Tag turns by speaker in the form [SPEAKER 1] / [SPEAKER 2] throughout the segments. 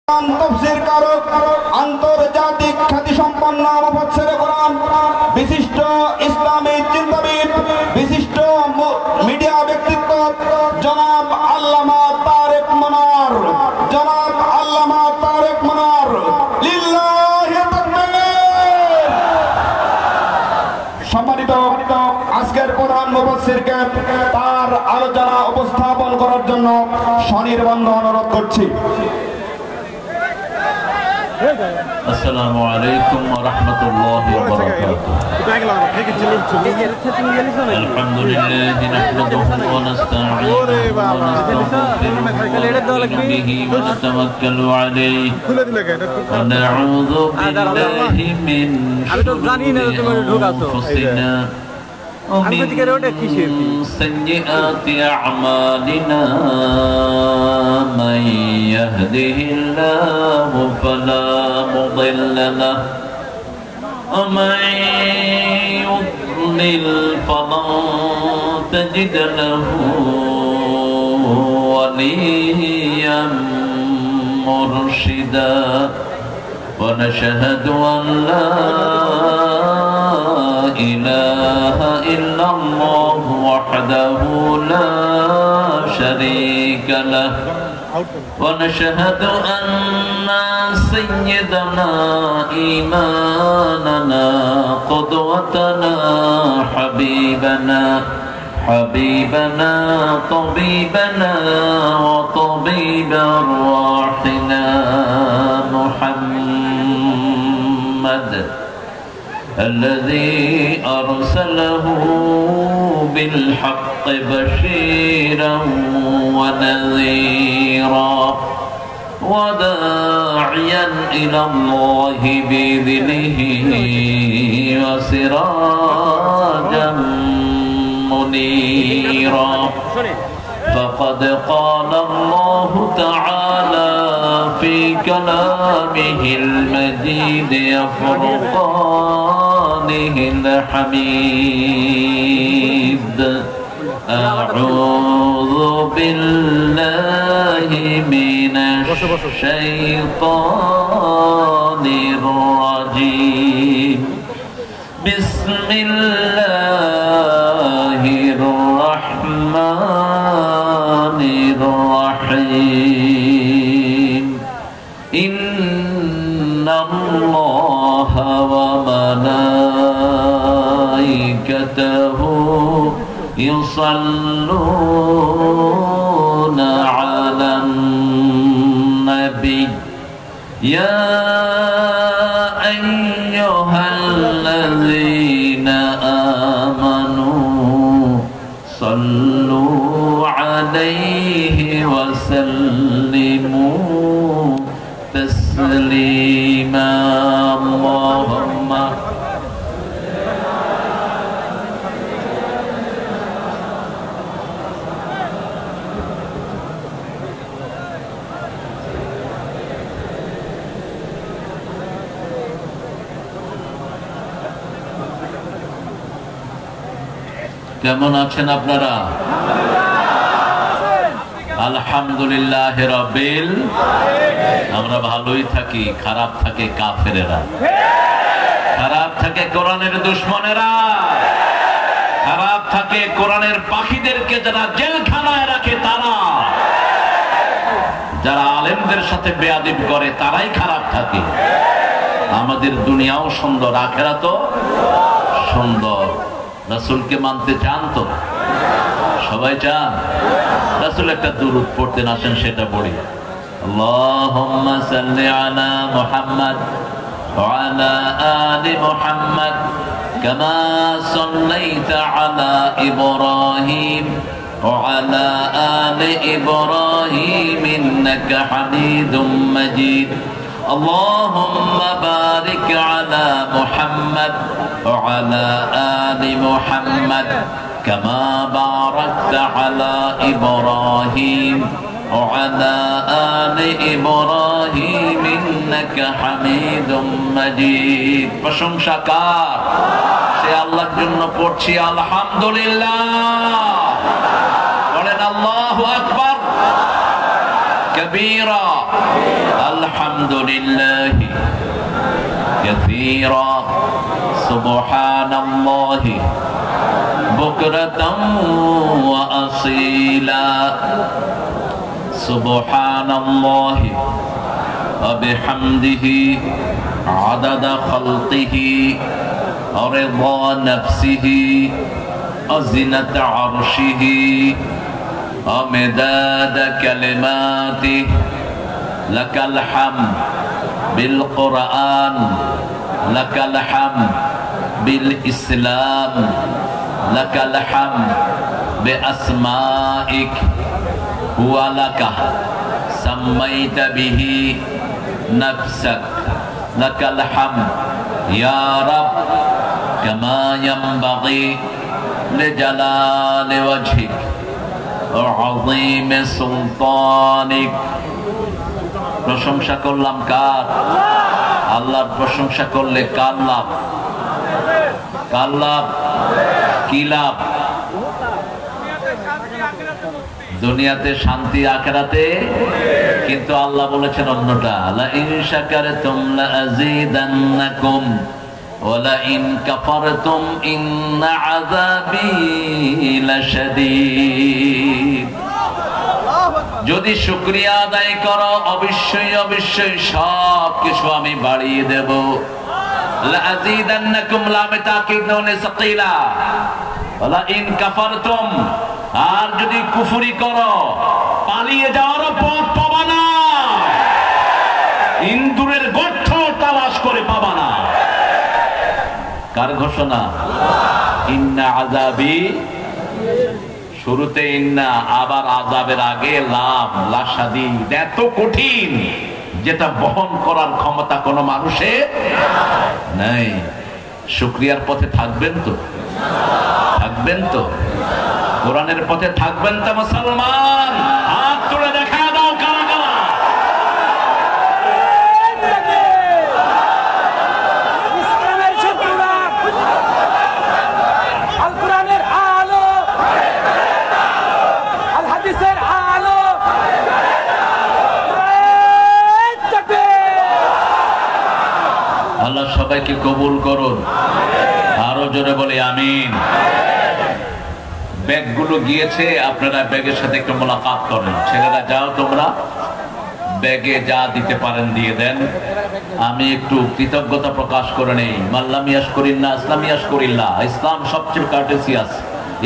[SPEAKER 1] তাফসীর কারক আন্তর্জাতিক খ্যাতিসম্পন্ন মুফাসসিরে কোরআন বিশিষ্ট ইসলামী চিন্তাবিদ বিশিষ্ট মিডিয়া ব্যক্তিত্ব জনাব আল্লামা তারেক মনোয়ার লিল্লাহি তাকবীর। সম্মানিত আজকের প্রধান মুফাসসিরকে তার আলোচনা উপস্থাপন করার জন্য সনির্বন্ধ অনুরোধ করছি।
[SPEAKER 2] السلام عليكم ورحمة الله وبركاته. الحمد لله نحمده ونستعينه ونستغفره به ونتوكل عليه ونعوذ بالله من شرور أنفسنا ومن سيئات أعمالنا من يهده الله فلا مضل له ومن يضلل فلن تجد له وليا مرشدا ونشهد أن لا إله إلا الله وحده لا شريك له ونشهد أن سيدنا إمامنا قدوتنا حبيبنا طبيبنا وطبيب أرواحنا محمد الذي أرسله بالحق بشيرا ونذيرا وداعيا إلى الله بإذنه وسراجا منيرا فقد قال الله تعالى في كلامه المجيد فرقانه الحميد أعوذ بالله من الشيطان الرجيم بسم الله الرحمن الرحيم إن الله وملائكته يصلون على النبي يا أيها الذين آمنوا صلوا عليه وسلموا تسليما اللهم কেমন আছেন আপনারা? আলহামদুলিল্লাহ রাব্বিল আমরা ভালোই থাকি, খারাপ থাকে কাফেরেরা, খারাপ থাকে কোরআনের দুশমনেরা, খারাপ থাকে কোরআনের পাখিদেরকে যারা জেলখানায় রাখে তারা, যারা আলেমদের সাথে বেয়াদব করে তারাই খারাপ থাকে। আমাদের দুনিয়াও সুন্দর, আখিরাতও সুন্দর। রাসূলকে মানতে চান তো? সবাই চান? রাসূল একটা দুরূদ পড়তেন, আসেন সেটা পড়ি। আল্লাহুম্মা সাল্লি আলা মুহাম্মাদ ওয়া আলা আলি মুহাম্মাদ কামা সাল্লাইতা আলা ইব্রাহিম ওয়া আলা আলি ইব্রাহিম ইন্নাকা হামিদুম মাজিদ। اللهم بارك على محمد وعلى آل محمد كما باركت على إبراهيم وعلى آل إبراهيم إنك حميد مجيد। প্রশংসা কার? সে আল্লাহর জন্য পড়ছি আলহামদুলিল্লাহ। বলেন আল্লাহু আকবার। كبيرا الحمد আলহামদুলিল্লাহি কাসীরা সুবহানাল্লাহি বুকরাতাম ওয়া আসীলা সুবহানাল্লাহি ওয়া বিহামদিহি আদাদা খালকিহি ওয়া রিদা নাফসিহি ওয়া জিনাতা আরশিহি ওয়া মিদাদা কালিমাতিহি লাকাল হামদ বিল কুরআন লাকাল হামদ বিল ইসলাম লাকাল হামদ বিআসমাইক ওয়া লাকা সাম্মাইতা বিহি নাফসাক লাকাল হামদ ইয়া রাব কামা ইয়ানবাগি লিজালালি ওয়াজহিক ওয়া আযীমি সুলতানিক। প্রশংসা করলাম কার? আল্লাহর প্রশংসা করলে কার লাভ? কার লাভ? কি লাভ? দুনিয়াতে শান্তি, আখিরাতে। কিন্তু আল্লাহ বলেছেন অন্যটা, লা ইন শাকারতুম লা আযীদান্নাকুম ওয়া লা ইন কাফারতুম ইন্না আযাবি লাশাদীদ। যদি শুকরিয়া আদায় করো অবশ্যই অবশ্যই সব কিছু আমি বাড়িয়ে দেব। লা আযীদান্নাকুম লামে তাকিদ নুনে সাকিলা ওয়া লা ইন কাফারতুম, আর যদি কুফরি করো পালিয়ে যাওয়ার পথ পাবা না, ইন্দুরের গর্ত তালাশ করে পাবা না। কার ঘোষণা? ইন্না আযাবি, শুরুতে ইন্না, আবার আযাবের আগে লাম, লাশাদীদ। এত কঠিন যেটা বহন করার ক্ষমতা কোনো মানুষের নাই। শুকরিয়ার পথে থাকবেন তো? থাকবেন তো? কোরআনের পথে থাকবেন তো মুসলমান? হাত তুলে দেখা দাও কারা কারা।
[SPEAKER 3] ইসলামের শত্রুরা আল কোরআনের আলো, আল হাদিসের আলো।
[SPEAKER 2] আল্লাহ সবাইকে কবুল করুন। আরো জোরে বলি আমিন। ব্যাগগুলো গিয়েছে, আপনারা ব্যাগের সাথে একটু মোলাকাত করেন। ছেলেরা যাও, তোমরা ব্যাগে যা দিতে পারেন দিয়ে দেন। আমি একটু কৃতজ্ঞতা প্রকাশ করে নেই। মাল্লাম ইয়াশকুরিল্লাহ ইসলাম ইয়াশকুরিল্লাহ। ইসলাম সবচেয়ে কার্টেসিয়াস।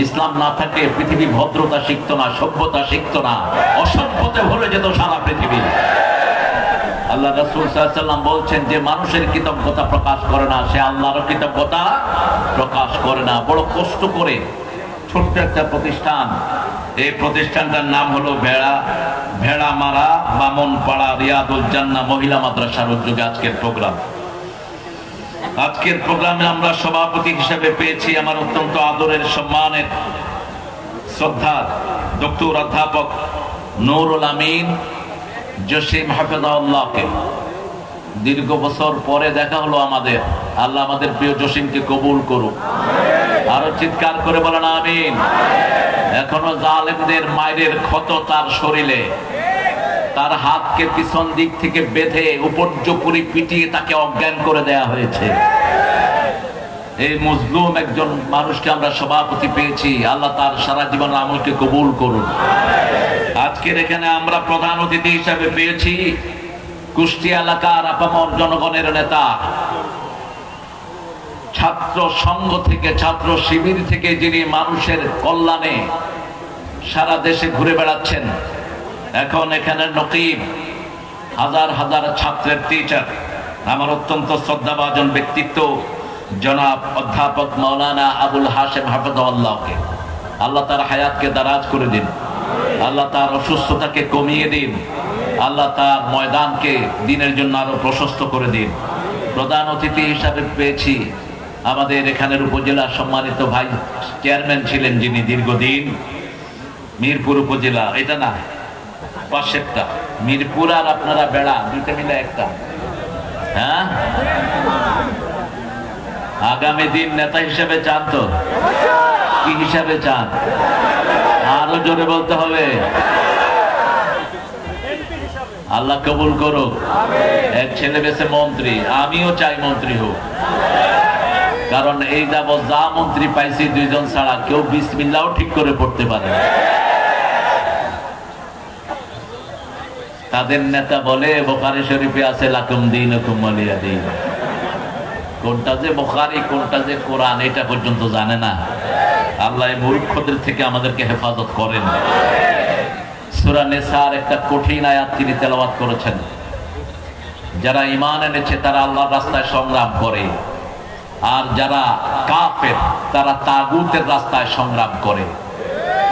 [SPEAKER 2] ইসলাম না থাকলে পৃথিবী ভদ্রতা শিখতো না, সভ্যতা শিখতো না, অসভ্যতে ভরে যেত সারা পৃথিবী। আল্লাহ রাসূল সাল্লাল্লাহু আলাইহি ওয়াসাল্লাম বলছেন, যে মানুষের কৃতজ্ঞতা প্রকাশ করে না সে আল্লাহর কৃতজ্ঞতা প্রকাশ করে না। বড় কষ্ট করে ছোট্ট একটা প্রতিষ্ঠান, এই প্রতিষ্ঠানটার নাম হলো ভেড়ামারা বামনপাড়া রিয়াদুল জান্নাহ মহিলা মাদ্রাসার উদ্যোগে আজকের প্রোগ্রাম। আজকের প্রোগ্রামে আমরা সভাপতি হিসেবে পেয়েছি আমার অত্যন্ত আদরের, সম্মানের, শ্রদ্ধার ডক্টর অধ্যাপক নুরুল আমিন জসিম হাফেজাহুল্লাহকে। দীর্ঘ বছর পরে দেখা হলো আমাদের। আল্লাহ আমাদের প্রিয় জসিমকে কবুল করুক। আরো চিৎকার করে বলেন আমিন। এখনো জালেমদের মায়ের ক্ষত তার শরীরে, তার হাতকে পিছন দিক থেকে বেঁধে উপর্যুপরি পিটিয়ে তাকে অজ্ঞান করে দেয়া হয়েছে। এই মজলুম একজন মানুষকে আমরা সভাপতি পেয়েছি। আল্লাহ তার সারা জীবন আমলকে কবুল করুন। আজকের এখানে আমরা প্রধান অতিথি হিসাবে পেয়েছি কুষ্টিয়া এলাকার আপামর জনগণের নেতা, ছাত্র সংঘ থেকে, ছাত্র শিবির থেকে যিনি মানুষের কল্যাণে সারা দেশে ঘুরে বেড়াচ্ছেন। এখন এখানে নকিব, হাজার হাজার ছাত্রের টিচার, আমার অত্যন্ত শ্রদ্ধাভাজন ব্যক্তিত্ব জনাব অধ্যাপক মাওলানা আবুল হাশেম হাফেজাহুল্লাহকে আল্লাহ তার হায়াতকে দারাজ করে দিন। আল্লাহ তার অসুস্থতাকে কমিয়ে দিন। আল্লাহ তার ময়দানকে দিনের জন্য আরো প্রশস্ত করে দিন। প্রধান অতিথি হিসাবে পেয়েছি আমাদের এখানের উপজেলা সম্মানিত ভাই চেয়ারম্যান ছিলেন যিনি দীর্ঘদিন, মিরপুর উপজেলা, এটা না পাশেরটা মিরপুর আর আপনারা বেড়া দুইটা মিলে একটা। হ্যাঁ, আগামী দিন নেতা হিসেবে চান তো? কি হিসাবে চান? আরো জোরে বলতে হবে। আল্লাহ কবুল করুক। এক ছেলে বেশে মন্ত্রী, আমিও চাই মন্ত্রী হোক, কারণ এই যাবৎ যা মন্ত্রী পাইছি দুইজন ছাড়া কেউ বিসমিল্লাহও ঠিক করে পড়তে পারে না। তাদের নেতা বলে বুখারী শরীফে আছে লাকুম দীনুকুম ওয়ালিয়া দীন। কোনটা যে বুখারী কোনটা যে কোরআন এটা পর্যন্ত জানে না। আল্লাহ এই মূর্খদের থেকে আমাদেরকে হেফাজত করেন। সূরা নিসার একটা কঠিন আয়াত তিনি তেলাওয়াত করেছেন। যারা ঈমান এনেছে তারা আল্লাহর রাস্তায় সংগ্রাম করে, আর যারা কাফের তারা তাগুতের রাস্তায় সংগ্রাম করে।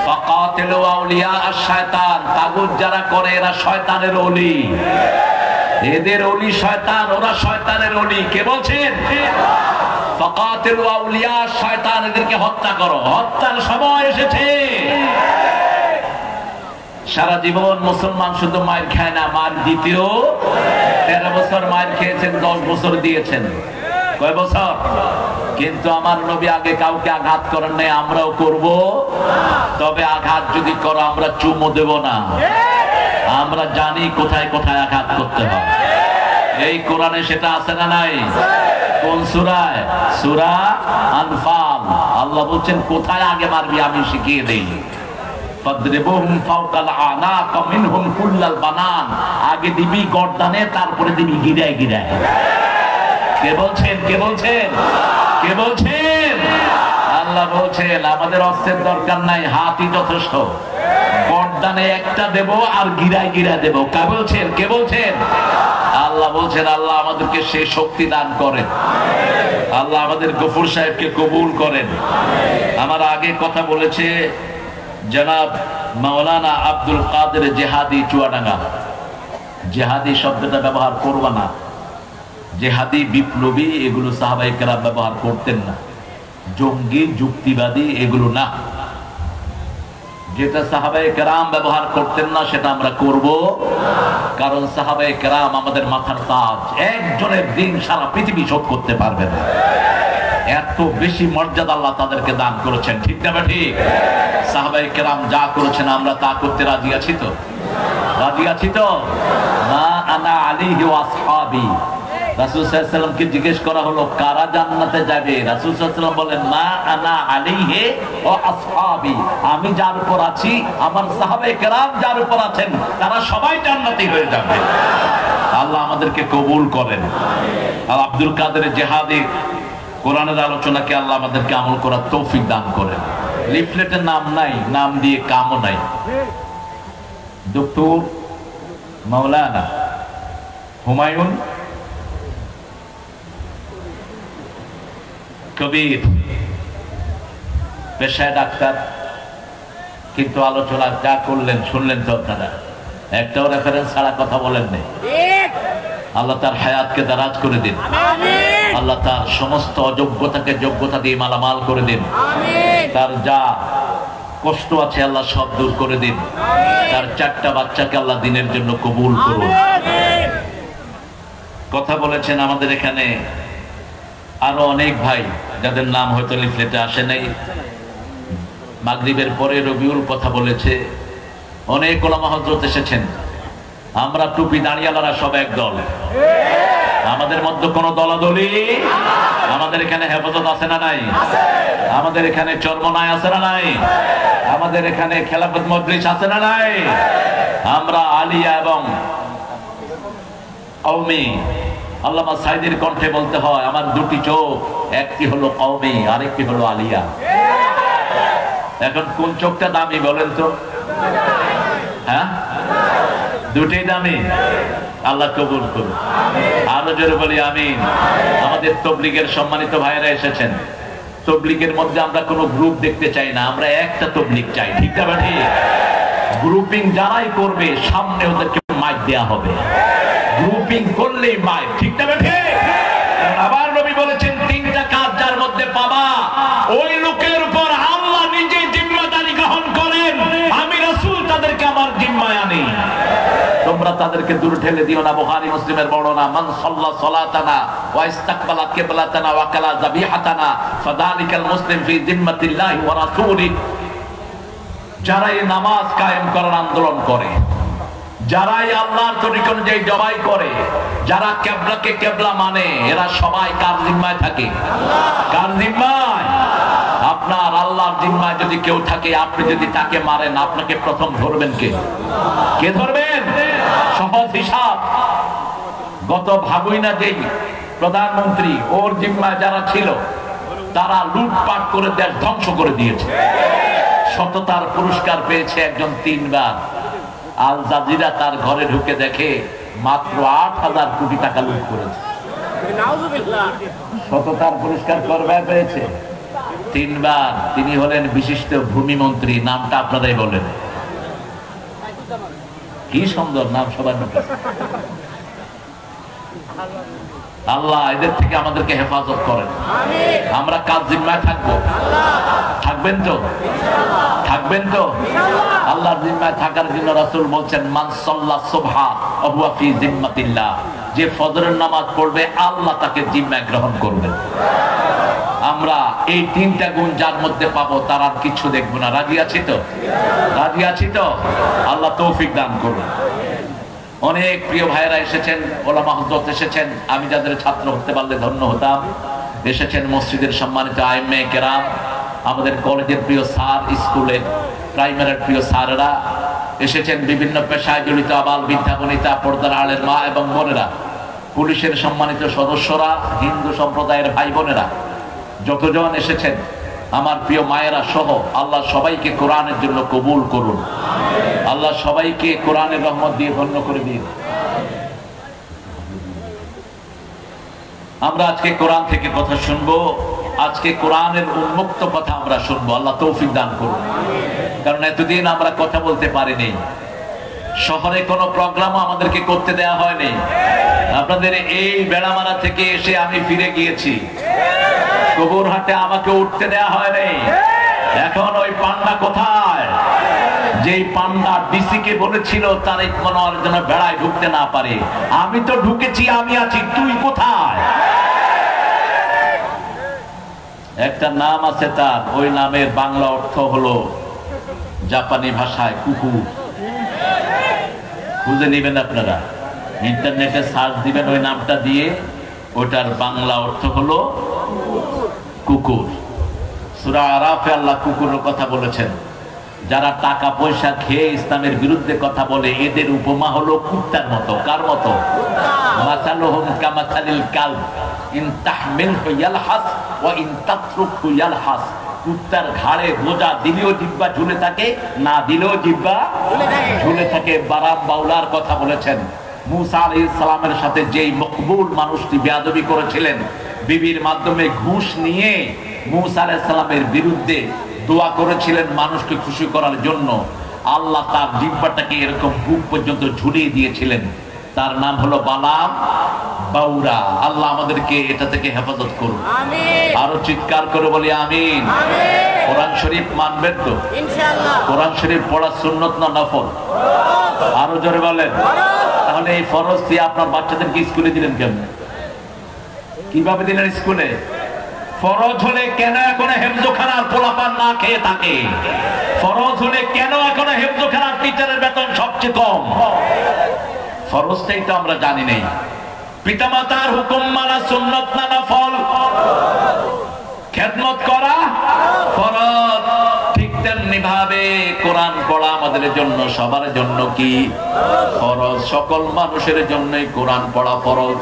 [SPEAKER 2] ফাকাতিলু আউলিয়া আশ-শায়তান, তাগুত যারা করে এরা শয়তানের ওলি। এদের ওলি শয়তান, ওরা শয়তানের ওলি। কে বলছেন? ফাকাতিলু আউলিয়া আশ-শায়তান, এদেরকে হত্যা করো। হত্যার সময় এসেছে। সারা জীবন মুসলমান শুধু মায়ের খায় না, মার দ্বিতীয় 13 বছর মায়ের খেয়েছেন, 10 বছর দিয়েছেন। কয় বছর? কিন্তু আমার নবী আগে কাউকে আঘাত করেন নাই, আমরাও করব। তবে আঘাত যদি করো আমরা চুমো দেব না, আমরা জানি কোথায় কোথায় আঘাত করতে হয়। এই কোরআনে সেটা আছে না নাই? কোন সূরায়? সূরা আনফাল। আল্লাহ বলছেন কোথায় আগে মারবি আমি শিখিয়ে দেই। ফাদরিবুহুম ফাওকাল আনাক মিনহুম কুল্লাল বানান, আগে দিবি গর্দানে, তারপরে দিবি গিরায় গিরায়। কে বলছেন? কে বলছেন? কে বলছেন? আল্লাহ বলছেন আমাদের অস্ত্রের দরকার নাই, হাতই যথেষ্ট। গর্দানে একটা দেব আর গিরায় গিরায় দেব। কে বলছেন? কে বলছেন? আল্লাহ বলছেন। আল্লাহ আমাদেরকে সেই শক্তি দান করেন। আল্লাহ আমাদের গফুর সাহেবকে কবুল করেন। আমার আগে কথা বলেছে জনাব মাওলানা আব্দুল কাদের জেহাদি চুয়াডাঙ্গা। জেহাদি শব্দটা ব্যবহার করবা না, জেহাদি বিপ্লবী এগুলো সাহাবায়ে কেরাম ব্যবহার করতেন না। জঙ্গি যুক্তিবাদী এগুলো না। যেটা সাহাবায়ে কেরাম ব্যবহার করতেন না সেটা আমরা করব, কারণ সাহাবায়ে কেরাম আমাদের মাথার তাজ। একজনের দিন সারা পৃথিবী শোধ করতে পারবে না, এত বেশি মর্যাদা আল্লাহ তাদেরকে দান করেছেন। ঠিক না ঠিক? সাহাবায়ে কেরাম যা করেছেন আমরা তা করতে রাজি আছি তো? রাজি আছি তো? মা আনা আলাইহি ওয়া আসহাবি। রাসূল সাল্লাল্লাহু আলাইহি ওয়াসাল্লামকে জিজ্ঞেস করা হলো কারা জান্নাতে যাবে? রাসূল সাল্লাল্লাহু আলাইহি ওয়াসাল্লাম বলেন মা আনা আলাইহি ওয়া আসহাবি, আমি যার উপর আছি, আমার সাহাবায়ে কেরাম যার উপর আছেন, তারা সবাই জান্নাতি হয়ে যাবে। আল্লাহ আমাদেরকে কবুল করেন। আর আব্দুল কাদের জেহাদি কোরআনের আলোচনাকে আল্লাহ আমাদেরকে আমল করার তৌফিক দান করেন। লিফলেটের নাম নাই, নাম দিয়ে কামও নাই। ডক্টর মাওলানা হুমায়ুন কবির, পেশায় ডাক্তার, কিন্তু আলোচনা যা করলেন শুনলেন তো আপনারা, একটাও রেফারেন্স ছাড়া কথা বলেন নাই। আল্লাহ তার হায়াতকে দারাজ করে দিন। আল্লাহ তার সমস্ত অযোগ্যতাকে যোগ্যতা দিয়ে মালামাল করে দিন। তার যা কষ্ট আছে আল্লাহ সব দূর করে দিন। তার 4টা বাচ্চাকে আল্লাহ দিনের জন্য কবুল করুন। কথা বলেছেন আমাদের এখানে আরো অনেক ভাই যাদের নাম হয়তো লিফলেটে আসে নাই। মাগরিবের পরে রবিউল কথা বলেছে, অনেক ওলামা হযরত এসেছেন। আমরা টুপি দাঁড়িয়ালারা সব এক দল, আমাদের মধ্যে কোনো দলাদলি। আমাদের এখানে হেফাজত আছে না নাই? আমাদের এখানে চরমনায় আছে না নাই? আমাদের এখানে খেলাফত মজলিস আছে না নাই? আমরা আলিয়া এবং কওমি। আল্লামা সাইদির কণ্ঠে বলতে হয় আমার 2টি চোখ, একটি হলো কওমি আরেকটি হলো আলিয়া। এখন কোন চোখটা দামি বলেন তো? হ্যাঁ, 2টি দামি। আল্লাহ কবুল করুন। আরো জোরে বলি আমিন। আমাদের তবলিগের সম্মানিত ভাইরা এসেছেন। তবলিগের মধ্যে আমরা কোনো গ্রুপ দেখতে চাই না, আমরা একটা তবলিগ চাই। ঠিক না ঠিক? গ্রুপিং যারাই করবে সামনে ওদেরকে মাইক দেয়া হবে। গ্রুপিং করলেই মাইক। ঠিক না ঠিক? আবার নবী বলেছেন 3টা কাজ যার মধ্যে পাবা ওই লোকের উপর আল্লাহ নিজে জিম্মাদারি গ্রহণ করেন, আমি রাসূল তাদেরকে আমার জিম্মায় আনি। তোমরা তাদেরকে দূর ঠেলে দিও না। বুখারী মুসলিমের বর্ণনা, মান সাল্লা সালাতানা ওয়া ইস্তাকবালা কিবলাতানা ওয়া কালা যাবিহাতানা ফাযালিকাল মুসলিম ফি জিম্মাতিল্লাহি ওয়া রাসূলি। যারা এই নামাজ কায়েম করার আন্দোলন করে, যারাই আল্লাহর তরিকা অনুযায়ী জবাই করে, যারা কেবলাকে কেবলা মানে, এরা সবাই কার জিম্মায় থাকে? কার জিম্মায়? আপনার আল্লাহর জিম্মায় যদি কেউ থাকে, আপনি যদি তাকে মারেন, আপনাকে প্রথম ধরবেন কে? কে ধরবেন? সহজ হিসাব। গত ভাবুই না যেই প্রধানমন্ত্রী, ওর জিম্মায় যারা ছিল তারা লুটপাট করে দেশ ধ্বংস করে দিয়েছে। সততার পুরস্কার পেয়েছে একজন 3 বার। আল জাজিরা তার ঘরে ঢুকে দেখে মাত্র 8,000 কোটি টাকা লুট করেছে। সততার পুরস্কার করবে পেয়েছে 3 বার। তিনি হলেন বিশিষ্ট ভূমি মন্ত্রী। নামটা আপনারাই বলেন। কি সুন্দর নাম, সবার মুখে। আল্লাহ এদের থেকে আমাদেরকে হেফাজত করেন। আমরা কাজ জিম্মায় থাকবো। থাকবেন তো? থাকবেন তো? আল্লাহর জিম্মায় থাকার জন্য রাসূল বলছেন, মান সাল্লা সুবহা ওয়া হুয়া ফি জিম্মাতিল্লাহ, যে ফজরের নামাজ পড়বে আল্লাহ তাকে জিম্মায় গ্রহণ করবেন। আমরা এই 3টা গুণ যার মধ্যে পাবো তার আর কিছু দেখবো না। রাজি আছি তো? রাজি আছি তো? আল্লাহ তৌফিক দান করুন। অনেক প্রিয় ভাইয়েরা এসেছেন, ওলামা হযরত এসেছেন। আমি যাদের ছাত্র হতে পারলে ধন্য হতাম। এসেছেন মসজিদের সম্মানিত আইম্মে কেরাম, আমাদের কলেজের প্রিয় স্যার, স্কুলের প্রাইমারির প্রিয় স্যারেরা এসেছেন, বিভিন্ন পেশায় জড়িত আবাল বৃদ্ধা বনিতা, পর্দার আড়ের মা এবং বোনেরা, পুলিশের সম্মানিত সদস্যরা, হিন্দু সম্প্রদায়ের ভাই বোনেরা, যতজন এসেছেন, আমার প্রিয় মায়েরা সহ, আল্লাহ সবাইকে কোরআনের জন্য কবুল করুন। আল্লাহ সবাইকে কোরআনের রহমত দিয়ে ধন্য করে দিন। আমরা আজকে কোরআন থেকে কথা শুনবো। আজকে কোরআনের উন্মুক্ত কথা আমরা শুনবো। আল্লাহ তৌফিক দান করুন। কারণ এতদিন আমরা কথা বলতে পারিনি। শহরে কোনো প্রোগ্রামও আমাদেরকে করতে দেওয়া হয়নি। আপনাদের এই বেড়ামারা থেকে এসে আমি ফিরে গিয়েছি। গোবরহাটে আমাকে উঠতে দেওয়া হয়নি। এখন ওই পান্ডা কোথায়? যেই পান্ডা ডিসি কে বলেছিল তারেক মনোয়ার যেন বেড়ায় ঢুকতে না পারে, আমি তো ঢুকেছি, আমি আছি, তুই কোথায়? একটা নাম আছে তার, ওই নামের বাংলা অর্থ হলো জাপানি ভাষায় কুকুর। খুঁজে নেবেন আপনারা, ইন্টারনেটে সার্চ দিবেন ওই নামটা দিয়ে, ওটার বাংলা অর্থ হলো কুকুর। সূরা আরাফে আল্লাহ কুকুরের কথা বলেছেন। যারা টাকা পয়সা খেয়ে ইসলামের বিরুদ্ধে কথা বলে, এদের উপমা হলো কুত্তার মতো। কার মতো? মাসালুহুম কামাসালিল কালব ইন তাহমিলহু ইয়ালহাস ওয়া ইন তাতরুকহু ইয়ালহাস। কুত্তার ঘাড়ে বোঝা দিলেও জিহ্বা ঝুলে থাকে, না দিলেও জিহ্বা ঝুলে থাকে। বারাম বাউলার কথা বলেছেন। মুসা আলাইহিস সালামের সাথে যেই মকবুল মানুষটি বেয়াদবি করেছিলেন, বিবির মাধ্যমে ঘুষ নিয়ে মুসা আলাইহিস সালামের বিরুদ্ধে দোয়া করেছিলেন মানুষকে খুশি করার জন্য, আল্লাহ তার জিহ্বাটাকে এরকম বুক পর্যন্ত ঝুলিয়ে দিয়েছিলেন। তার নাম হলো বালাম বাউরা। আল্লাহ আমাদেরকে এটা থেকে হেফাজত করুন। আরো চিৎকার করে বলি আমিন। কোরআন শরীফ মানবেন তো? ইনশাআল্লাহ। কোরআন শরীফ পড়া সুন্নত না নফল? আরো জোরে বলেন। তাহলে এই ফরজ দিয়ে আপনার বাচ্চাদেরকে স্কুলে দিলেন কেমন? কিভাবে দিলেন স্কুলে? ফরজ হলে কেন এখন হেফজখানার পোলাপান না খেয়ে থাকে? ফরজ হলে কেন এখন হেফজখানার টিচারের বেতন সবচেয়ে কম? ফরজটাই তো আমরা জানি নেই। পিতামাতার হুকুম মানা সুন্নত না নফল? খেদমত করা ফরজ। ঠিক তেমনি ভাবে কোরআন পড়া আমাদের জন্য, সবার জন্য কি ফরজ? সকল মানুষের জন্যই কোরআন পড়া ফরজ।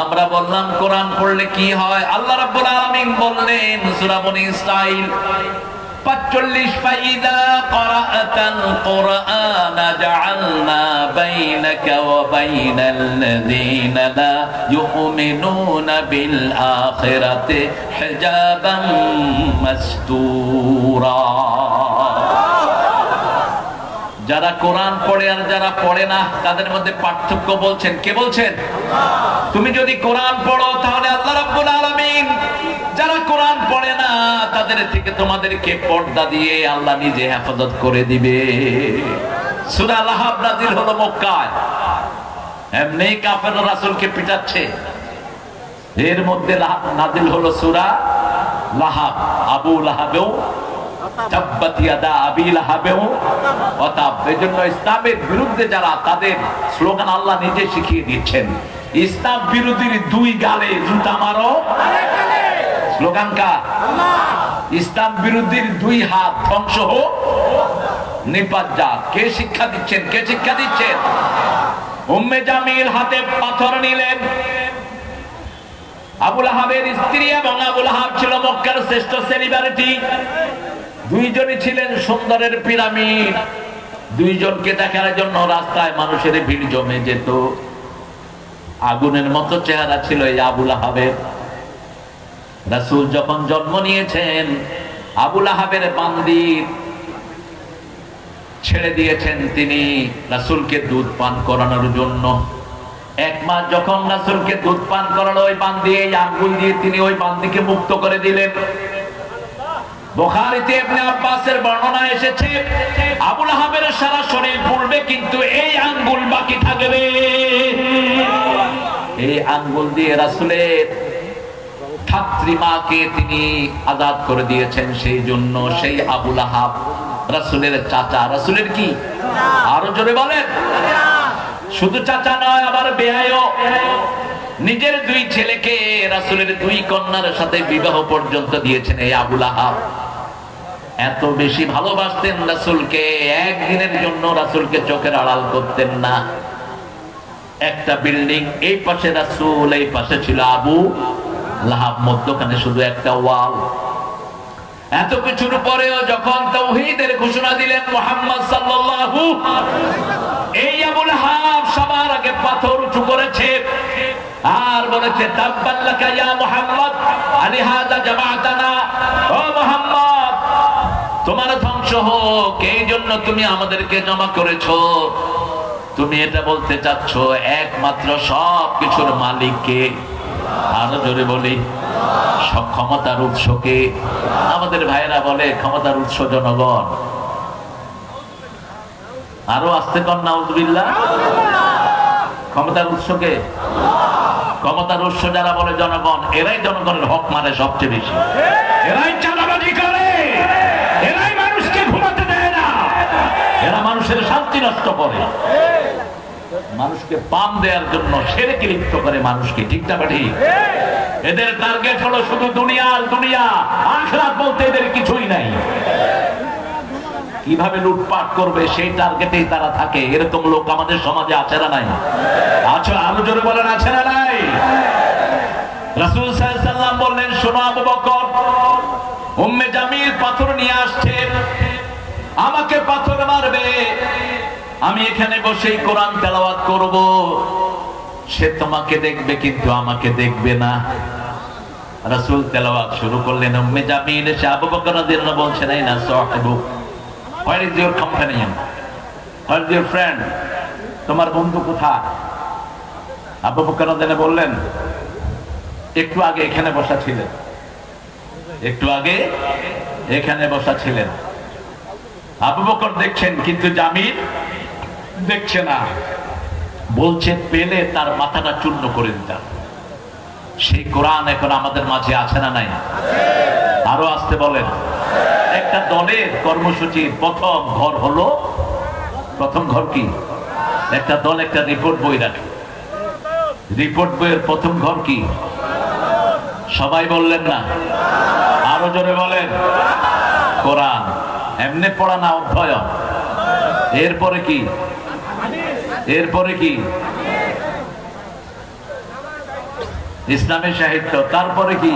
[SPEAKER 2] আমরা বললাম কোরআন পড়লে কি হয়? আল্লাহ রাব্বুল আলামিন বললেন সূরা বনী ইসরাঈল 45, ফাইদা ক্বরাআতাল কুরআন জাআলনা বাইনাকা ওয়া বাইনাল্লাযীনা লা ইউমিনুনা বিল আখিরাতি হিজাবাম মাসতুরা। যারা কোরআন পড়ে আর যারা পড়ে না তাদের মধ্যে পার্থক্য বলছেন কে? বলছেন তুমি যদি কোরআন পড়ো তাহলে আল্লাহ রাব্বুল আলামিন যারা কোরআন পড়ে না তাদের থেকে তোমাদেরকে পর্দা দিয়ে আল্লাহ নিজে হেফাজত করে দিবে। সূরা লাহাব নাযিল হলো মক্কায়। এমনি কাফেররা রাসূলকে পিটাচ্ছে, এর মধ্যে নাযিল হলো সূরা লাহাব। আবু লাহাবেও তাব্বাত ইয়াদা আবি লাহাবিন ওয়া তাব। এজন্য ইসলামের বিরুদ্ধে যারা, তাদের স্লোগান আল্লাহ নিজে শিখিয়ে দিচ্ছেন, ইসলাম বিরোধীর দুই গালে জুতা মারো। স্লোগান কার? ইসলাম বিরোধীর দুই হাত ধ্বংস হোক নিপাত যাক। কে শিক্ষা দিচ্ছেন? কে শিক্ষা দিচ্ছেন? উম্মে জামিল হাতে পাথর নিলেন। আবু লাহাবের স্ত্রী এবং আবু লাহাব ছিল মক্কার শ্রেষ্ঠ সেলিব্রিটি। দুইজনই ছিলেন সুন্দরের পিরামিড। দুইজনকে দেখার জন্য রাস্তায় মানুষের ভিড় জমে যেত। আগুনের মতো চেহারা ছিল এই আবু লাহাবের। রাসূল যখন জন্ম নিয়েছেন, আবু লাহাবের বান্দি ছেড়ে দিয়েছেন তিনি রাসূলকে দুধ পান করানোর জন্য। এক মাস যখন রাসূলকে দুধ পান করালো, ওই বান্দি এই আঙ্গুল দিয়ে তিনি ওই বান্দিকে মুক্ত করে দিলেন। বুখারীতে ইবনে আব্বাসের বর্ণনা এসেছে, আবু লাহাবের সারা শরীর পুড়বে কিন্তু এই আঙ্গুল বাকি থাকবে। এই আঙ্গুল দিয়ে রাসূলের ছাত্রীমাকে তিনি আজাদ করে দিয়েছেন। সেই জন্য সেই আবু লাহাব রাসূলের চাচা। রাসূলের কি? আরো জোরে বলেন। শুধু চাচা নয়, আবার বেয়ায়ও। নিজের দুই ছেলেকে রাসূলের দুই কন্যার সাথে বিবাহ পর্যন্ত দিয়েছেন এই আবু লাহাব। এত বেশি ভালোবাসতেন রাসূলকে, একদিনের জন্য রাসূলকে চোখের আড়াল করতেন না। একটা বিল্ডিং, এই পাশে রাসূল, এই পাশে ছিল আবু লাহাব, মধ্যখানে শুধু একটা ওয়াল। এত কিছুর পরেও যখন তাওহীদের ঘোষণা দিলেন মুহাম্মদ সাল্লাল্লাহু, এই আবু লাহাব সবার আগে পাথর উঁচু করেছে আর বলেছে, তাব্বাত লাকা ইয়া মুহাম্মদ আলিহাযা জামাআতানা। ও মুহাম্মদ, তোমার ধ্বংস হোক, এই জন্য তুমি আমাদেরকে জমা করেছো। তুমি এটা বলতে চাচ্ছ একমাত্র সব কিছুর মালিককে? আরো জোরে বলি, ক্ষমতার উৎসকে? আমাদের ভাইরা বলে ক্ষমতার উৎস জনগণ। আরো আসতে কর নাউযুবিল্লাহ। ক্ষমতার উৎসকে? ক্ষমতার উৎস যারা বলে জনগণ, এরাই জনগণের হক মারে সবচেয়ে বেশি। এরাই চাঁদাবাজি করে, এরাই মানুষকে ঘুমাতে দেয় না, এরা মানুষের শান্তি নষ্ট করে, মানুষকে পাম দেওয়ার জন্য শিরকে লিপ্ত করে মানুষকে। ঠিক না ঠিক? এদের টার্গেট হলো শুধু দুনিয়ার দুনিয়া, আখিরাত বলতে এদের কিছুই নাই। কিভাবে লুটপাট করবে সেই টার্গেটেই তারা থাকে। এরকম লোক আমাদের সমাজে আছে না নাই? আচ্ছা, আরো জোরে বলেন, আছে না নাই? রাসূল সাল্লাল্লাহু আলাইহি ওয়াসাল্লাম বললেন, শোনো আবু বকর, উম্মে জামিল পাথর নিয়ে আসছে, আমাকে পাথর মারবে, আমি এখানে বসেই কোরআন তেলাওয়াত করব, সে তোমাকে দেখবে কিন্তু আমাকে দেখবে না। রাসূল তেলাওয়াত শুরু করলেন। উম্মে জামিল এসে আবু বকর রাদিয়াল্লাহু আনহু বলছেন, এই না সাহিবু, where is your companion, where is your friend, তোমার বন্ধু কোথায়? আবু বকর রাদিয়াল্লাহু আনহু বললেন, একটু আগে এখানে বসা ছিলেন, একটু আগে এখানে বসা ছিলেন। আবু বকর দেখছেন কিন্তু জামিল দেখছে না। বলছে, পেলে তার মাথাটা চূর্ণ করে দিতাম। সেই কোরআন এখন আমাদের মাঝে আছে না নাই? আরো আসতে বলেন। একটা দলের কর্মসূচির প্রথম ঘর হলো, প্রথম ঘর কি? একটা দল একটা রিপোর্ট বই রাখে। রিপোর্ট বইয়ের প্রথম ঘর কি? সবাই বললেন না? আরো জোরে বলেন। কোরআন। এমনি পড়া না, অধ্যয়ন। এরপরে কি? এরপরে কি? ইসলামের সাহিত্য। তারপরে কি?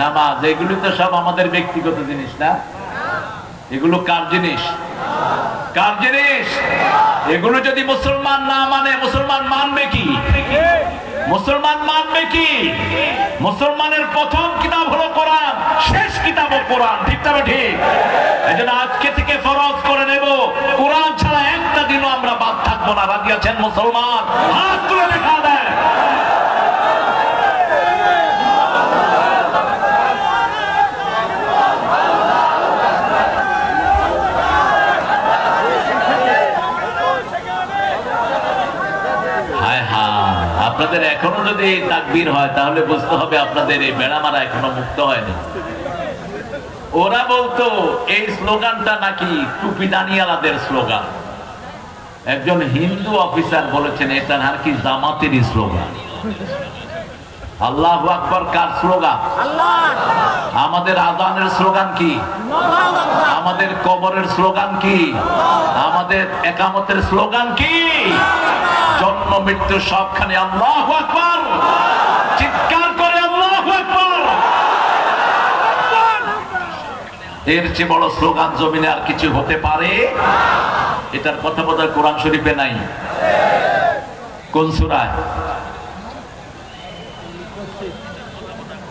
[SPEAKER 2] নামাজ। এগুলো তো সব আমাদের ব্যক্তিগত জিনিস না? এগুলো কার জিনিস? কার জিনিস? এগুলো যদি মুসলমান না মানে, মুসলমান মানবে কি? মুসলমান মানবে কি? মুসলমানের প্রথম কিতাব হলো কোরআন, শেষ কিতাব কোরআন। ঠিক তবে ঠিক? এজন্য আজকে থেকে ফরজ করে নেব, কোরআন ছাড়া একটা দিনও আমরা বাদ থাকবো না। রাজি আছেন মুসলমান? হাত তুলে দেখা দেয়। আপনাদের এখনো যদি তাকবীর হয় তাহলে বুঝতে হবে আপনাদের এই বেড়া মারা এখনো মুক্ত হয়নি। ওরা বলতো এই স্লোগানটা নাকি টুপি দানিয়ালাদের স্লোগান। একজন হিন্দু অফিসার বলেছেন এটা নাকি জামাতেরই স্লোগান। আল্লাহু আকবার কার স্লোগান? আমাদের আযানের স্লোগান কি? আমাদের কবরের স্লোগান কি? আমাদের একামতের স্লোগান কি? জন্ম মৃত্যু সবখানে আল্লাহু আকবার, চিৎকার করে আল্লাহু আকবার। এর চেয়ে বড় স্লোগান জমিনে আর কিছু হতে পারে? এটার কথা বোধহয় কোরআন শরীফে নাই। কোন সূরায়?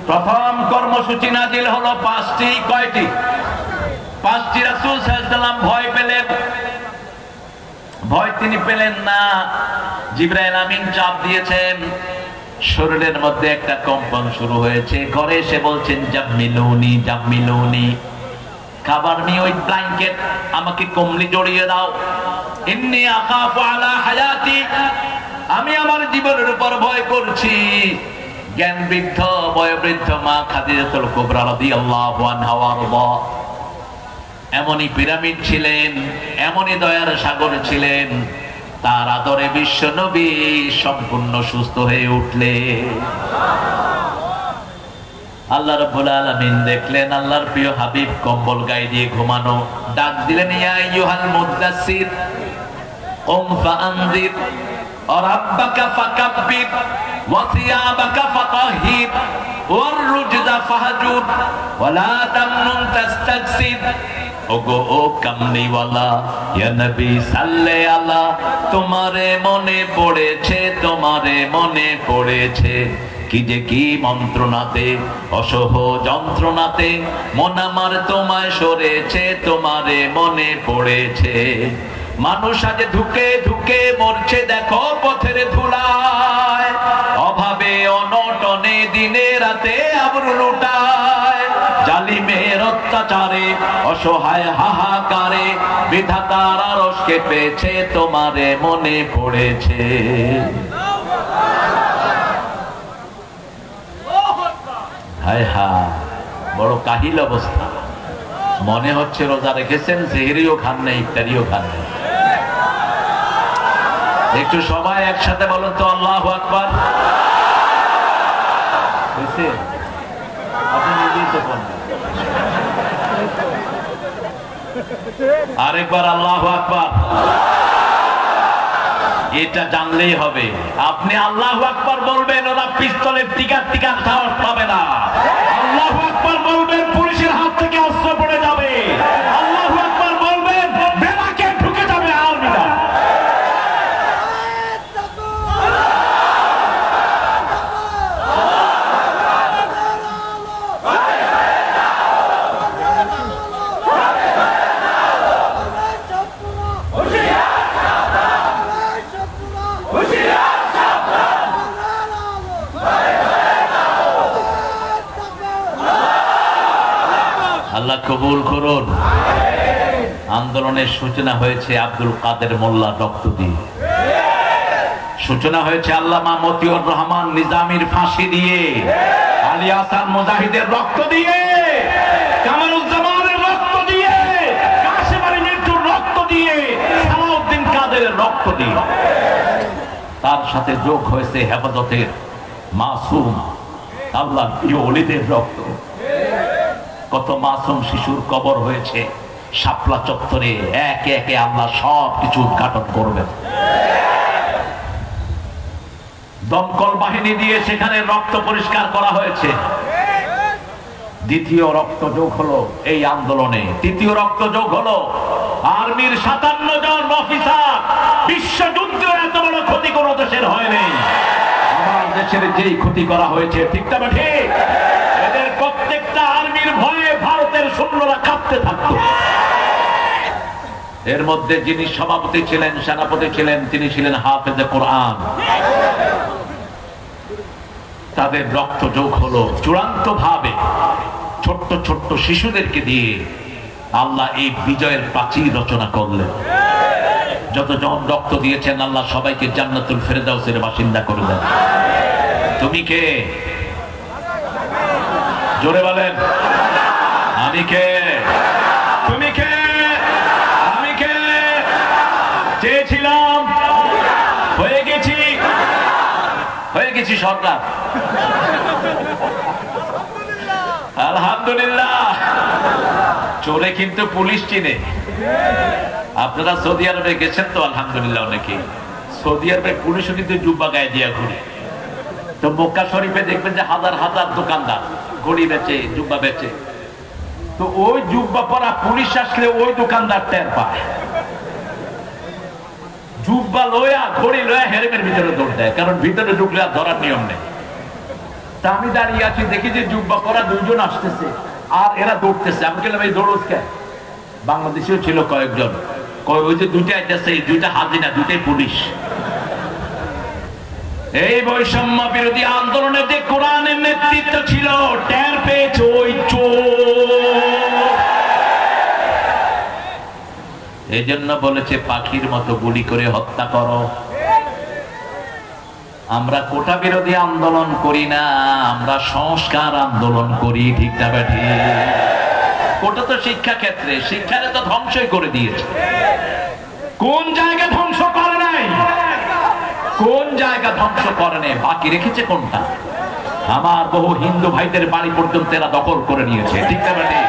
[SPEAKER 2] প্রথম কর্মসূচি নাজিল হলো 5টি। কয়টি? 5টি। রাসূল সাল্লাল্লাহু আলাইহি ওয়াসাল্লাম ভয় পেলেন। ভয় তিনি পেলেন না, জিবরাইল আমিন চাপ দিয়েছেন, শরীরের মধ্যে একটা কম্পন শুরু হয়েছে। ঘরে এসে বলছেন জাম্মিলুনি জাম্মিলুনি, খাবার নিয়ে ওই ব্ল্যাঙ্কেট আমাকে কম্বলি জড়িয়ে দাও। ইন্নী আখাফু আলা হায়াতি, আমি আমার জীবনের উপর ভয় করছি। জ্ঞান বৃদ্ধ বয়োবৃদ্ধ মা খাদিজাতুল কুবরা রাদিয়াল্লাহু আনহা ওয়ারদা এমনই পিরামিড ছিলেন, এমনই দয়ার সাগর ছিলেন। তার আদরে বিশ্ব নবী সম্পূর্ণ সুস্থ হয়ে উঠলেন। আল্লাহ রাব্বুল আলামিন দেখলেন আল্লাহর প্রিয় হাবিব কম্বল গায়ে দিয়ে ঘুমানো। ডাক দিলেন ইয়া আইয়ুহাল মুদাসসির কুম ফাআনযির ওয়া রাব্বাকা ফাকাব্বির ওয়া সিয়াবাকা ফাতাহহির ওয়ার রুজজা ফাহজুর ওয়া লা তামনুন তাস্তাকসির। ওগো ও কামলিওয়ালা ইয়া নবী সাল্লে আলা, তোমারে মনে পড়েছে, তোমারে মনে পড়েছে কি যে কি মন্ত্রণাতে, অসহ যন্ত্রণাতে মন আমার তোমায় সরেছে, তোমারে মনে পড়েছে। মানুষ আজ ধুকে ধুকে মরছে দেখো পথের ধুলায়, অভাবে অনটনে দিনে রাতে আবরু লুটায়। জালিমের অত্যাচারে অসহায় হাহাকারে বিধাতার আরশ কেঁপেছে, তোমারে মনে পড়েছে। হায় হায়, বড় কাহিল অবস্থা। মনে হচ্ছে রোজা রেখেছেন, সেহরিও খান না, ইফতারিও খান না। একটু সবাই একসাথে বলুন তো আল্লাহু আকবার। আপনি নিজেই তো বলেন, আরেকবার আল্লাহু আকবার। এটা জানলেই হবে। আপনি আল্লাহু আকবার বলবেন, ওরা পিস্তলের টিকার টিকার সাহস পাবে না। আল্লাহু আকবার বলবেন, পুলিশের হাত থেকে অস্ত্র পড়ে যাবে। আল্লাহু আকবার বলবেন, বেলাকে ঢুকে যাবে আর্মিরা। আল্লাহ কবুল করুন। আন্দোলনের সূচনা হয়েছে আব্দুল কাদের মোল্লার রক্ত দিয়ে, সূচনা হয়েছে আল্লামা মতিউর রহমান নিজামীর ফাঁসি দিয়ে, আলী হাসান মুজাহিদের রক্ত দিয়ে, কামারুজ্জামানের রক্ত দিয়ে, কাশেম আলী মিন্টুর রক্ত দিয়ে, সালাউদ্দিন কাদেরের রক্ত দিয়ে। তার সাথে যোগ হয়েছে হেফাজতের মাসুম আল্লাহ প্রিয় ওলিদের রক্ত। কত মাসুম শিশুর কবর হয়েছে শাপলা চত্বরে। একে একে আল্লাহ সব কিছু উদ্ঘাটন করবেন। দমকল বাহিনী দিয়ে সেখানে রক্ত পরিষ্কার করা হয়েছে। দ্বিতীয় রক্ত যোগ হলো এই আন্দোলনে। তৃতীয় রক্ত যোগ হলো আর্মির ৫৭ জন অফিসার। বিশ্বযুদ্ধে এত বড় ক্ষতি কোনো দেশের হয়নি। আমার দেশের যেই ক্ষতি করা হয়েছে, ঠিক না ঠিক? এদের প্রত্যেকটা আর্মির ভয়ে ভারতের সৈন্যরা কাঁপতে থাকত। এর মধ্যে যিনি সভাপতি ছিলেন, সেনাপতি ছিলেন, তিনি ছিলেন হাফেজে কোরআন। তাদের রক্ত যোগ হলো চূড়ান্ত ভাবে ছোট্ট ছোট্ট শিশুদেরকে দিয়ে আল্লাহ এই বিজয়ের প্রাচীর রচনা করলেন। যতজন রক্ত দিয়েছেন আল্লাহ সবাইকে জান্নাতুল ফেরদাউসের বাসিন্দা করে দেন। তুমি কে? জোরে বলেন। আমি আমি কে? তুমি কে? আমি কে? চেয়েছিলাম, হয়ে গেছি সরকার। আলহামদুলিল্লাহ। চোরে কিন্তু পুলিশ চিনে। আপনারা সৌদি আরবে গেছেন তো আলহামদুলিল্লাহ অনেকে। সৌদি আরবে পুলিশও কিন্তু জুব্বা গায়ে দিয়া ঘুরে। তো মক্কা শরীফে দেখবেন যে হাজার হাজার দোকানদার ঘড়ি বেচে, জুব্বা বেচে। তো ওই জুব্বা পরা পুলিশ আসলে ওই দোকানদার টের পায়। জুব্বা লয়া ঘড়ি লয়া হেরেমের ভিতরে দৌড় দেয়, কারণ ভিতরে ঢুকলে আর ধরার নিয়ম নেই। তা আমি দাঁড়িয়ে আছি, দেখি যে জুব্বা পরা দুইজন আসতেছে আর এরা দৌড়তেছে। আমি বললাম এই দৌড়স কে? বাংলাদেশেও ছিল কয়েকজন। ওই যে দুইটা আইতেছে, দুইটা হাজিনা, দুইটাই পুলিশ। এই বৈষম্য বিরোধী আন্দোলনে যে কোরআনের নেতৃত্ব ছিল, টের পেয়েছে ওই চোর। এই জন্য বলেছে পাখির মতো গুলি করে হত্যা করো। আমরা কোটা বিরোধী আন্দোলন করি না, আমরা সংস্কার আন্দোলন করি। ঠিক না বেঠি? কোটা তো শিক্ষা ক্ষেত্রে, শিক্ষারে তো ধ্বংসই করে দিয়েছে। কোন জায়গা ধ্বংস করে নাই? কোন জায়গা ধ্বংস করে নেই? বাকি রেখেছে কোনটা? আমার বহু হিন্দু ভাইদের বাড়ি পর্যন্ত এরা দখল করে নিয়েছে। ঠিক না বেঠি?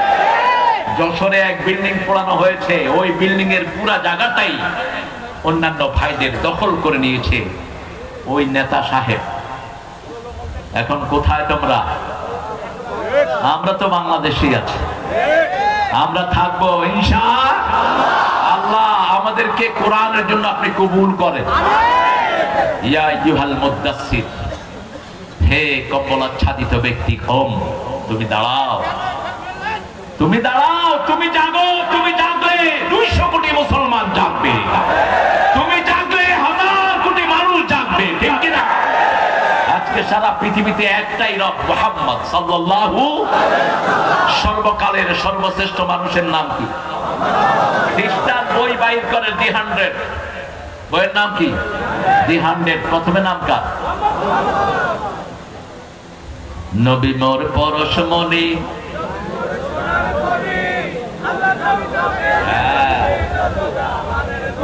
[SPEAKER 2] যশোরে এক বিল্ডিং পোড়ানো হয়েছে, ওই বিল্ডিং এর পুরা জায়গাটাই অন্যান্য ভাইদের দখল করে নিয়েছে ওই নেতা সাহেব। এখন কোথায় তোমরা? আমরা তো বাংলাদেশে আছি, আমরা থাকবো ইনশাআল্লাহ। আমাদেরকে কোরআনের জন্য আপনি কবুল করেন। ইয়া আইয়ুহাল মুদাসসির, হে কম্বলাচ্ছাদিত ব্যক্তি, কম তুমি দাঁড়াও, তুমি দাঁড়াও, তুমি জাগো। তুমি জাগলে 200 কোটি মুসলমান জাগবে, তুমি জাগলে 1000 কোটি মানুষ জাগবে। ঠিক কিনা? আজকে সারা পৃথিবীতে একটাই রব, মুহাম্মদ সাল্লাল্লাহু। সর্বকালের সর্বশ্রেষ্ঠ মানুষের নাম কি? খ্রিস্টান বই বাইর করে দি 100, বইয়ের নাম কি? দি 100। প্রথমে নাম কার? নবী মোর পরশমণি।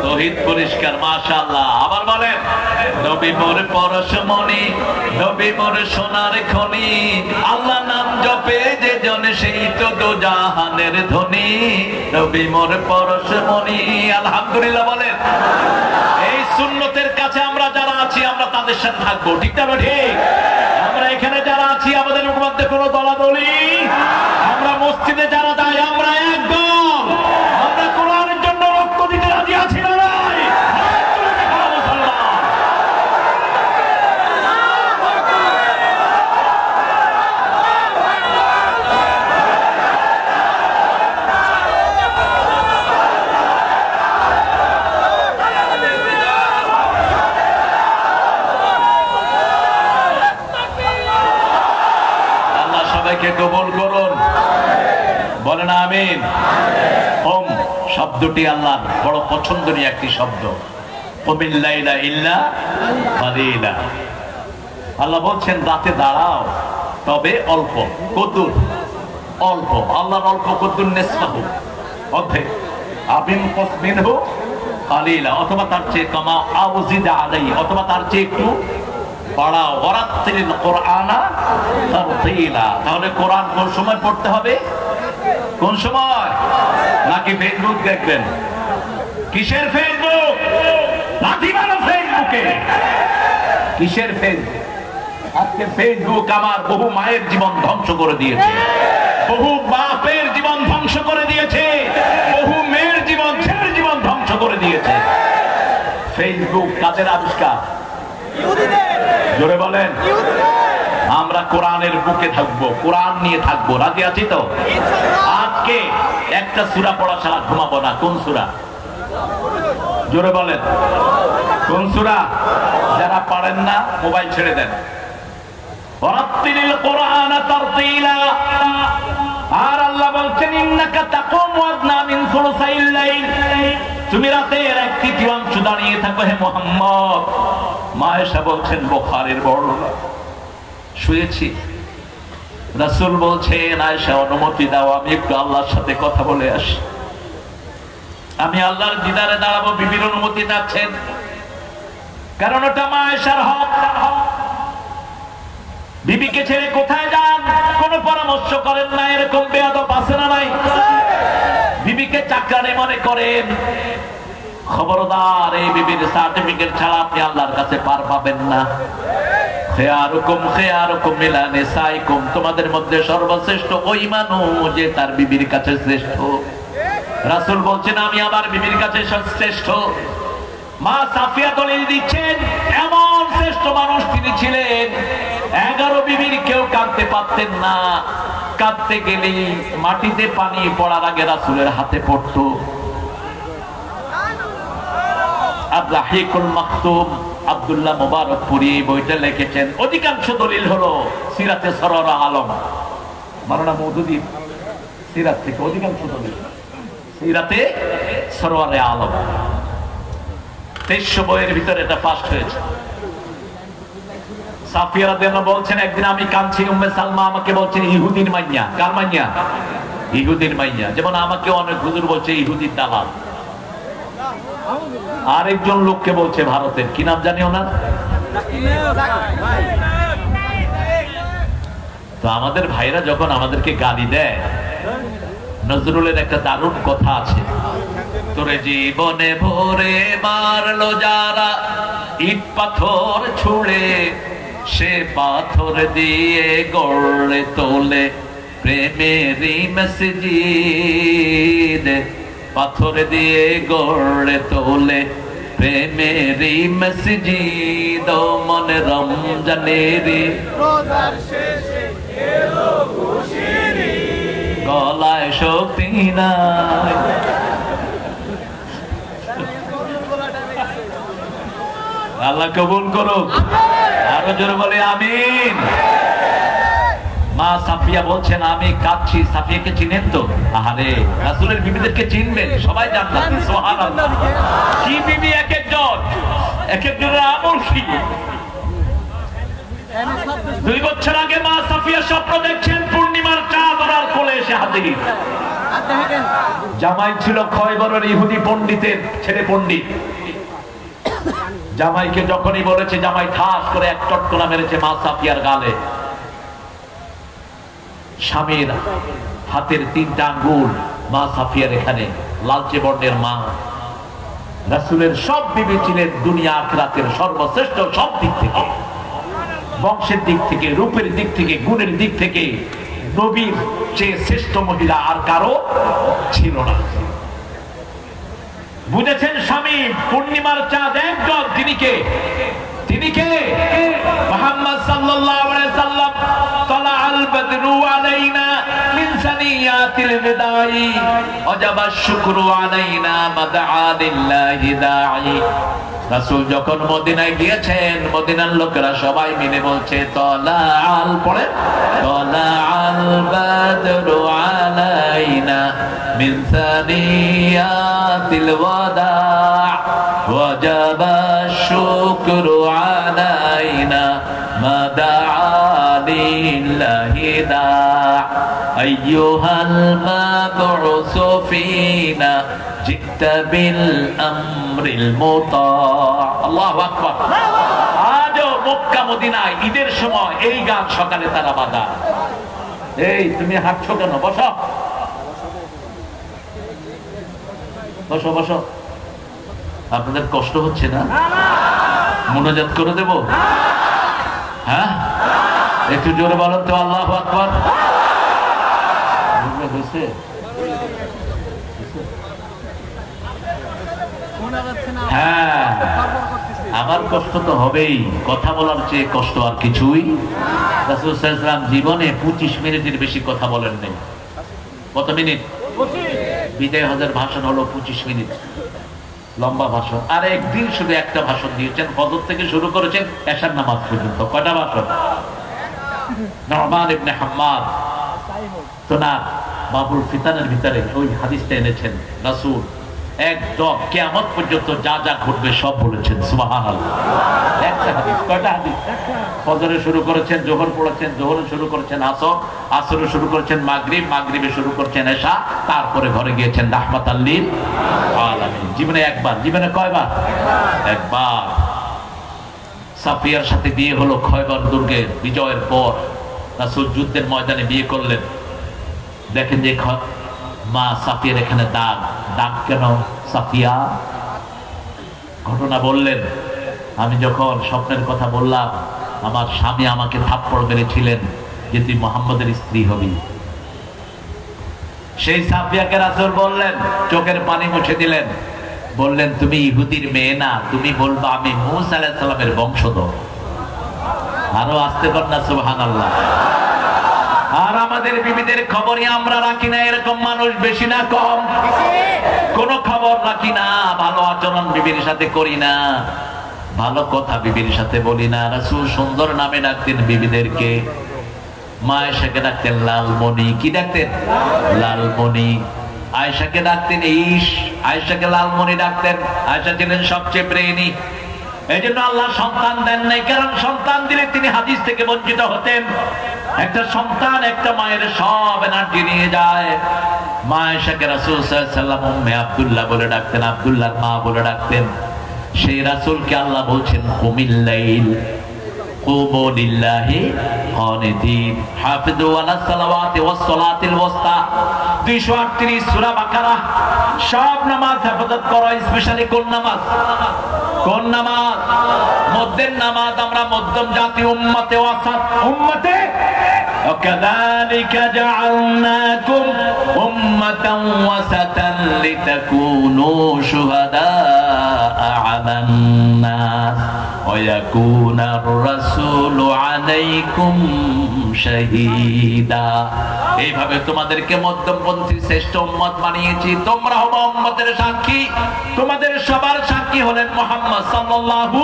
[SPEAKER 2] তৌহিদ পরিষ্কার, মাশাআল্লাহ। আবার বলেন, নবী মোর পরশমণি, নবী মোর সোনার খনি, আল্লাহ নাম জপে যে জন সেই তো দোজাহানের ধনী। নবী মোর পরশমণি। আলহামদুলিল্লাহ বলেন। এই সুন্নতের কাছে আমরা যারা আছি, আমরা তাদের সাথে থাকবো। ঠিক না ঠিক? আমরা এখানে যারা আছি, আমাদের মধ্যে কোনো দলাদলি, আমরা মসজিদে যারা যাই, আমরা একদম, আমরা কোরআনের জন্য রক্ত দিতে রাজি আছি না? কবুল করুন, বলেন আমিন। ওম শব্দটি আল্লাহর বড় পছন্দনীয় একটি শব্দ। কুমিল লাইলা ইল্লা কালিলা। আল্লাহ বলছেন রাতে দাঁড়াও, তবে অল্প। কদ্দুর? অল্প। আল্লাহর অল্প কদ্দুর নিসফাহু, অর্ধেক। আবিন কসমিনহু কালিলা, অথবা তার চেয়ে কমাও। আউজিদ আলাই, অথবা তার চেয়ে একটু বাড়াও। ওয়ারাত্তিলিল কুরআনা তারতিলা। তাহলে কোরআন কোন সময় পড়তে হবে? কোন সময়? নাকি ফেসবুক দেখবেন? কিসের ফেসবুক? লাথি মারো ফেসবুকে। কিসের ফেসবুক? আজকে ফেসবুক আমার বহু মায়ের জীবন ধ্বংস করে দিয়েছে, বহু বাপের জীবন ধ্বংস করে দিয়েছে, বহু মেয়ের জীবন, ছেলের জীবন ধ্বংস করে দিয়েছে। ফেসবুক কাদের আবিষ্কার? জোরে বলেন। আমরা কোরআনের বুকে থাকবো, কোরআন নিয়ে থাকবো। রাজি আছি তো? আজকে একটা সূরা পড়া ছাড়া ঘুমাবো না। কোন সূরা? জোরে বলেন। কোন সূরা? যারা পারেন না মোবাইল ছেড়ে দেন। ওয়ারাত্তিলিল কুরআনা তারতিলা। আর আল্লাহ বলছেন ইন্নাকা তাকুমু আদনা মিন সুলুসাইল লাইল। তুমি রাতের 1/3 দাঁড়িয়ে থাকো হে মুহাম্মদ। মা আয়েশা বলছেন, বুখারীর বর্ণনা, শুয়েছি রাসূল বলছেন, আয়েশা অনুমতি দাও, আমি একটু আল্লাহর সাথে কথা বলে আসি। আমি আল্লাহর দিদারে দাঁড়াবো। বিবির অনুমতি চাচ্ছেন, কারণ ওটা মা আয়েশার হক। বিবিকে ছেড়ে কোথায় যান কোনো পরামর্শ করেন না, এরকম বেয়াদব আছে না নাই? বিবিকে চাকরানি মনে করেন। খবরদার, এই বিবির সার্টিফিকেট ছাড়া আপনি আল্লাহর কাছে পার পাবেন না। খেয়ারুকুম মিলা নিসাইকুম, তোমাদের মধ্যে সর্বশ্রেষ্ঠ ওই মানুষ যে তার বিবির কাছে শ্রেষ্ঠ। রাসূল বলছেন, আমি আমার বিবির কাছে শ্রেষ্ঠ। মা সাফিয়া দলিল দিচ্ছেন, এমন শ্রেষ্ঠ মানুষ তিনি ছিলেন, 11 বিবির কেউ কাঁদতে পারতেন না। কাঁদতে গেলে মাটিতে পানি পড়ার আগে রাসূলের হাতে পড়তো। আবরাহিকুল মাকতুম আব্দুল্লাহ মুবারকপুরি বইটা লিখেছেন। অধিকাংশ দলিল হলো সিরাতে সররা আলম, মাওলানা মওদুদী সিরাত থেকে অধিকাংশ দলিল সিরাতে সরওয়ারে আলম। 2300 বইয়ের ভিতরে এটা ফার্স্ট হয়েছে। সাফিয়া রাদিয়াল্লাহু বলছেন, একদিন আমি কাঁদছি, উম্মে সালমা আমাকে বলছেন ইহুদির মাইয়া। কার মাইয়া? ইহুদির মাইয়া। যেমন আমাকে অনেক হুজুর বলছে ইহুদির দালাল। আরেকজন লোককে বলছে ভারতের, কি নাম জানিও না। তো আমাদের ভাইরা যখন আমাদেরকে গালি দেয়, নজরুলের একটা দারুণ কথা আছে, তোরে জীবনে ভরে মারলো যারা ইট পাথর ছুঁড়ে, সে পাথর দিয়ে গড়ে তোলে প্রেমেরই মসজিদ। পাথর দিয়ে গড়ে তোলে প্রেমেরই মসজিদ। মনে রমজানেরই রোজার শেষে এলো খুশির ঈদ, গলায় শক্তি নাই। আল্লাহ কবুল করুক। আরো জোরে বলে আমিন। মা সাফিয়া বলছেন, আমি কাঁদছি। সাফিয়াকে চিনেন তো? আহারে, রাসূলের বিবিদেরকে চিনবেন, সবাই জানতেন। সুবহানাল্লাহ, কি বিবি এক একজনের আমল কি। 2 বছর আগে মা সাফিয়া স্বপ্ন দেখছেন পূর্ণিমার চাঁদ ওনার কোলে এসে হাজির। জামাই ছিল খয়বরের ইহুদি পণ্ডিতের ছেলে পণ্ডিত। জামাইকে যখনই বলেছে, জামাই ঠাস করে এক চটকনা মেরেছে মা সাফিয়ার গালে। স্বামীর হাতের 3টা আঙ্গুল মা সাফিয়ার এখানে, লালচে বর্ণের মা। রাসূলের সব বিবি ছিলেন দুনিয়া আখিরাতের সর্বশ্রেষ্ঠ, সব দিক থেকে, বংশের দিক থেকে, রূপের দিক থেকে, গুণের দিক থেকে নবীর চেয়ে শ্রেষ্ঠ মহিলা আর কারো ছিল না। বুঝেছেন স্বামী? পূর্ণিমার চাঁদ একজন, তিনি কে? তিনি কে? মুহাম্মদ সাল্লাল্লাহু আলাইহি সাল্লাম। তালাআল বদরু আলাইনা মিন সানিয়াতিল বিদাই ওয়াজাবা শুকরু আলাইনা মাদআ লিল্লাহি দাঈ। রাসূল যখন মদিনায় গিয়েছেন, মদিনার লোকেরা সবাই মিলে বলছে, তালাআল, পড়ে, তালাআল বদরু আলাইনা মিন সানিয়াতিল ওয়াদা ওয়াজাবা শুকরু আলাইনা মাদআ লিল্লাহি দাঈ আইয়ুহাল মাবউসু ফিনা জিতা বিল আমরিল মুতা। আল্লাহু আকবার। আজও মক্কা মদিনায় ঈদের সময় এই গান সকালে তারা বাজা। এই তুমি হাঁটছো কেন? বসো বসো বসো। আপনাদের কষ্ট হচ্ছে না? মোনাজাত করে দেব? হ্যাঁ, একটু জোরে বলেন তো আল্লাহু আকবার। হয়েছে? হ্যাঁ, আমার কষ্ট তো হবেই, কথা বলার চেয়ে কষ্ট আর কিছুই। রাসূল সাল্লাল্লাহু আলাইহি ওয়াসাল্লাম জীবনে 25 মিনিটের বেশি কথা বলেন নাই। কত মিনিট? বিদায় হজের ভাষণ হলো 25 মিনিট, লম্বা ভাষণ। আর একদিন শুধু একটা ভাষণ দিয়েছেন, ফজর থেকে শুরু করেছেন এশার নামাজ পর্যন্ত। কয়টা ভাষণ? নুমান ইবনে হাম্মাদ তো না, বাবুল ফিতানের ভিতরে ওই হাদিসটা এনেছেন। রাসূল একদম কিয়ামত পর্যন্ত যা যা ঘটবে সব বলেছেন সুবহানাল্লাহ। একটা হাদিস, কয়টা হাদিস? ফজরে শুরু করেছেন, জোহর পড়েছেন, জোহরে শুরু করেছেন আসর, আসরে শুরু করেছেন মাগরিব, মাগরিবে শুরু করেছেন এশা, তারপরে ঘরে গিয়েছেন রাহমাতাল লিল আলামিন। জীবনে একবার, জীবনে কয়বার? একবার। সাফিয়ার সাথে বিয়ে হলো খয়বার দুর্গের বিজয়ের পর। রাসূল যুদ্ধের ময়দানে বিয়ে করলেন। দেখেন যে মা সাফিয়ার এখানে দাগ। দাগ কেন সাফিয়া? ঘটনা বললেন, আমি যখন স্বপ্নের কথা বললাম, আমার স্বামী আমাকে থাপ্পড় মেরেছিলেন যে তুই মুহাম্মদের স্ত্রী হবি। সেই সাফিয়াকে রাসূল বললেন, চোখের পানি মুছে দিলেন, বললেন তুমি ইহুদির মেয়ে না, তুমি বলবা আমি মূসা আলাইহিস সালামের বংশধর। আরো আস্তে কর না সুবহানাল্লাহ। আর আমাদের বিবিদের খবরই আমরা রাখি না, এরকম মানুষ বেশি না কম? কোন খবর রাখি না, ভালো আচরণ বিবির সাথে করি না, ভালো কথা বিবির সাথে বলি না। রাসূল সুন্দর নামে ডাকতেন বিবিদেরকে। মা আয়েশাকে ডাকতেন লালমণি। কি ডাকতেন? লালমণি। আয়েশাকে ডাকতেন ঈশ। আয়েশাকে লালমণি ডাকতেন। আয়েশা ছিলেন সবচেয়ে ব্রেইনি। এই জন্য আল্লাহ সন্তান দেন নাই, কারণ সন্তান দিলে তিনি হাদিস থেকে বঞ্চিত হতেন। একটা সন্তান একটা মায়ের সব এনার্জি নিয়ে যায়। মা আয়েশাকে রাসূল সাল্লাল্লাহু আলাইহি ওয়াসাল্লাম উম্মে আব্দুল্লাহ বলে ডাকতেন, আব্দুল্লাহর মা বলে ডাকতেন। সেই রাসূলকে আল্লাহ বলছেন কুমিল লাইল কুমু লিল্লাহি কানিতিন হাফিজু আলা সালাওয়াতি ওয়াস সালাতিল ওয়াসতা। 238 সূরা বাকারা। সব নামাজ হেফাজত করো, স্পেশালি কোন নামাজ? কোন নামাজ? মধ্যের নামাজ। আমরা মধ্যম জাতি, উম্মতে ওয়াসাত, উম্মতে وكذلك جعلناكم أمة وسطا لتكونوا شهداء على الناس ويكون الرسول عليكم شهيدا। এইভাবে তোমাদেরকে মধ্যমপন্থী শ্রেষ্ঠ উম্মত বানিয়েছি। তোমরা হবে উম্মতের সাক্ষী। তোমাদের সবার সাক্ষী হলেন মুহাম্মদ সাল্লাল্লাহু।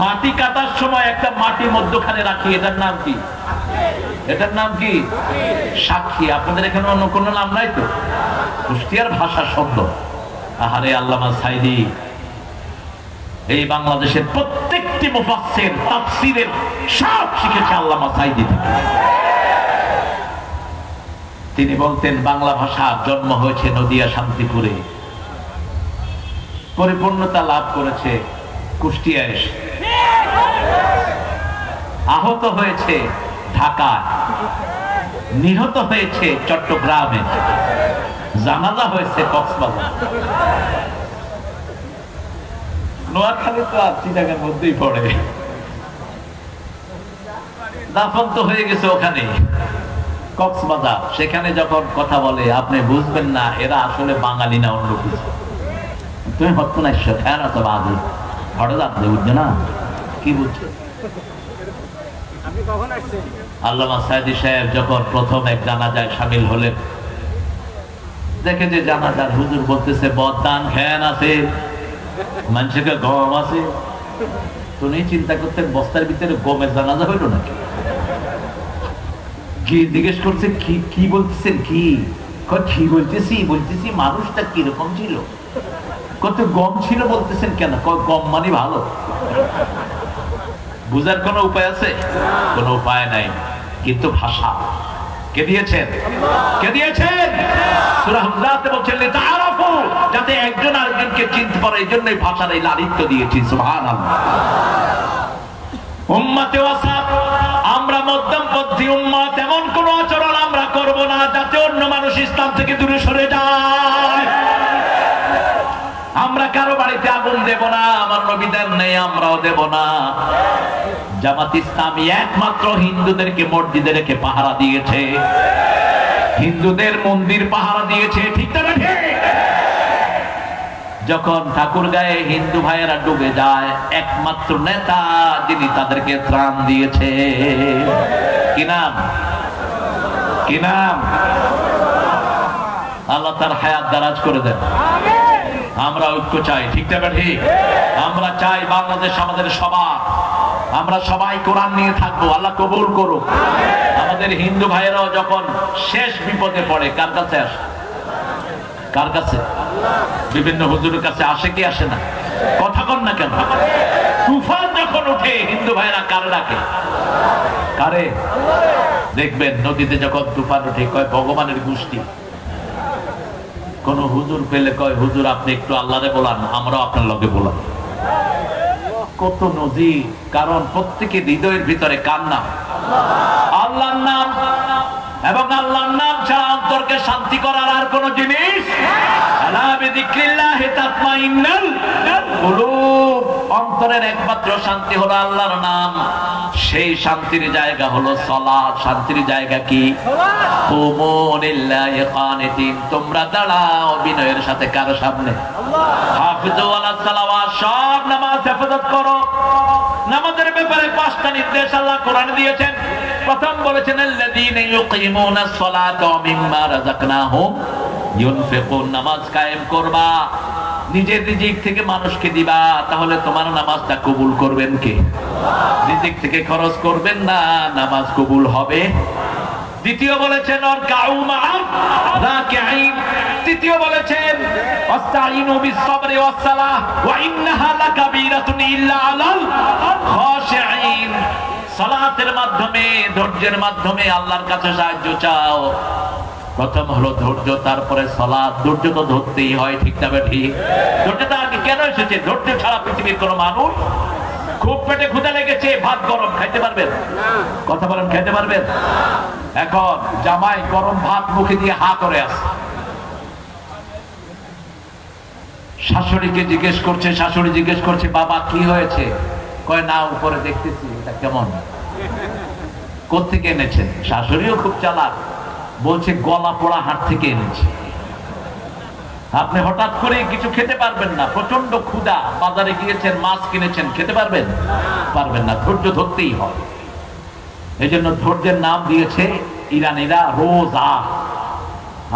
[SPEAKER 2] মাটি কাটার সময় একটা মাটি মধ্যখানে রাখি, এটার নাম কি? এটার নাম কি? সাক্ষী। আপনাদের এখানে অন্য কোনো নাম নাই তো? কুষ্টিয়ার ভাষা শব্দ। আহারে আল্লামা সাইদি এই বাংলাদেশের প্রত্যেকটি মুফাসসির তাফসীরের সব শিখেছে আল্লামা সাইদি থেকে। তিনি বলতেন বাংলা ভাষা জন্ম হয়েছে নদিয়া শান্তিপুরে, পরিপূর্ণতা লাভ করেছে কুষ্টিয়ায় এসে, আহত হয়েছে ঢাকায়, নিহত হয়েছে চট্টগ্রামে, জানাজা হয়েছে কক্সবাজার। নোয়াখালী তো আর চিটাগাঙ্গের মধ্যেই পড়ে, দাফন তো হয়ে গেছে ওখানে কক্সবাজার। সেখানে যখন কথা বলে আপনি বুঝবেন না এরা আসলে বাঙালি না অন্য কিছু। তুমি হতো না খেয়াল তো বাজে ঘরে যাচ্ছে, বুঝছো না? কি বুঝছো? আল্লামা সাইদি সাহেব যখন প্রথম এক জানাজায় শামিল হলেন, দেখে যে জানাজার হুজুর বলতেছে বদান খেয়ান আছে, মানুষকে গম আছে। তুমি চিন্তা করতেন বস্তার ভিতরে গমের জানাজা হইল নাকি? কি জিজ্ঞেস করছে কি বলতেছেন? কি বলতেছি মানুষটা কিরকম ছিল? কত গম ছিল বলতেছেন কেন? গম মানে ভালো। বুঝার কোন উপায় আছে? কোন উপায় নাই, কিন্তু ভাষা কে দিয়েছেন? কে দিয়েছেন? সূরা হুজরাতে বলছেন লিতাআরাফু, যাতে একজন আরেকজনকে চিনতে পারে, এইজন্যই ভাষার এই লালিত্য দিয়েছি। সুবহানাল্লাহ। উম্মতে ওয়াসাত, আমরা মধ্যমপন্থী উম্মত। এমন কোন আচরণ আমরা করব না যাতে অন্য মানুষ ইসলাম থেকে দূরে সরে যায়। আমরা কারো বাড়িতে আগুন দেব না, আমার নবী দেন নেই, আমরাও দেব না। জামাত ইসলামী একমাত্র হিন্দুদেরকে মসজিদে রেখে পাহারা দিয়েছে, হিন্দুদের মন্দির পাহারা দিয়েছে, ঠিক না? যখন ঠাকুরগাঁয়ে হিন্দু ভাইয়েরা ডুবে যায়, একমাত্র নেতা যিনি তাদেরকে ত্রাণ দিয়েছে, কি নাম? কি নাম? আল্লাহ তার হায়াত দারাজ করে দেন। আমরা ঐক্য চাই, ঠিক না? ঠিক। আমরা চাই বাংলাদেশ আমাদের সবার, আমরা সবাই কোরআন নিয়ে থাকবো। আল্লাহ কবুল করুক। আমাদের হিন্দু ভাইয়েরাও যখন শেষ বিপদে পড়ে কার কাছে আসে? কার কাছে? বিভিন্ন হুজুরের কাছে। আসে কি আসে না? কথা কন না কেন? তুফান যখন উঠে হিন্দু ভাইরা কারে ডাকে? কারে? দেখবেন নদীতে যখন তুফান উঠে কয় ভগবানের গোষ্ঠী। কোন হুজুর পেলে কয় হুজুর আপনি একটু আল্লাহরে বলান, আমরাও আপনার লগে বলান। কত নদী, কারণ প্রত্যেকের হৃদয়ের ভিতরে কার নাম? আল্লাহর নাম। এবং আল্লাহর নাম ছাড়া অন্তরকে শান্তি করার আর কোন জিনিস আলা বিযিকরিল্লাহি তাতমাইন্নুল কুলুব। অন্তরের একমাত্র শান্তি হলো আল্লাহর নাম। সেই শান্তির জায়গা হলো সালাত। শান্তির জায়গা কি? কুমু লিল্লাহি কানিতিন। তোমরা দাঁড়াও বিনয়ের সাথে কার সামনে? হাফিজু আলাস সালাওয়াত। সব নামাজ হেফাজত করো। নামাজের ব্যাপারে 5টা নির্দেশ আল্লাহ কোরআনে দিয়েছেন। প্রথম বলেছেন আল্লাযীনা ইউকিমুনাস সালাতা ওয়া মিম্মা রাযাকনাহুম ইউনফিকুন। নামাজ কায়েম করবা, নিজের রিজিক থেকে মানুষকে দিবা, তাহলে তোমার নামাজটা কবুল করবেন কে? রিজিক থেকে খরচ করবেন না, নামাজ কবুল হবে। দ্বিতীয় বলেছেন ওয়ারকাউ মা'আর রাকিঈন। তৃতীয় বলেছেন ওয়াস্তাঈনু বিস-সাবরি ওয়াস-সালাহ ওয়া ইন্নাহা লাকাবীরাতুন ইল্লা আলাল খাশিঈন। সালাতের মাধ্যমে, ধৈর্যের মাধ্যমে আল্লাহর কাছে সাহায্য চাও। প্রথম হলো ধৈর্য, তারপরে সালাত। ধৈর্য তো ধরতেই হয়, ঠিক না ঠিক? ধৈর্যটা আগে কেন এসেছে? ধৈর্য ছাড়া পৃথিবীর কোন মানুষ, খুব পেটে ক্ষুধা লেগেছে, ভাত গরম, খাইতে পারবেন? কথা বলেন, খাইতে পারবেন? এখন জামাই গরম ভাত মুখে দিয়ে হা করে আসে। শাশুড়িকে জিজ্ঞেস করছে, শাশুড়ি জিজ্ঞেস করছে বাবা কি হয়েছে? কয় না, উপরে দেখতেছি। এটা কেমন? কোত্থেকে এনেছেন? শাশুড়িও খুব চালাক, বলছে গলা পোড়া হাট থেকে এনেছে। আপনি হঠাৎ করে কিছু খেতে পারবেন না, প্রচন্ড ক্ষুধা, বাজারে গিয়েছেন, মাছ কিনেছেন, খেতে পারবেন? পারবেন না। ধৈর্য ধরতেই হয়। এই জন্য ধৈর্যের নাম দিয়েছে ইরানিরা রোজা।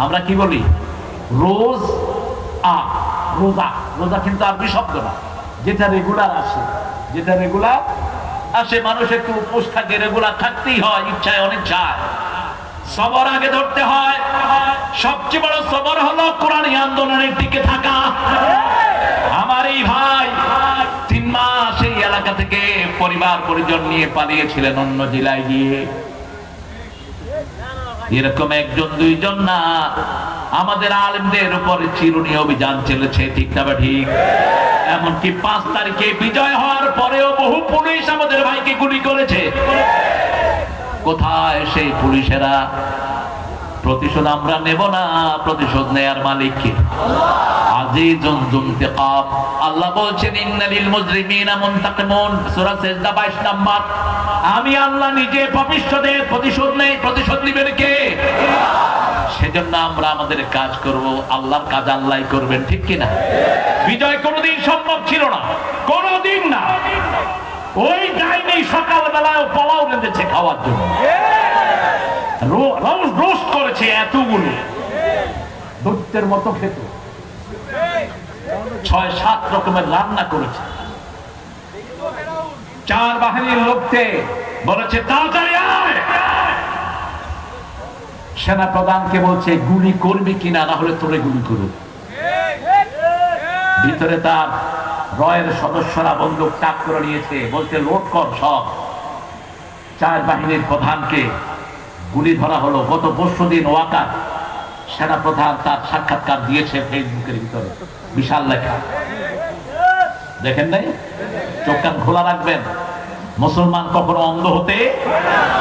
[SPEAKER 2] আমরা কি বলি? রোজ আ, রোজা। রোজা কিন্তু আরবি শব্দ না, যেটা রেগুলার আসে, যেটা রেগুলার আসে। মানুষ একটু উপোস থাকে, রেগুলার থাকতেই হয়, ইচ্ছায় অনিচ্ছায়। সবর আগে ধরতে হয়। সবচেয়ে বড় সবর হলো কোরআনী আন্দোলনের টিকে থাকা। আমার এই ভাই 3 মাস এই এলাকা থেকে পরিবার পরিজন নিয়ে পালিয়েছিলেন অন্য জেলায় গিয়ে। এরকম একজন দুইজন না, আমাদের আলেমদের উপরে চিরুনি অভিযান চলেছে, ঠিক না ঠিক? এমনকি 5 তারিখে বিজয় হওয়ার পরেও বহু পুলিশ আমাদের ভাইকে গুলি করেছে। কোথায় সেই পুলিশেরা? প্রতিশোধ আমরা নেব না, প্রতিশোধ নেয়ার মালিক কে? আজিজুন যুনতিকাম। আল্লাহ বলছেন ইন্নালিল মুজরিমিনা মুনতাকিমুন, সূরা সিজদা 22 নম্বর। আমি আল্লাহ নিজে পাপিষ্ঠদের প্রতিশোধ নেই। প্রতিশোধ নেবেন কে? সেজন্য আমরা আমাদের কাজ করব, আল্লাহর কাজ আল্লাহই করবেন, ঠিক কি না? বিজয় কোনোদিন সম্ভব ছিল না, কোনোদিন না। ওই ডাইনি সকালবেলায় পোলাও রেঁধেছে খাওয়ার জন্য, রোস্ট করেছে এতগুলো, দৈত্যের মতো খেত, 6-7 রকমের রান্না করেছে। 4 বাহিনীর লোককে বলেছে তাড়াতাড়ি আয়। সেনা প্রধানকে বলছে গুলি করবি কিনা, না হলে তোরে গুলি করব। ভিতরে তার রয়ের সদস্যরা বন্দুক তাক করে নিয়েছে, বলছে লোড কর সব। 4 বাহিনীর প্রধানকে গুলি ধরা হলো। গত 20 দিন ওয়াকার সেনা প্রধান তার সাক্ষাৎকার দিয়েছে ফেসবুকের ভিতরে, বিশাল লেখা। দেখেন নাই? চোখ কান খোলা রাখবেন। মুসলমান কখনো অন্ধ হতে,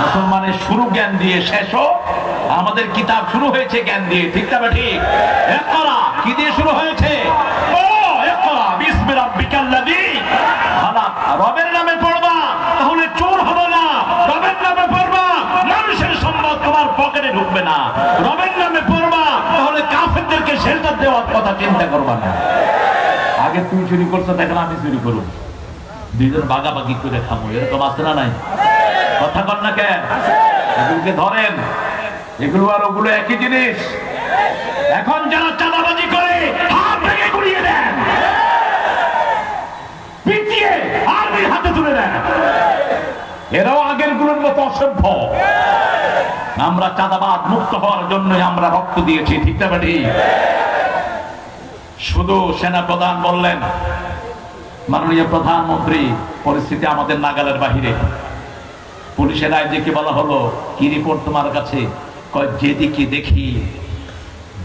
[SPEAKER 2] মুসলমানের শুরু জ্ঞান দিয়ে, শেষও আমাদের কিতাব শুরু হয়েছে জ্ঞান দিয়ে, ঠিক না ঠিক? ইকরা কি দিয়ে শুরু হয়েছে? ও ইকরা বিসমি রাব্বিকাল্লাযী খালাক। রবের নামে পড়বা, তাহলে চোর হবে না। রবের নামে পড়বা, মানুষের সম্পদ তোমার পকেটে ঢুকবে না। রবের নামে পড়বা, তাহলে কাফেরদেরকে শেল্টার দেওয়ার কথা চিন্তা করবা না। আগে তুই চুরি করছো, দেখেন আমি চুরি করব, দুইজন ভাগাভাগি করে খাবো, এরকম আছে না নাই? কথা বল না কেন? এগুলোকে ধরেন, এগুলো আর ওগুলো একই জিনিস। এখন যারা চাঁদাবাজি করে হাত ভেঙে গুড়িয়ে দেন, পিটিয়ে আর্মির হাতে তুলে দেন, এরাও আগের গুলোর মতো অসভ্য। আমরা চাঁদাবাদ মুক্ত হওয়ার জন্য আমরা রক্ত দিয়েছি, ঠিক না ঠিক? শুধু সেনাপ্রধান বললেন, মাননীয় প্রধানমন্ত্রী, পরিস্থিতি আমাদের নাগালের বাহিরে। পুলিশের আইজিকে বলা হলো, কি রিপোর্ট তোমার কাছে? কয়, যেদিকে দেখি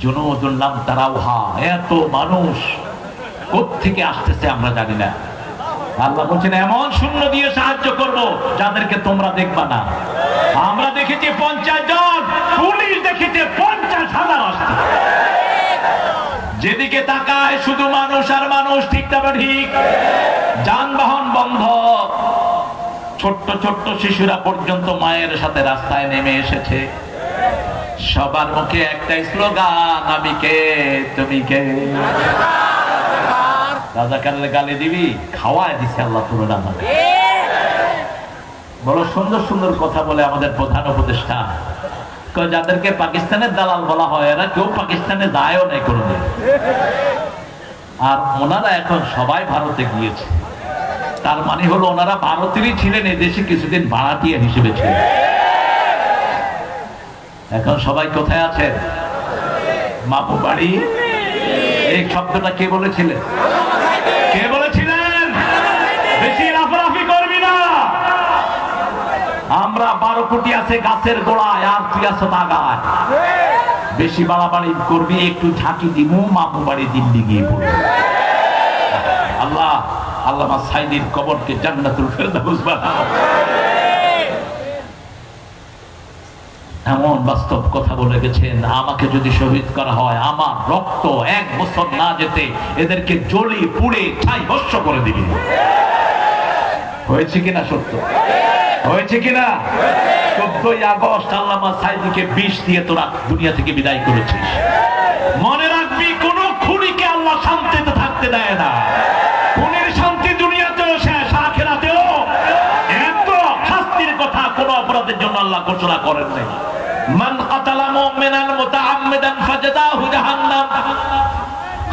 [SPEAKER 2] জুনুদুল লাম তারাউহা, এত মানুষ কোত্থেকে আসতেছে আমরা জানি না। আল্লাহ বলছেন, এমন শূন্য দিয়ে সাহায্য করব যাদেরকে তোমরা দেখবা না। আমরা দেখেছি 50 জন, পুলিশ দেখেছে 50,000 আসছে। যেদিকে তাকায় শুধু মানুষ আর মানুষ, ঠিক না ঠিক? যানবাহন বন্ধ, ছোট্ট ছোট্ট শিশুরা পর্যন্ত মায়ের সাথে রাস্তায় নেমে এসেছে। সবার মুখে একটাই স্লোগান, আমি কে তুমি কে। রাজাকারের গালি দিবি, খাওয়ায় দিছে আল্লাহ তুলনা। বড় সুন্দর সুন্দর কথা বলে আমাদের প্রধান উপদেষ্টা, যাদেরকে পাকিস্তানের দালাল বলা হয়, এরা কেউ পাকিস্তানে যায়ও নাই কোনোদিন। আর ওনারা এখন সবাই ভারতে গিয়েছে। তার মানে হলো ওনারা ভারতেরই ছিলেন, এই দেশে কিছুদিন ভাড়াটিয়া হিসেবে ছিলেন। এখন সবাই কোথায় আছেন? মামু বাড়ি। এই শব্দটা কে বলেছিলেন? কে বলেছিলেন? বেশি লাফালাফি করবি না। আমরা 12 কোটি আছে গাছের গোড়ায়, আর তুই আছো তাগায়। বেশি বাড়াবাড়ি করবি, একটু ঝাঁকি দিমু, মামু বাড়ি দিল্লি গিয়ে পড়বে। আল্লাহ আল্লামা সাইদির কবরকে জান্নাতুল ফেরদাউস বানাও। এমন বাস্তব কথা বলে গেছেন, আমাকে যদি শহীদ করা হয়, আমার রক্ত 1 বছর না যেতে এদেরকে জ্বলি পুড়ে ছাই ভস্ম করে দিবি। হয়েছে কিনা? সত্য হয়েছে কিনা? 14ই আগস্ট আল্লামা সাইদিকে বিষ দিয়ে তোরা দুনিয়া থেকে বিদায় করেছিস। মনে রাখবি, কোন খুনিকে আল্লাহ শান্তিতে থাকতে দেয় না। খুনির শান্তি দুনিয়াতেও শেষ, আখিরাতেও। এত শাস্তির কথা কোন অপরাধের জন্য আল্লাহ ঘোষণা করেন নাই। মান কাতালা মুমিনান মুতাআম্মিদান ফাজাযাহু জাহান্নাম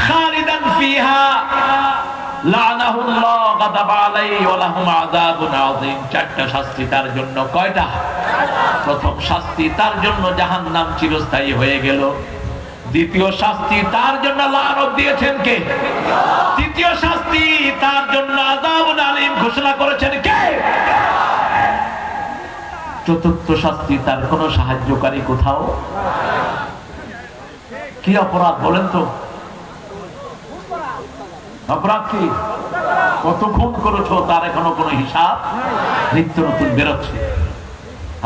[SPEAKER 2] খালিদান ফিহা লানাহুল্লাহ গাদাবা আলাইহি ওয়া লাহুম আযাবুন আযীম। 4টা শাস্তি তার জন্য। কয়টা? প্রথম শাস্তি তার জন্য জাহান্নাম চিরস্থায়ী হয়ে গেল। দ্বিতীয় শাস্তি তার জন্য লানত দিয়েছেন কে? তৃতীয় শাস্তি তার জন্য আযাবুন আলীম ঘোষণা করেছেন কে? চতুর্থ শাস্তি তার কোনো সাহায্যকারী কোথাও। কি অপরাধ বলেন তো? অপরাধ কি? কত খুন করেছো তার এখনো কোনো হিসাব? নিত্য নতুন বেরোচ্ছে।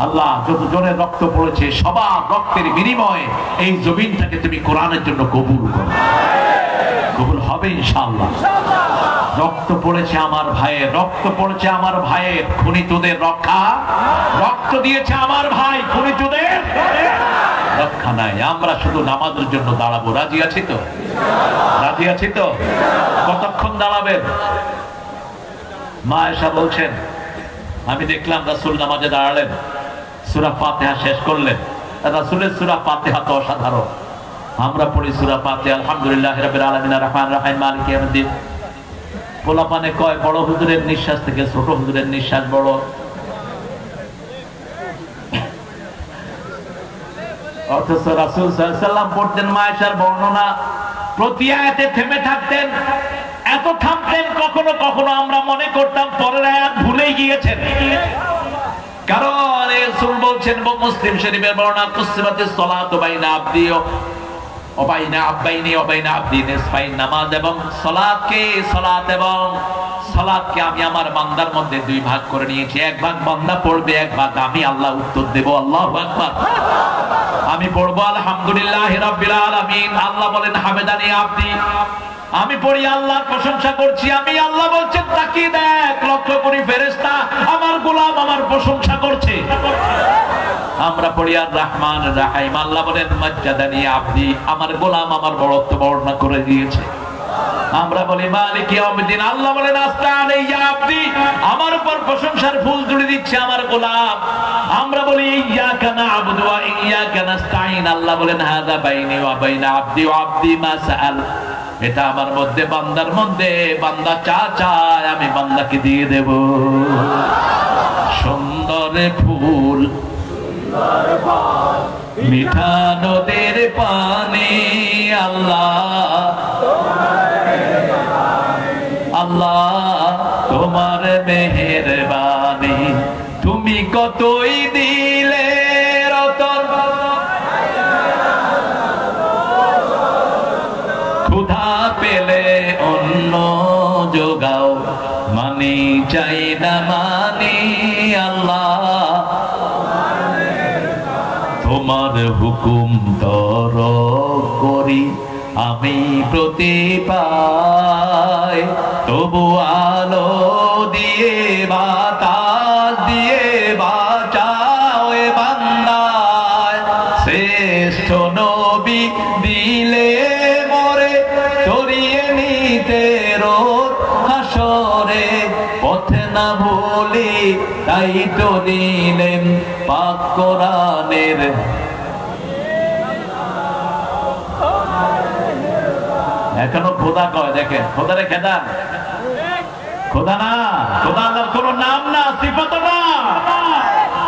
[SPEAKER 2] আল্লাহ যত জনের রক্ত পড়েছে, সবার রক্তের বিনিময়ে এই জমিনটাকে তুমি কোরআনের জন্য কবুল করো। কবুল হবে ইনশাআল্লাহ। রক্ত পড়েছে আমার ভাইয়ের, রক্ত পড়েছে আমার ভাইয়ের, খুনিতদের রক্ষা। রক্ত দিয়েছে আমার ভাই, খুনিতদের রক্ষা নাই। আমরা শুধু নামাজের জন্য দাঁড়াবো। রাজি আছি তো? রাজি আছি তো? কতক্ষণ দাঁড়াবেন? মা আয়েশা বলছেন, আমি দেখলাম রাসূল নামাজে দাঁড়ালেন, সূরা ফাতিহা শেষ করলেন। রাসূলের সূরা ফাতিহা তো অসাধারণ। আমরা পড়ি সূরা ফাতিহা, আলহামদুলিল্লাহি রাব্বিল আলামিন আর রহমানির রহিম মালিকি ইয়াউমিদ্দিন। পোলাপানে কয় বড় হুজুরের নিঃশ্বাস থেকে ছোট হুজুরের নিঃশ্বাস বড়। অথচ রাসূল সাল্লাল্লাহু আলাইহি ওয়াসাল্লাম পড়তেন মায়েশার বর্ণনা, প্রতি আয়াতে থেমে থাকতেন। এত থামতেন, কখনো কখনো আমরা মনে করতাম পরের আয়াত ভুলে গিয়েছেন। কারণ রাসূল বলছেন, মুসলিম শরীফের বর্ণনা, কুসিমাতিস সালাতু বাইনা আবদি ওয়া বাইনা আব্বাইনি ওয়া বাইনা আবদি নিসফাইন। নামাজ এবং সালাতকে আমি আমার বান্দার মধ্যে 2 ভাগ করে নিয়েছি। 1 ভাগ বান্দা পড়বে, 1 ভাগ আমি আল্লাহ উত্তর দেব। আল্লাহু আকবার। আমি পড়বো আলহামদুলিল্লাহি রাব্বিল আলামিন, আল্লাহ বলেন হামেদানি আবদি। আমি পড়ি আল্লাহর প্রশংসা করছি, আমি আল্লাহ বলছেন তাকিয়ে দেখ, লক্ষ্য করি ফেরেশতা আমার গোলাম আমার প্রশংসা করছে। আমরা পড়ি আর রহমান রাহিম, আল্লাহ বলেন মাজ্জাদানি আবদি, আমার গোলাম আমার বড়ত্ব বর্ণনা করে দিয়েছে। আমরা বলি মালিক ইয়াউমিদ্দিন, আল্লাহ বলেন আস্তানি ইয়া আবদি, আমার উপর প্রশংসার ফুল জুড়ে দিচ্ছে আমার গোলাম। আমরা বলি ইয়াকা না'বুদু ওয়া ইয়াকা নাস্তাইন, আল্লাহ বলেন হাযা বাইনি ওয়া বাইনা আবদি ওয়া আবদি মা সাআল, এটা আমার মধ্যে বান্দার মধ্যে, বান্দা চা চায় আমি বান্দাকে দিয়ে দেব। সুন্দর ফুল মিঠা নদের পানি, আল্লাহ আল্লাহ তোমার মেহেরবানি, তুমি কতই দিলে রতন, ক্ষুধা পেলে অন্য যোগাও, মানি চাই না মানি আল্লাহ, তোমার হুকুম তর করি আমি প্রতি পাই, তবু আলো দিয়ে বাতাস দিয়ে বাঁচাও এ বান্দায়, শ্রেষ্ঠ নবী দিলে মরে তরিয়ে নিতে রোদ হাসরে, পথে না ভুলি তাই তো দিলেন পাক কোরআনের। এখনো খোদা কয়, দেখেন খোদারে খেদান, খোদা না, খোদা আল্লাহর কোন নাম না, সিফাত না।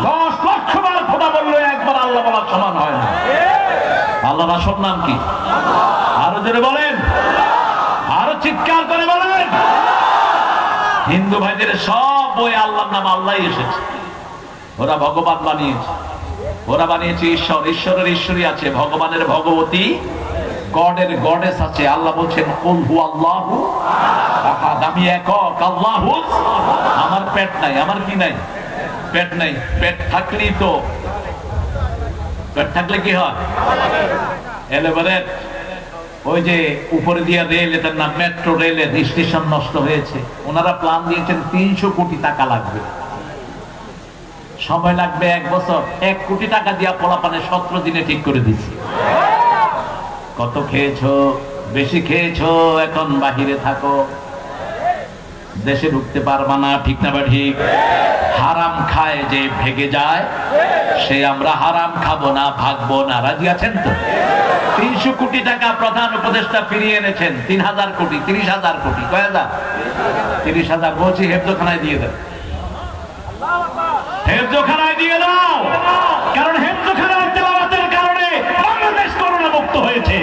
[SPEAKER 2] 10 লক্ষ বার খোদা বললো একবার আল্লাহ বলার সমান হয় না। আল্লাহর আসল নাম কি? আরো জোরে বলেন, আরো চিৎকার করে বলেন। হিন্দু ভাইদের সব বই আল্লাহর নাম আল্লাহই এসেছে, ওরা ভগবান বানিয়েছে, ওরা বানিয়েছে ঈশ্বর, ঈশ্বরের ঈশ্বরী আছে, ভগবানের ভগবতী, গডের গডেস আছে। আল্লাহ বলছেন কুল হু আল্লাহু আহাদ, আমি একক, আল্লাহু। আমার পেট নাই, আমার কি নাই? পেট নাই। পেট থাকলেই তো, পেট থাকলে কি হয়? এলেবারে ওই যে উপরে দিয়ে রেল, এটার নাম মেট্রো রেলের স্টেশন নষ্ট হয়েছে, ওনারা প্ল্যান দিয়েছেন 300 কোটি টাকা লাগবে, সময় লাগবে 1 বছর। 1 কোটি টাকা দিয়া পোলাপানে 17 দিনে ঠিক করে দিচ্ছে। কত খেয়েছো? বেশি খেয়েছো, এখন বাহিরে থাকো, দেশে ঢুকতে পারবা না, ঠিক না? বা ঠিক। হারাম খায় যে ভেগে যায়, সে আমরা হারাম খাবো না, ভাগবো না। রাজি আছেন তো? 300 কোটি টাকা প্রধান উপদেষ্টা ফিরিয়ে এনেছেন। 3000 কোটি, 30,000 কোটি, কয় হাজার? 30,000। বলছি হেফজোখানায় দিয়ে দেন, হেফজোখানায় দিয়ে দাও, কারণ হেফজোখানার তেলাওয়াতের কারণে বাংলাদেশ করোনা মুক্ত হয়েছে।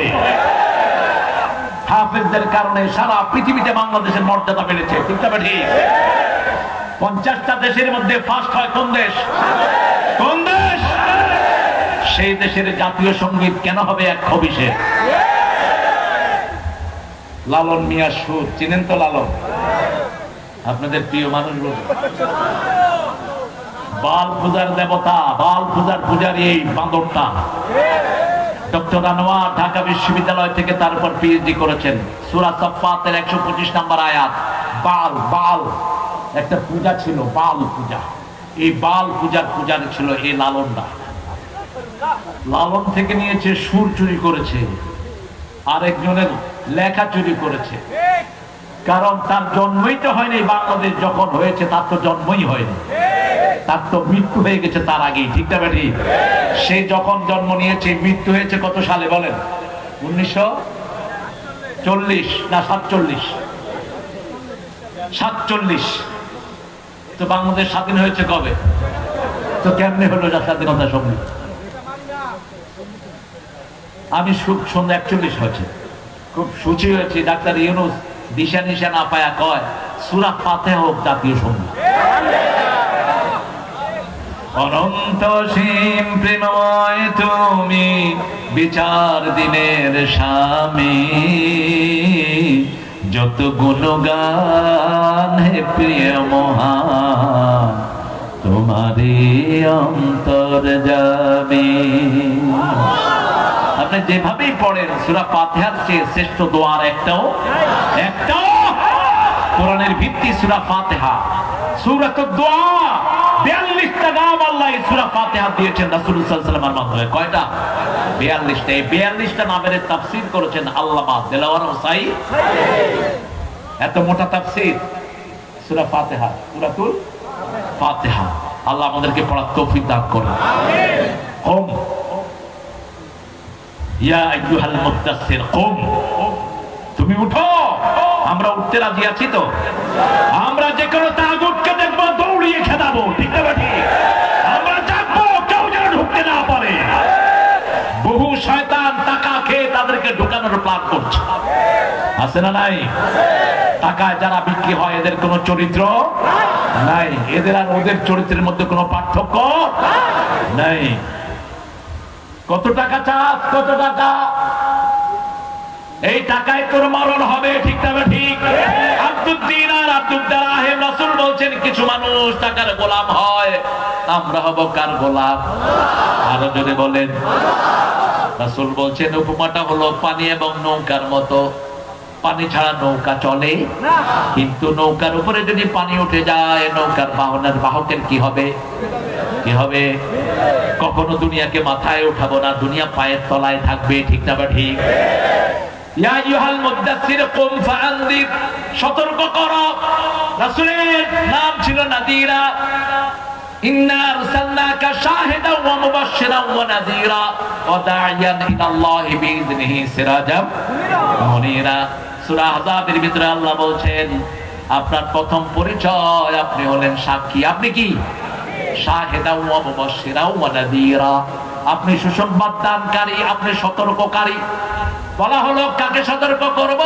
[SPEAKER 2] হাফেজদের কারণে সারা পৃথিবীতে বাংলাদেশের মর্যাদা বেড়েছে, ঠিক না? ঠিক। 50টা দেশের মধ্যে ফার্স্ট হয় কোন দেশ? কোন দেশ? সেই দেশের জাতীয় সঙ্গীত কেন হবে 126-এ? লালন মিয়া সুর, চিনেন তো লালন? আপনাদের প্রিয় মানুষ। বাল পূজার দেবতা, বাল পূজার পূজারী এই বান্দরটা। ডক্টর আনোয়ার ঢাকা বিশ্ববিদ্যালয় থেকে তারপর পিএইচডি করেছেন। সূরা সাফফাতের 125 নম্বর আয়াত। বাল, বাল একটা পূজা ছিল, বাল পূজা। এই বাল পূজার পূজারী ছিল এই লালনটা। লালন থেকে নিয়েছে, সুর চুরি করেছে, আরেকজনের লেখা চুরি করেছে। কারণ তার জন্মই তো হয়নি, বাংলাদেশ যখন হয়েছে তার তো জন্মই হয়নি, তার তো মৃত্যু হয়ে গেছে তার আগেই, ঠিক না? বেটি, সে যখন জন্ম নিয়েছে, মৃত্যু হয়েছে কত সালে বলেন? 1940 না 47? 47। তো বাংলাদেশ স্বাধীন হয়েছে কবে? তো কেমনে হলো স্বাধীনতা সঙ্গীত? আমি সন্ধ্যা 41 হয়েছে, খুব সুচি হয়েছে। ডাক্তার ইউনূস দিশা নিশা না পায়া কয় সূরা ফাতিহা হোক জাতীয় সঙ্গীত। অনন্ত সীম প্রেমময় তুমি, বিচার দিনের স্বামী, যত গুণগান হে প্রিয় মহান, তোমারই অন্তর যাবে। আপনি যেভাবেই পড়েন, সূরা ফাতিহার চেয়ে শ্রেষ্ঠ দোয়ার একটাও কোরআনের ভিত্তি সূরা ফাতিহা। সূরাতুদ দোয়া 42টা নাম আল্লাহ এই সূরা ফাতিহা দিয়েছেন রাসূলুল্লাহ সাল্লাল্লাহু আলাইহি ওয়াসাল্লামের মাধ্যমে। কয়টা? 42টা। এই 42টা নামের তাফসীর করেছেন আল্লামা দেলাওয়ার হোসাইন। এত মোটা তাফসীর সূরা ফাতিহা, সূরাতুল ফাতিহা। আল্লাহ আমাদেরকে পড়ার তৌফিক দান করুন। আমিন। কুম ইয়া আইয়ুহাল মুদ্দাসসির কুম, তুমি উঠো। আমরা উঠতে রাজি আছি তো? আমরা যে কোনো তাগুতকে দেখবো দৌড়িয়ে খেদাবো, ঠিক না? ঠিক। আমরা জাগবো, কেউ যেন ঢুকতে না পারে। বহু শয়তান টাকা খেয়ে তাদেরকে ঢুকানোর প্ল্যান করছে। আছে না নাই? টাকায় যারা বিক্রি হয় এদের কোনো চরিত্র নাই, এদের আর ওদের চরিত্রের মধ্যে কোনো পার্থক্য নাই। কত টাকা চাস, কত টাকা, এই টাকায় তোর মরণ হবে, ঠিক না ঠিক? আব্দুদ্দিন আর আব্দুদ দারাহিম, রাসূল বলছেন কিছু মানুষ টাকার গোলাম হয়, আমরা হব কার গোলাম? আরো যদি বলেন। রাসূল বলছেন উপমাটা হলো পানি এবং নৌকার মতো। পানি ছাড়া নৌকা চলে, কিন্তু নৌকার উপরে যদি পানি উঠে যায় নৌকার বাহকের কি হবে? কি হবে? কখনো দুনিয়াকে মাথায় উঠাবো না, দুনিয়া পায়ের তলায় থাকবে, ঠিক না ঠিক? ইয়া আইয়ুহাল মুদাসসির কুম ফাআনদির, সতর্ক করো। রাসূলের নাম ছিল নাদিরা। ইন্না আরসালনাকা শাহিদান ওয়া মুবাশশিরান ওয়া নাযীরা ওয়া দা'iয়ান ইলাল্লাহি বিইذনিহি সিরাজাম মুনীরা। সূরা আহজাবের ভিতরে আল্লাহ বলছেন আপনার প্রথম পরিচয় আপনি হলেন সাক্ষী। আপনি কি? শাহিদান ওয়া মুবাশশিরান ওয়া নাযীরা, আপনি সুসংবাদ দানকারী, আপনি সতর্ককারী। বলা হলো কাকে সতর্ক করব?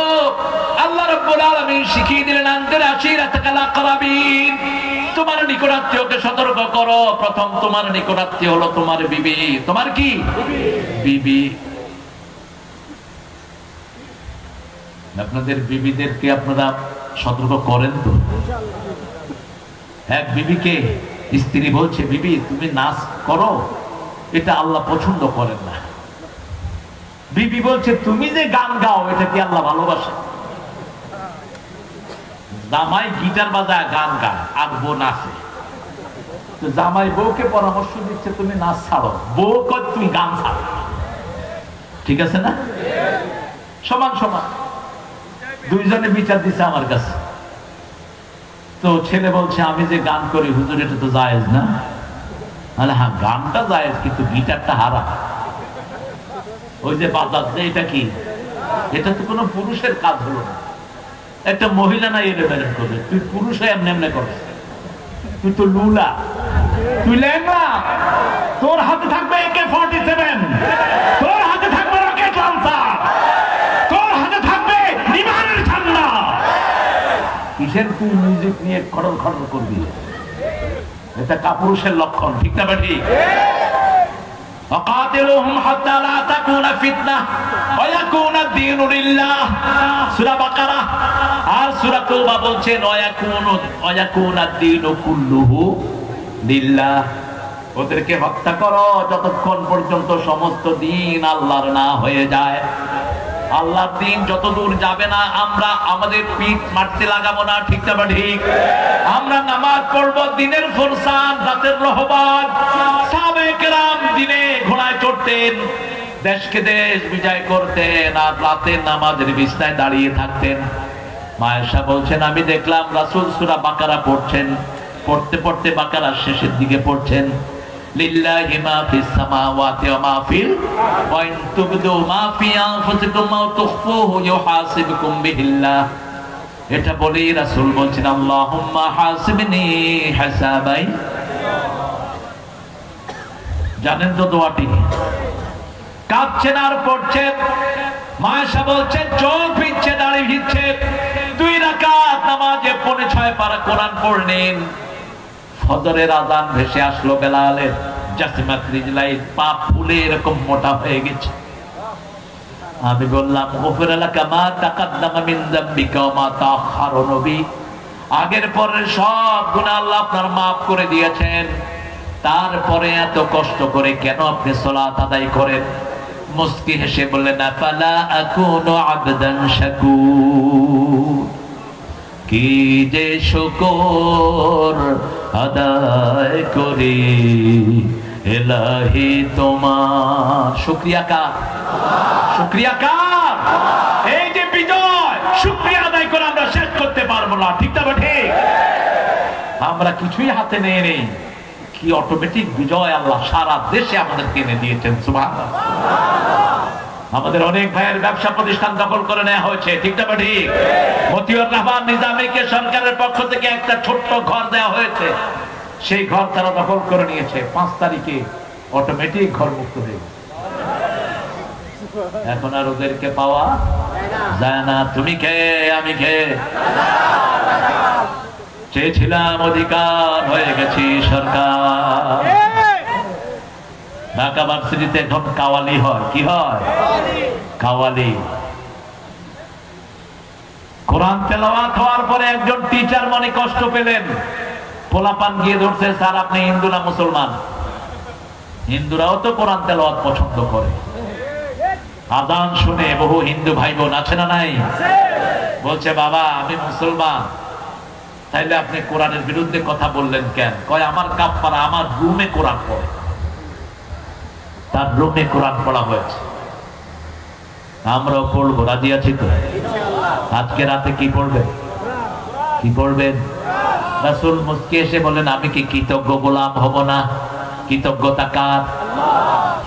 [SPEAKER 2] আল্লাহ রাব্বুল আলামিন শিখিয়ে দিলেন আনদির আশিরাতাকাল আকরাবিন, তোমার নিকটাত্মীয়কে সতর্ক করো। প্রথম তোমার নিকটাত্মীয় হলো তোমার বিবি। তোমার কি? বিবি। আপনাদের বিবিদেরকে আপনারা সতর্ক করেন তো? এক বিবিকে স্ত্রী বলছে বিবি তুমি নাচ করো, এটা আল্লাহ পছন্দ করেন না। বিবি বলছে তুমি যে গান গাও এটা কি আল্লাহ ভালোবাসে? জামাই গিটার বাজায় গান গায় আর বউ নাচে, তো জামাই বউকে পরামর্শ দিচ্ছে তুমি নাচ ছাড়ো, বউ কয় তুমি গান ছাড়ো। ঠিক আছে না? সমান সমান দুইজনে বিচার দিছে আমার কাছে। তো ছেলে বলছে আমি যে গান করি হুজুর এটা তো জায়েজ না। হ্যাঁ গানটা জায়েজ, কিন্তু গিটারটা হারাম। ওই যে বাজাচ্ছে এটা কি? এটা তো কোনো পুরুষের কাজ হলো না, একটা মহিলা না এর ব্যালেন্স করবে। তুই পুরুষ হয়ে এমনি এমনি করবে, তুই তো লুলা, তুই ল্যাংড়া। তোর হাতে থাকবে AK-47, তোর হাতে থাকবে রকেট লঞ্চার, তোর হাতে থাকবে বিমানের ঠান্ডা। কিসের তুই মিউজিক নিয়ে খড়ল খড়ল করবি? এটা কাপুরুষের লক্ষণ, ঠিক না ঠিক? وقاتلوهم حتى لا تكون فتنة ويكون الدين لله সূরা বাকারা আর সূরা তাওবা বলছেন ويكون الدين كله لله। ওদেরকে হত্যা করো যতক্ষণ পর্যন্ত সমস্ত দিন আল্লাহর না হয়ে যায়। আল্লাহর দিন যতদূর যাবে না আমরা আমাদের পিঠ মারতে লাগাবো না, ঠিক না ঠিক? আমরা নামাজ পড়বো দিনের ফরসান, রাতের রহবান। সাহাবায়ে কেরাম দিনে ঘোড়ায় চড়তেন, দেশকে দেশ বিজয় করতেন, আর রাতে নামাজের বিছানায় দাঁড়িয়ে থাকতেন। মায়েশা বলছেন আমি দেখলাম রাসূল সূরা বাকারা পড়ছেন, পড়তে পড়তে বাকারার শেষের দিকে পড়ছেন লিল্লাহি মা ফিস সামাওয়াতি ওয়া মা ফিল ওয়া ইন তুবদু মা ফি আনফুসিকুম আও তুখফুহু ইউহাসিবুকুম বিহিল্লাহ। এটা বলি রাসূল বলছেন আল্লাহুম্মা হাসিবনি হিসাবাই। জানেন তো দোয়াটি? কাঁদছেন আর পড়ছেন। মায়েশা বলছেন চোখ ভিজছে, দাড়ি ভিজছে। 2 রাকাত নামাজে 6 পারা কোরআন পড়লেন। ফজরের আযান ভেসে আসলো বেলালের। জাসিমাত রিজলাই পা ফুলে এরকম মোটা হয়ে গেছে। আমি বললাম গফির লাকা মা তাকাদ্দামা মিন যামবিকা ওয়া মা তাআখার। নবী আগের পরের সব গুনাহ আল্লাহ আপনার maaf করে দিয়েছেন, তারপরে এত কষ্ট করে কেন আপনি সালাত আদায় করেন? মুস্কি হেসে বললেন আফালা আকুনু আবদান শাকুর, কি যে শুকর আদায় করি ইলাহি তোমার। শুকরিয়া কার? শুকরিয়া কার? এই যে বিজয়, শুকরিয়া আদায় করে আমরা শেষ করতে পারবো না, ঠিক না ঠিক? আমরা কিছুই হাতে নেই নেই, কি অটোমেটিক বিজয় আল্লাহ সারা দেশে আমাদেরকে এনে দিয়েছেন। সুবহানাল্লাহ। আমাদের অনেক ভাইয়ের ব্যবসা প্রতিষ্ঠান দখল করে নেওয়া হয়েছে, ঠিক না ঠিক? মতিউর রহমান নিজামীকে সরকারের পক্ষ থেকে একটা ছোট্ট ঘর দেওয়া হয়েছে, সেই ঘর তারা দখল করে নিয়েছে। 5 তারিখে অটোমেটিক ঘর মুক্ত হয়ে গেছে। এখন আর ওদেরকে পাওয়া যায় না। তুমি কে আমি কে? চেয়েছিলাম অধিকার, হয়ে গেছি সরকার। ঢাকা ভার্সিটিতে এখন কাওয়ালি হয়। কি হয়? কাওয়ালি। কোরআন তেলাওয়াত হওয়ার পরে একজন টিচার মনে কষ্ট পেলেন, পোলাপান গিয়ে ধরছে, স্যার আপনি হিন্দু না মুসলমান? হিন্দুরাও তো কোরআন তেলাওয়াত পছন্দ করে। আযান শুনে বহু হিন্দু ভাই বোন আছে না নাই? বলছে বাবা আমি মুসলমান। তাইলে আপনি কোরআনের বিরুদ্ধে কথা বললেন কেন? কয় আমার কাফফারা, আমার রুমে কোরআন পড়ে, তার রুমে কোরআন পড়া হয়েছে, আমরাও পড়বো। রাজি আছি তো? আজকে রাতে কি পড়বে? কি পড়বেন? রাসূল মুস্কি এসে বলেন আমি কি কৃতজ্ঞ গোলাম হব না? কৃতজ্ঞতা কার?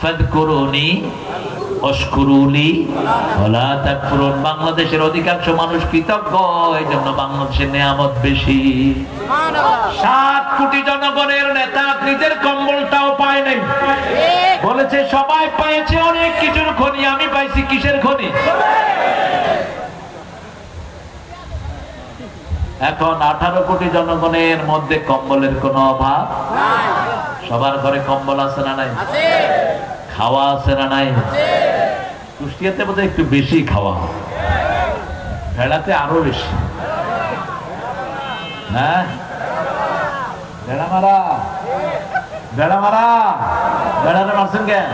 [SPEAKER 2] ফাযকুরুনি আশকুরুলি ওয়ালা তাকফুরুন। বাংলাদেশের অধিকাংশ মানুষ কৃতজ্ঞ, এই জন্য বাংলাদেশের নিয়ামত বেশি। 7 কোটি জনগণের নেতা নিজের কম্বলটাও পায় নাই, বলেছে সবাই পেয়েছে অনেক কিছুর খনি, আমি পাইছি কিসের খনি? এখন 18 কোটি জনগণের মধ্যে কম্বলের কোনো অভাব নাই। সবার ঘরে কম্বল আছে না নাই? খাওয়া আছে না নাই? কুষ্টিয়াতে বোধহয় একটু বেশি খাওয়া, ভেড়াতে আরো বেশি। হ্যাঁ, ভেড়া মারা, ভেড়া মারা, ভেড়ারে মারছেন কেন?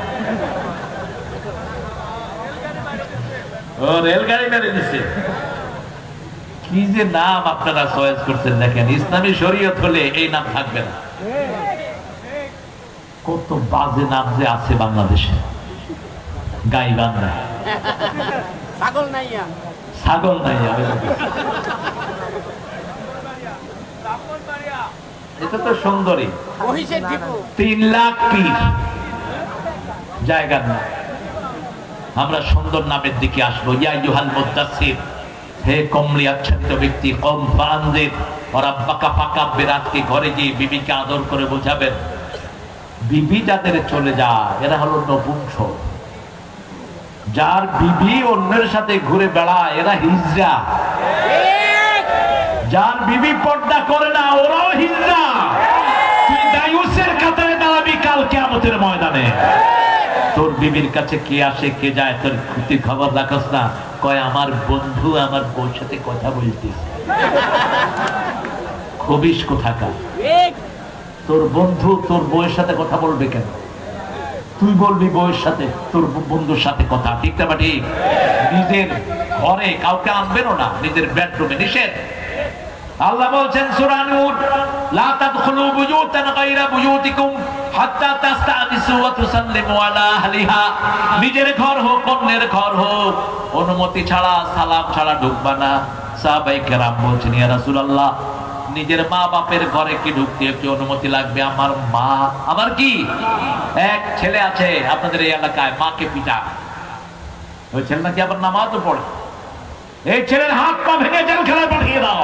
[SPEAKER 2] ও রেলগাড়ি মেরে দিচ্ছে। কি যে নাম আপনারা চয়েস করছেন দেখেন, ইসলামী শরীয়ত হলে এই নাম থাকবে না। কত বাজে নাম যে আছে বাংলাদেশে। গাইবান্ধা, ছাগল নাইয়া, ছাগল নাইয়া, এটা তো সুন্দরী। 3 লাখ পীর জায়গা না। আমরা সুন্দর নামের দিকে আসবো। ইয়া আইয়ুহাল মুদ্দাসসির, হে কমলি আচ্ছাদিত ব্যক্তি, কম ফানজির ওর আব্বাকা ফাকাব্বির। আজকে ঘরে গিয়ে বিবিকে আদর করে বোঝাবেন। বিবি যাদের চলে যায় এরা হলো নপুংসক। যার বিবি অন্যের সাথে ঘুরে বেড়ায় এরা হিজড়া। যার বিবি পর্দা করে না ওরাও হিজড়া। তুই দায়ুসের কাতারে দাঁড়াবি কাল কিয়ামতের ময়দানে। তোর বিবির কাছে কে আসে কে যায় তোর ক্ষতি খবর রাখস না। কয় আমার বন্ধু আমার বউর সাথে কথা বলতিস। খবিস কোথাকার। তোর বন্ধু তোর বউয়ের সাথে কথা বলবে কেন? তুই বলবি বউয়ের সাথে তোর বন্ধুর সাথে কথা, ঠিক না? ঠিক। নিজের ঘরে কাউকে আনবেনও না, নিজের বেডরুমে নিষেধ। আল্লাহ বলছেন সূরা নূর, লা তাদখুলু বুয়ুতান গায়রা বুয়ুতিকুম হাত্তা তাস্তানিসু ওয়া তুসাল্লিমু আলা আহলিহা। নিজের ঘর হোক অন্যের ঘর হোক অনুমতি ছাড়া সালাম ছাড়া ঢুকবা না। সাহাবায়ে কেরাম বলছেন ইয়া রাসূলুল্লাহ নিজের মা বাপের ঘরে কি ঢুকতে একটু অনুমতি লাগবে? আমার মা, আমার কি এক ছেলে আছে আপনাদের এই এলাকায়, মাকে পিটা, ওই ছেলে নাকি আবার নামাজও পড়ে। এই ছেলের হাত পা ভেঙে জেলখানায় পাঠিয়ে দাও।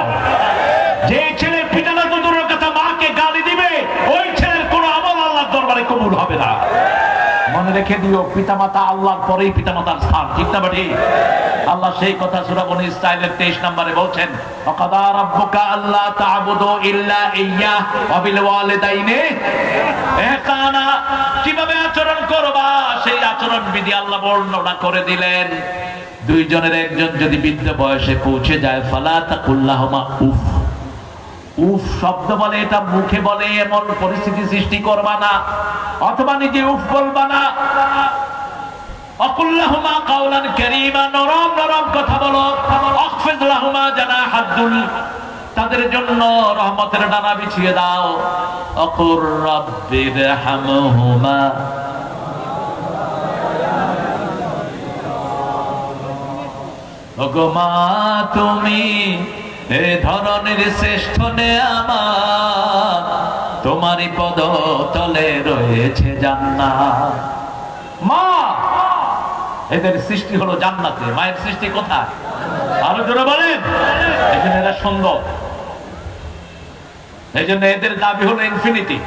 [SPEAKER 2] যে ছেলে পিটানো তো দূরের কথা মাকে গালি দিবে, ওই ছেলের কোনো আমল আল্লাহর দরবারে কবুল হবে না। মনে রেখে দিও পিতামাতা আল্লাহর পরেই পিতামাতার স্থান, ঠিক না? ঠিক। আল্লাহ সেই কথা সূরা বনী ইসরাঈলের 23 নম্বরে বলছেন, ওয়াকাদা রাব্বুকা আল্লা তা'বুদু ইল্লা ইয়্যাহ ওয়া বিল ওয়ালিদাইনি ইহসানা। কিভাবে আচরণ করবা সেই আচরণ বিধি আল্লাহ বর্ণনা করে দিলেন। দুইজনের একজন যদি বৃদ্ধ বয়সে পৌঁছে যায়, ফালা তাকুল্লাহুমা উফ। উফ শব্দ বলে এটা মুখে বলে এমন পরিস্থিতি সৃষ্টি করবা না, অথবা নিজে উফ বলবা না। আকুল্লাহুমা কাওলান কারীমা, নরম নরম কথা বলো। আখফিদ লাহুমা জানাহাদ-দুল, তাদের জন্য রহমতের ডানা বিছিয়ে দাও। আকুর রাব্বিরহামহুমা, ওগো মা তুমি এ ধরনের শ্রেষ্ঠ নেয়ামত, তোমারই পদ তলে রয়েছে জান্নাত। মা, এদের সৃষ্টি হলো জান্নাতে। মায়ের সৃষ্টি কোথায়? আরো জোরে বলেন। এজন্য এরা সুন্দর, এজন্য এদের দাবি হলো ইনফিনিটি,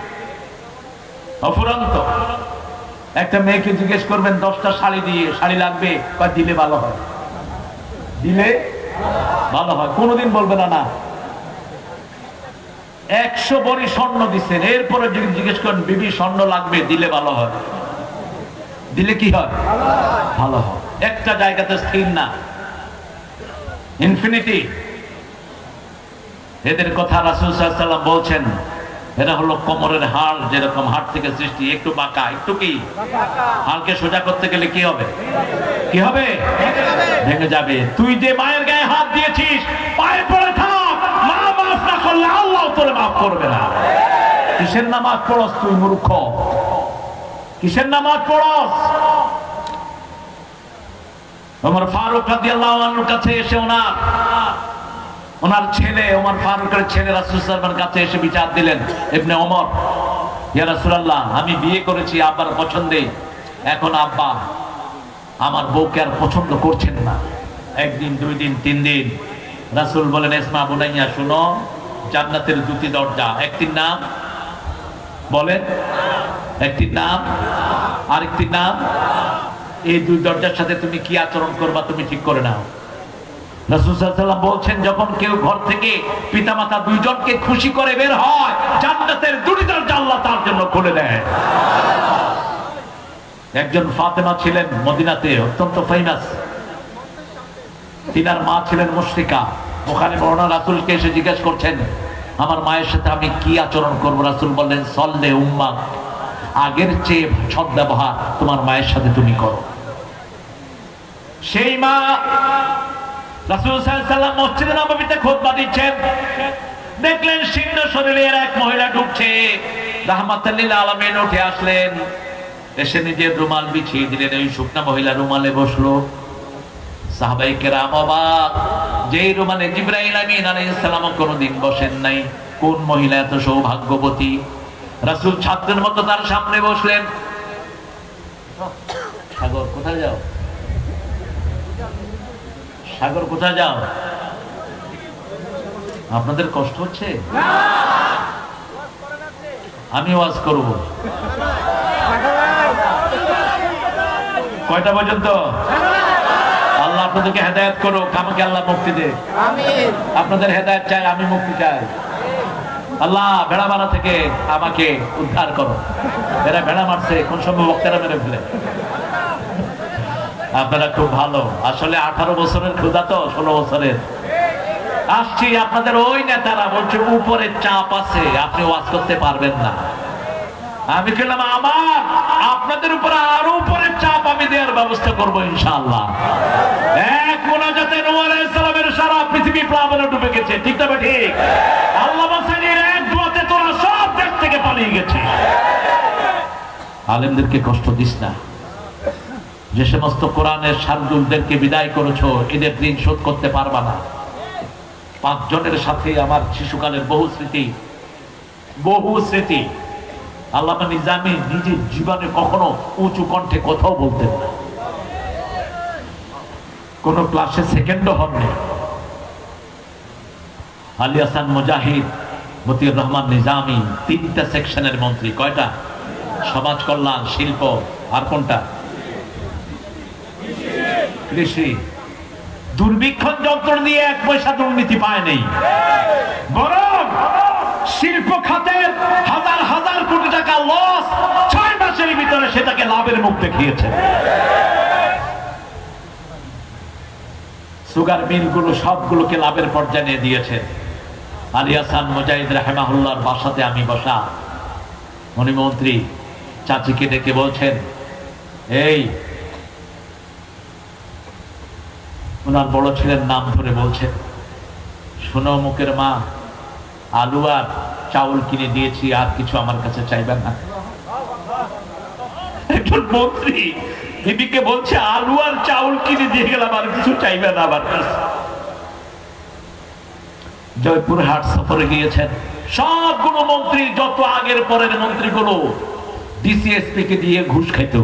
[SPEAKER 2] অফুরন্ত। একটা মেয়েকে জিজ্ঞেস করবেন 10টা শাড়ি দিয়ে শাড়ি লাগবে, বা দিলে ভালো হয়। দিলে ভালো হয়, কোনোদিন বলবে না না। 100 ভরি স্বর্ণ দিচ্ছেন, এরপরে যদি জিজ্ঞেস করেন বিবি স্বর্ণ লাগবে, দিলে ভালো হয়, দিলে কি হয়, ভালো হয়। একটা জায়গাতে স্থির না, ইনফিনিটি। এদের কথা রাসূল সাল্লাল্লাহু আলাইহি ওয়াসাল্লাম বলছেন, এরা হলো কোমরের হাড়, যেরকম হাড় থেকে সৃষ্টি, একটু বাঁকা, একটু কি, হাড়কে সোজা করতে গেলে কি হবে, কি হবে, ভেঙে যাবে। তুই যে মায়ের গায়ে হাত দিয়েছিস, পায়ে পড়ে থাক, মা মাফ না করলে আল্লাহ তোরে মাফ করবে না। কিসের নামাজ পড়স তুই মূর্খ, কিসের নামাজ পড়স? ওমর ফারুক রাদিয়াল্লাহু আনহুর কাছে এসে ওনার ছেলে, ওমর ফারুকের ছেলে রাসূল সাল্লাল্লাহু আলাইহি ওয়াসাল্লামের কাছে এসে বিচার দিলেন, ইবনে ওমর, ইয়া রাসূলুল্লাহ, আমি বিয়ে করেছি আব্বার পছন্দে, এখন আব্বা আমার বউকে আর পছন্দ করছেন না। 1 দিন 2 দিন 3 দিন। রাসূল বলেন, ইসমা বুনাইয়া, শুনো, জান্নাতের দুটি দরজা, একটির নাম বলেন, একটির নাম, আরেকটির নাম। এই 2 দরজার সাথে তুমি কি আচরণ করবা তুমি ঠিক করে নাও। রাসূল সাল্লাল্লাহু আলাইহি ওয়াসাল্লাম বলছেন, যখন কেউ ঘর থেকে পিতামাতা 2 জনকে খুশি করে বের হয়, জান্নাতের 2টি দরজা আল্লাহ তার জন্য খুলে দেয়। একজন ফাতেমা ছিলেন মদিনাতে অত্যন্ত ফেমাস, তিনার মা ছিলেন মুশরিকা। ওখানে বর্ণনা, রাসূলকে এসে জিজ্ঞেস করছেন, আমার মায়ের সাথে আমি কি আচরণ করবো? রাসূল বললেন, সল্লে উম্মা, আগের চেয়ে সৎ ব্যবহার তোমার মায়ের সাথে তুমি করো। সেই মা রাসূল সাল্লাল্লাহু আলাইহি ওয়াসাল্লাম মসজিদে নববীতে খুতবা দিচ্ছেন, দেখলেন শীর্ণ শরীরের এক মহিলা ঢুকছে। রাহমাতুল লিল আলামিন উঠে আসলেন, এসে নিজের রুমাল বিছিয়ে দিলেন, ওই শুকনা মহিলা রুমালে বসলো। সাহাবায়ে কেরাম অবাক, যেই রুমালে জিবরাইল আমিন আলাইহিস সালাম কোনোদিন বসেন নাই। কোন মহিলা এত সৌভাগ্যবতী? রাসূল ছাত্রের মতো তার সামনে বসলেন। সাগর কোথায় যাও, সাগর কোথায় যাও? আপনাদের কষ্ট হচ্ছে? আমি ওয়াজ করব। কয়টা পর্যন্ত? আল্লাহ আপনাদেরকে হেদায়েত করুক, আমাকে আল্লাহ মুক্তি দে। আপনাদের হেদায়েত চাই, আমি মুক্তি চাই। আল্লাহ ভেড়ামারা থেকে আমাকে উদ্ধার করো। এরা ভেড়া মারছে, কোন সময় বক্তারা মেরে ফেলে। আপনারা খুব ভালো, আসলে 18 বছরের ক্ষুধা তো 16 বছরের। আসছি, আপনাদের ওই নেতারা বলছে উপরে চাপ আছে, আপনি ওয়াজ করতে পারবেন না। আমি বললাম, আমার আপনাদের উপরে আরো উপরে চাপ আমি দেওয়ার ব্যবস্থা করবো ইনশাআল্লাহ। এক মোনাজাতে নূহ আলাইহিস সালামের সারা পৃথিবী প্লাবনে ডুবে গেছে, ঠিক না ঠিক? আল্লাহ মাসানির এক দোয়াতে তোরা সব দেশ থেকে পালিয়ে গেছে। আলেমদেরকে কষ্ট দিস না। যে সমস্ত কোরআনের শারদুলদেরকে বিদায় করেছো, এদের ঋণ শোধ করতে পারবা না। 5 জনের সাথে আমার শিশুকালের বহু স্মৃতি। আল্লামা নিজামী নিজের জীবনে কখনো উঁচু কণ্ঠে কোথাও বলতেন না, কোন ক্লাসে সেকেন্ডও হননি। আলী হাসান মুজাহিদ, মতিউর রহমান নিজামী, 3টা সেকশনের মন্ত্রী। কয়টা? সমাজ কল্যাণ, শিল্প, আর কোনটা? কৃষি। দুর্ভিক্ষণ যন্ত্র দিয়ে 1 পয়সা দুর্নীতি পায় নেই, বরং শিল্প খাতের হাজার হাজার কোটি টাকা লস 6 মাসের ভিতরে সেটাকে লাভের মুখ দেখিয়েছে। সুগার মিলগুলো সবগুলোকে লাভের পর্যায়ে নিয়ে দিয়েছে। আলী হাসান মুজাহিদ রাহিমাহুল্লাহর বাসাতে আমি বসা, উনি মন্ত্রী, চাচিকে ডেকে বলছেন, এই, ওনার বড় ছেলের নাম ধরে বলছেন, শোনো মুখের মা, আলু আর চাউল কিনে দিয়েছি, আর কিছু আমার কাছে চাইবেন না। একজন মন্ত্রী বিবিকে বলছে, আলু আর চাউল কিনে দিয়ে গেলাম, আর কিছু চাইবেন না আমার কাছে। জয়পুর হাট সফরে গিয়েছেন, সবগুলো মন্ত্রী, যত আগের পরের মন্ত্রীগুলো ডিসিএসপি কে দিয়ে ঘুষ খাইত।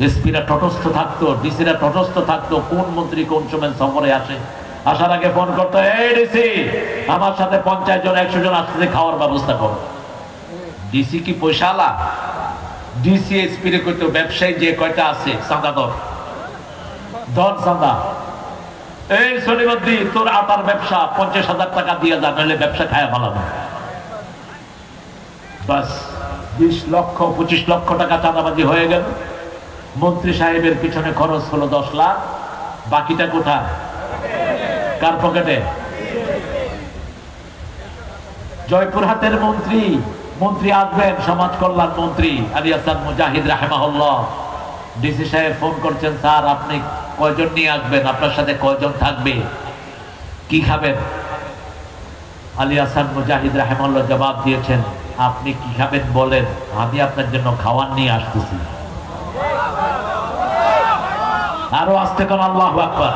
[SPEAKER 2] এসপিরা তটস্থ থাকতো, ডিসিরা তটস্থ থাকতো, কোন মন্ত্রী কোন সময় সফরে আসে। আসার আগে ফোন করতো, এই ডিসি, আমার সাথে 50 জন 100 জন আসতে, খাওয়ার ব্যবস্থা করো। ডিসি কি পয়সালা? ডিসি এসপি রে কইতো, ব্যবসায়ী যে কয়টা আছে চাঁদাদর, ধন চাঁদা, এই শনিবদ্দি তোর আটার ব্যবসা 50,000 টাকা দিয়ে যা, নইলে ব্যবসা খায়া ফেলাবো। বাস 20 লক্ষ 25 লক্ষ টাকা চাঁদাবাজি হয়ে গেল। মন্ত্রী সাহেবের পিছনে খরচ হলো 10 লাখ। বাকিটা কোথায়? কার পকেটে? জয়পুরহাটের মন্ত্রী আসবেন, সমাজ কল্যাণ মন্ত্রী আলী হাসান মুজাহিদ রাহিমাহুল্লাহ। ডিসি সাহেব ফোন করছেন, স্যার আপনি কয়জন নিয়ে আসবেন, আপনার সাথে কয়জন থাকবে, কি খাবেন? আলী হাসান মুজাহিদ রাহিমাহুল্লাহ জবাব দিয়েছেন, আপনি কি খাবেন বলেন, আমি আপনার জন্য খাওয়ার নিয়ে আসতেছি। আরো আসতে কোন আল্লাহু আকবার।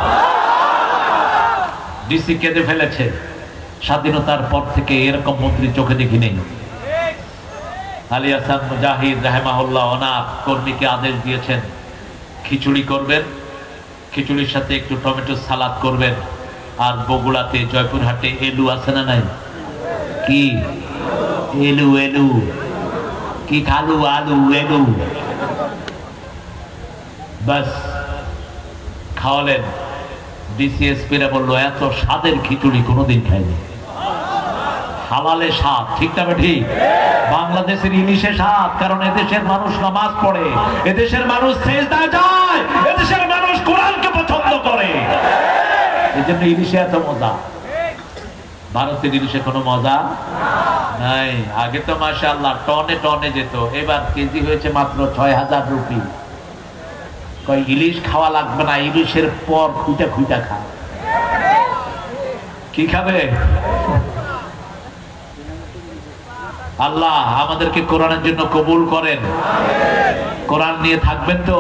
[SPEAKER 2] ডিসি কেঁদে ফেলেছে। স্বাধীনতার পর থেকে এরকম মন্ত্রী চোখে দেখি নেই। আলী হাসান মুজাহিদ রাহিমাহুল্লাহ ওনার কর্মীকে আদেশ দিয়েছেন, খিচুড়ি করবেন, খিচুড়ির সাথে একটু টমেটো সালাদ করবেন, আর বগুড়াতে জয়পুরহাটে এলু আছে না নাই? কি এলু? এলু কি? খালু আলু এলু। বাস খাওয়ালেন। ডিসিএসপিরা বললো, এত স্বাদের খিচুড়ি কোনোদিন খাইনি। হালালে স্বাদ, ঠিক না ঠিক? বাংলাদেশের ইলিশে স্বাদ, কারণ এদেশের মানুষ নামাজ পড়ে, এদেশের মানুষ সিজদায় যায়, এদেশের মানুষ কোরআনকে পছন্দ করে, এই জন্য ইলিশে এত মজা। ভারতের ইলিশে কোনো মজা নাই। আগে তো মাশাআল্লাহ টনে টনে যেত, এবার কেজি হয়েছে মাত্র 6,000 রুপি। কই ইলিশ খাওয়া লাগবে না, ইলিশের পর খুঁটা খুঁটা খা। কি খাবে? আল্লাহ আমাদেরকে কোরআনের জন্য কবুল করেন। কোরআন নিয়ে থাকবেন তো?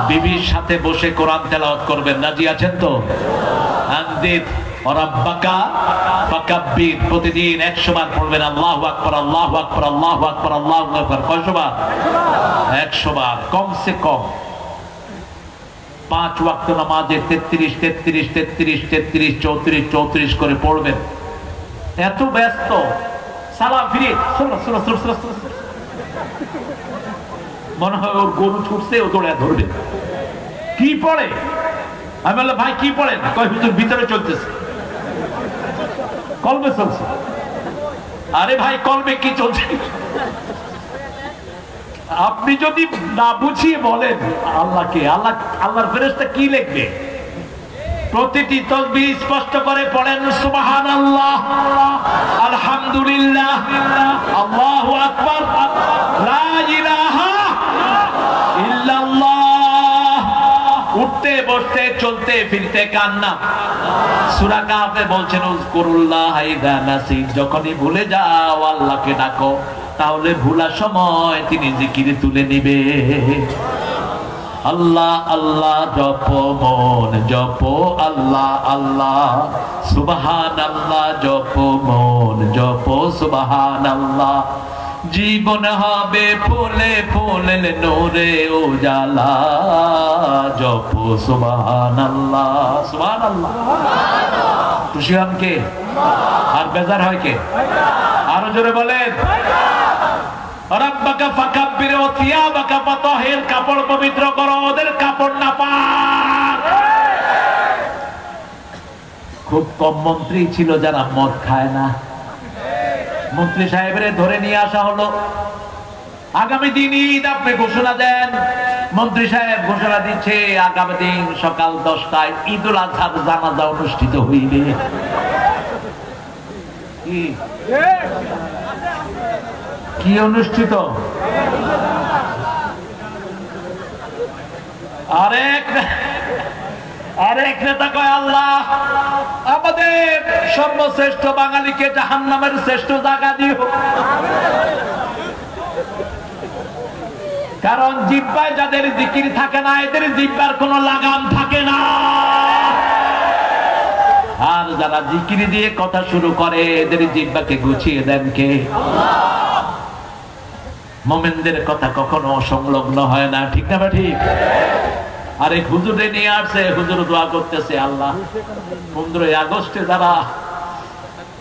[SPEAKER 2] বিবির সাথে বসে কোরআন তেলাওয়াত করবেন, রাজি আছেন তো? আনদিত রাব্বাকা ফাকাব্বির, প্রতিদিন 100 বার পড়বেন আল্লাহু আকবার, আল্লাহু আকবার, আল্লাহু আকবার, আল্লাহু আকবার। কয়শো বার? 100 বার কমসে কম। 5 ওয়াক্ত নামাজে 33 33 33 33 34 34 করে পড়বেন। এত ব্যস্ত, সালাম ফিরে মনে হয় ওর গরু ছুটছে, ও দৌড়ে ধরবে। কি পড়ে? আমি বললাম, ভাই কি পড়েন? কয় হুজুর ভিতরে চলতেছে, কলবে চলছে। আরে ভাই কলবে কি চলছে? আপনি যদি না বুঝিয়ে বলেন আল্লাহকে, আল্লাহর ফেরেশতা কি লিখবে? প্রতিটি তাসবিহ স্পষ্ট করে পড়েন সুবহানাল্লাহ, আলহামদুলিল্লাহ, আল্লাহু আকবার, লা ইলাহা ইল্লাল্লাহ। উঠতে বসতে চলতে ফিরতে কান্না। সূরা কাফে বলছেন, উযকুরুল্লাহ ইযা নাসিত, যখনই ভুলে যাও আল্লাহকে ডাকো, তাহলে ভুলার সময় তিনি জিকিরে তুলে নিবে। আল্লাহ আল্লাহ জপ মন জপ, আল্লাহ আল্লাহ, সুবহানাল্লাহ জপ মন জপ, সুবহানাল্লাহ। জীবন হবে ফুলে ফুলে নূরে উজালা, জপ সুবহানাল্লাহ, সুবহানাল্লাহ। খুশি হন কে? আর বেজার হয় কে? আরো জোরে বলেন, রাব্বাকা ফাকাব্বির ওয়া সিয়াবাকা ফাতাহির, কাপড় পবিত্র করো, ওদের কাপড় না পাক। খুব কম মন্ত্রী ছিল যারা মদ খায় না। মন্ত্রী সাহেবের ধরে নিয়ে আসা হলো, আগামী দিন ঈদ আপনি ঘোষণা দেন। মন্ত্রী সাহেব ঘোষণা দিচ্ছে, আগামী দিন সকাল 10টায় ঈদুল আজহার জানাজা অনুষ্ঠিত হইবে। কি অনুষ্ঠিত? আরেক নেতা কয়, আল্লাহ আমাদের সর্বশ্রেষ্ঠ বাঙালিকে জাহান্নামের শ্রেষ্ঠ জায়গা দিও। কারণ জিহ্বায় যাদের জিকির থাকে না, এদের জিহ্বার কোনো লাগাম থাকে না। আর যারা জিকির দিয়ে কথা শুরু করে, এদের জিহ্বাকে গুছিয়ে দেন কে? মুমিনদের কথা কখনো সংলগ্ন হয় না, ঠিক না? ঠিক। আরে হুজুরে নিয়ে আসছে, হুজুর দোয়া করতেছে, আল্লাহ 15 আগস্টে যারা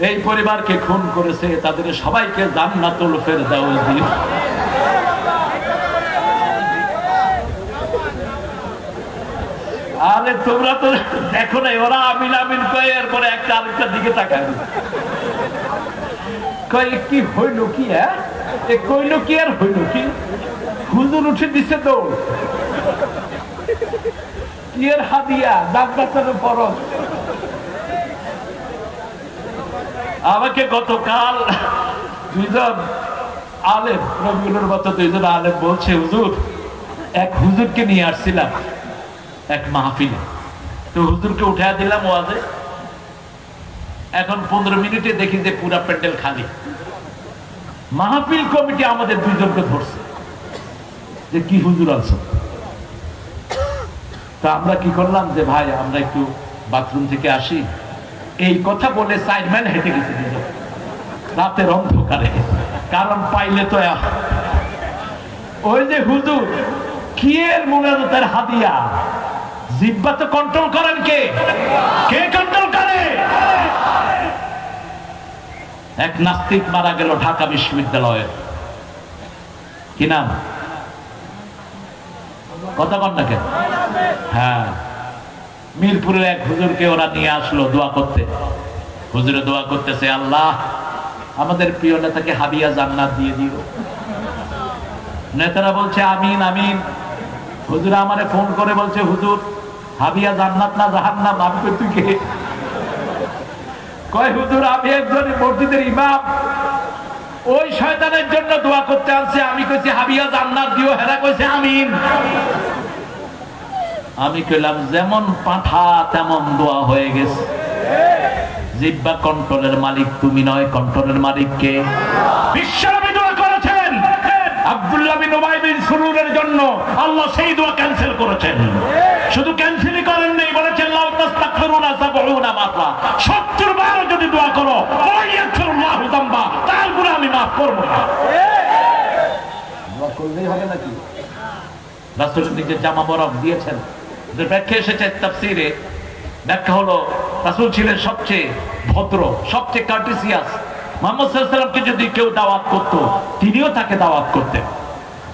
[SPEAKER 2] এই পরিবারকে খুন করেছে তাদের সবাইকে জান্নাতুল ফেরদাউস দিও। আরে তোমরা তো দেখো না, ওরা আমিন আমিন কয়ে এরপরে একটা আরেকটার দিকে তাকায় কয়ে কি হইল কি, হ্যাঁ কইল কি আর হইল কি, হুজুর উঠে দিচ্ছে তো কি এর হাদিয়া দাঁত বাচ্চার ফরজ। আমাকে গতকাল দুইজন আলেম, রবিউলের মতো দুইজন আলেম বলছে, হুজুর এক হুজুরকে নিয়ে আসছিলাম এক মাহফিলে, তো হুজুরকে উঠা দিলাম ওয়াজে। এখন 15 মিনিটে দেখি যে পুরা প্যান্ডেল খালি। মাহফিল কমিটি আমাদের দুইজনকে ধরছে যে কি হুজুর আছো। তা আমরা কি করলাম যে ভাই আমরা একটু বাথরুম থেকে আসি, এই কথা বলে 4 মাইল হেঁটে গেছে দুজন রাতের অন্ধকারে। কারণ পাইলে তো ওই যে হুজুর কি এর মোনাজাতের হাদিয়া, জিহ্বা তো কন্ট্রোল করেন কে? কে কন্ট্রোল করে? এক নাস্তিক মারা গেল ঢাকা বিশ্ববিদ্যালয়ে, কি নাম? কথা কন না কেন? হ্যাঁ, মিরপুরের এক হুজুরকে ওরা নিয়ে আসলো দোয়া করতে। হুজুরে দোয়া করতেছে, আল্লাহ আমাদের প্রিয় নেতাকে হাদিয়া জান্নাত দিয়ে দিও। নেতারা বলছে আমিন আমিন। হুজুর আমারে ফোন করে বলছে, হুজুর হাদিয়া জান্নাত না জাহান্নাম? আমি কই তুই কে? কয় হুজুর আমি একজন মসজিদের ইমাম, ওই শয়তানের জন্য দোয়া করতে আসছে। আমি কইছি হাদিয়া জান্নাত দিও, হেরা কইছে আমিন। আমি কইলাম যেমন পাঠা তেমন দোয়া হয়ে গেছে। জিহ্বা কন্ট্রোলের মালিক তুমি নয়, কন্ট্রোলের মালিক কে? বিশ্বনবী দোয়া করেছেন আব্দুল্লাহ বিন উবাই বিন সুলুলের জন্য, আল্লাহ সেই দোয়া ক্যান্সেল করেছেন। শুধু ক্যান্সেলই করেন নাই, বলেছেন লাউ তাস্তাগফিরুনা 70 মাররা, 70 বার যদি দোয়া করো ওয়াইয়াগফিরুল্লাহু যামবা, তার গুনাহ আমি maaf করব না। দোয়া করলেই হবে নাকি? রাসূল নিজে জামা বরফ দিয়েছেন। যে ব্যাখ্যা এসেছে তাফসীরে, ব্যাখ্যা হলো রাসূল ছিলেন সবচেয়ে ভদ্র, সবচেয়ে কার্টেসিয়াস। মুহাম্মদ সাল্লাল্লাহু আলাইহি ওয়াসাল্লামকে যদি কেউ দাওয়াত করত, তিনিও তাকে দাওয়াত করতেন।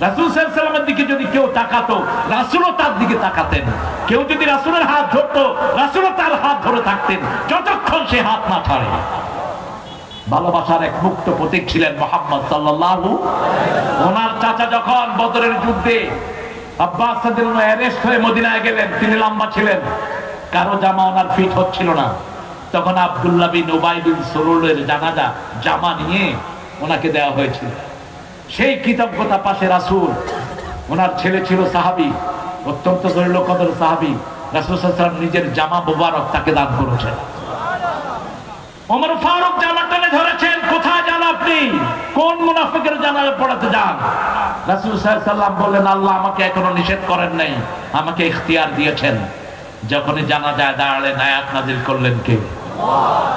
[SPEAKER 2] রাসূল সাল্লাল্লাহু আলাইহি ওয়াসাল্লামের দিকে যদি কেউ তাকাতো, রাসূলও তার দিকে তাকাতেন। কেউ যদি রাসূলের হাত ধরতো, রাসূলও তার হাত ধরে থাকতেন যতক্ষণ সে হাত না ছাড়ে। ভালোবাসার এক মুক্ত প্রতীক ছিলেন মুহাম্মদ সাল্লাল্লাহু। ওনার চাচা যখন বদরের যুদ্ধে আব্বাস রাদিয়াল্লাহু আনহু অ্যারেস্ট হয়ে মদিনায় গেলেন, তিনি লম্বা ছিলেন, কারো জামা ওনার ফিট হচ্ছিল না। তখন আব্দুল্লাহ বিন উবাই বিন সুলুলের জানাজা জামা নিয়ে ওনাকে দেওয়া হয়েছিল। সেই কৃতজ্ঞতা পাশে রাসূল, ওনার ছেলে ছিল সাহাবী, অত্যন্ত দরিদ্র কদর সাহাবী, রাসূল সাল্লাল্লাহু আলাইহি ওয়াসাল্লাম নিজের জামা মোবারক তাকে দান করেছেন। ওমর ফারুক জামা টেনে ধরেছেন, কোথায় যান আপনি? কোন মুনাফিকের জানাজা পড়াতে যান? রাসূল সাল্লাল্লাহু আলাইহি ওয়াসাল্লাম বললেন, আল্লাহ আমাকে এখনো নিষেধ করেন নাই, আমাকে ইখতিয়ার দিয়েছেন। যখনই জানাজায় দাঁড়ালেন আয়াত নাযিল করলেন কে?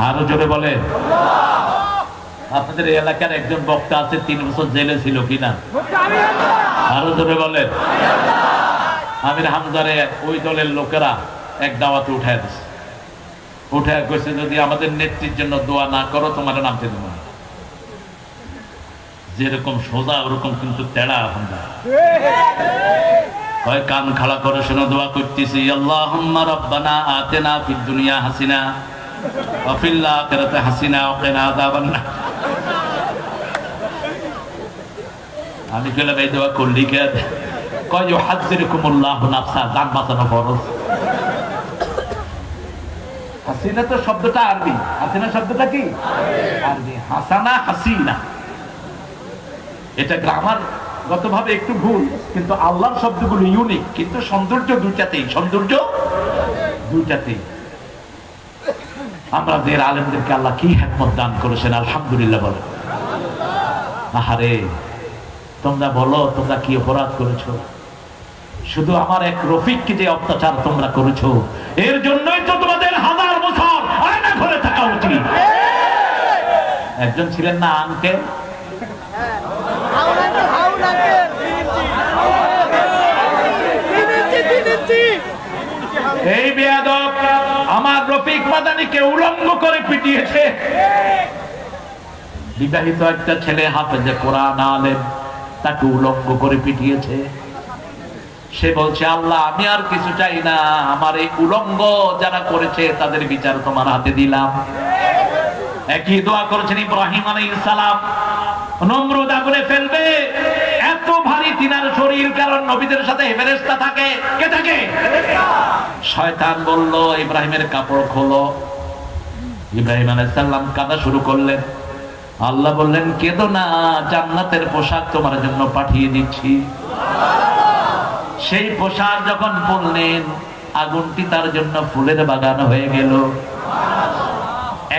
[SPEAKER 2] আরো জোরে বলেন। আপনাদের এলাকার একজন বক্তা আছে 3 বছর জেলে ছিল কিনা? আরো জোরে বলেন। আমির হামজারে ওই দলের লোকেরা এক দাওয়াতে উঠায় দিচ্ছে, উঠায় কইছে যদি আমাদের নেত্রীর জন্য দোয়া না করো তোমার নামতে দেব না। যেরকম সোজা ওরকম কিন্তু তেড়া হামজা। কয় কান খাড়া করে শোনো, দোয়া করতেছি, আল্লাহুম্মা রাব্বানা আতিনা ফিদ দুনিয়া হাসিনা ওয়া ফিল আখিরাতি হাসিনা ওয়া কিনা আযাবান নার। আমি কইলাম এই দোয়া করলি কে? কয় ইউহাজ্জিরুকুমুল্লাহু নাফসা, জান বাঁচানো ফরজ। হাসিনা তো শব্দটা আরবি, হাসিনা শব্দটা কি আরবি, হাসানা হাসিনা। এটা গ্রামার গতভাবে একটু ভুল, কিন্তু আল্লাহর শব্দগুলো ইউনিক, কিন্তু সৌন্দর্য দুইটাতেই, সৌন্দর্য দুইটাতেই। আমাদের আলেমদেরকে আল্লাহ কি হিকমত দান করেছেন, আলহামদুলিল্লাহ বলো। আহারে তোমরা বলো তোমরা কি অপরাধ করেছো? শুধু আমার এক রফিককে যে অত্যাচার তোমরা করেছো, এর জন্যই তো তোমাদের 1000 বছর আয়না ঘরে থাকা উচিত। একজন ছিলেন না আঙ্কেল, এই বেয়াদব আমার রফিক মাদানিকে উলঙ্গ করে পিটিয়েছে। বিবাহিত একটা ছেলে হাফেজে কোরআন আলেম, তাকে উলঙ্গ করে পিটিয়েছে। সে বলছে, আল্লাহ আমি আর কিছু চাই না, আমার এই উলঙ্গ যারা করেছে তাদের বিচার তোমার হাতে দিলাম। একই দোয়া করেছেন ইব্রাহিম আলাইহিস সালাম। নমরুদ আগুনে ফেলবে, এত ভারী তিনার শরীর, কারণ নবীদের সাথে ফেরেশতা থাকে। কে থাকে? শয়তান বলল, ইব্রাহিমের কাপড় খোলো। ইব্রাহিম আলাইহিস সালাম কাঁদা শুরু করলেন। আল্লাহ বললেন, কেঁদো না, জান্নাতের পোশাক তোমার জন্য পাঠিয়ে দিচ্ছি। সেই পোশাক যখন পরলেন, আগুনটি তার জন্য ফুলের বাগান হয়ে গেল।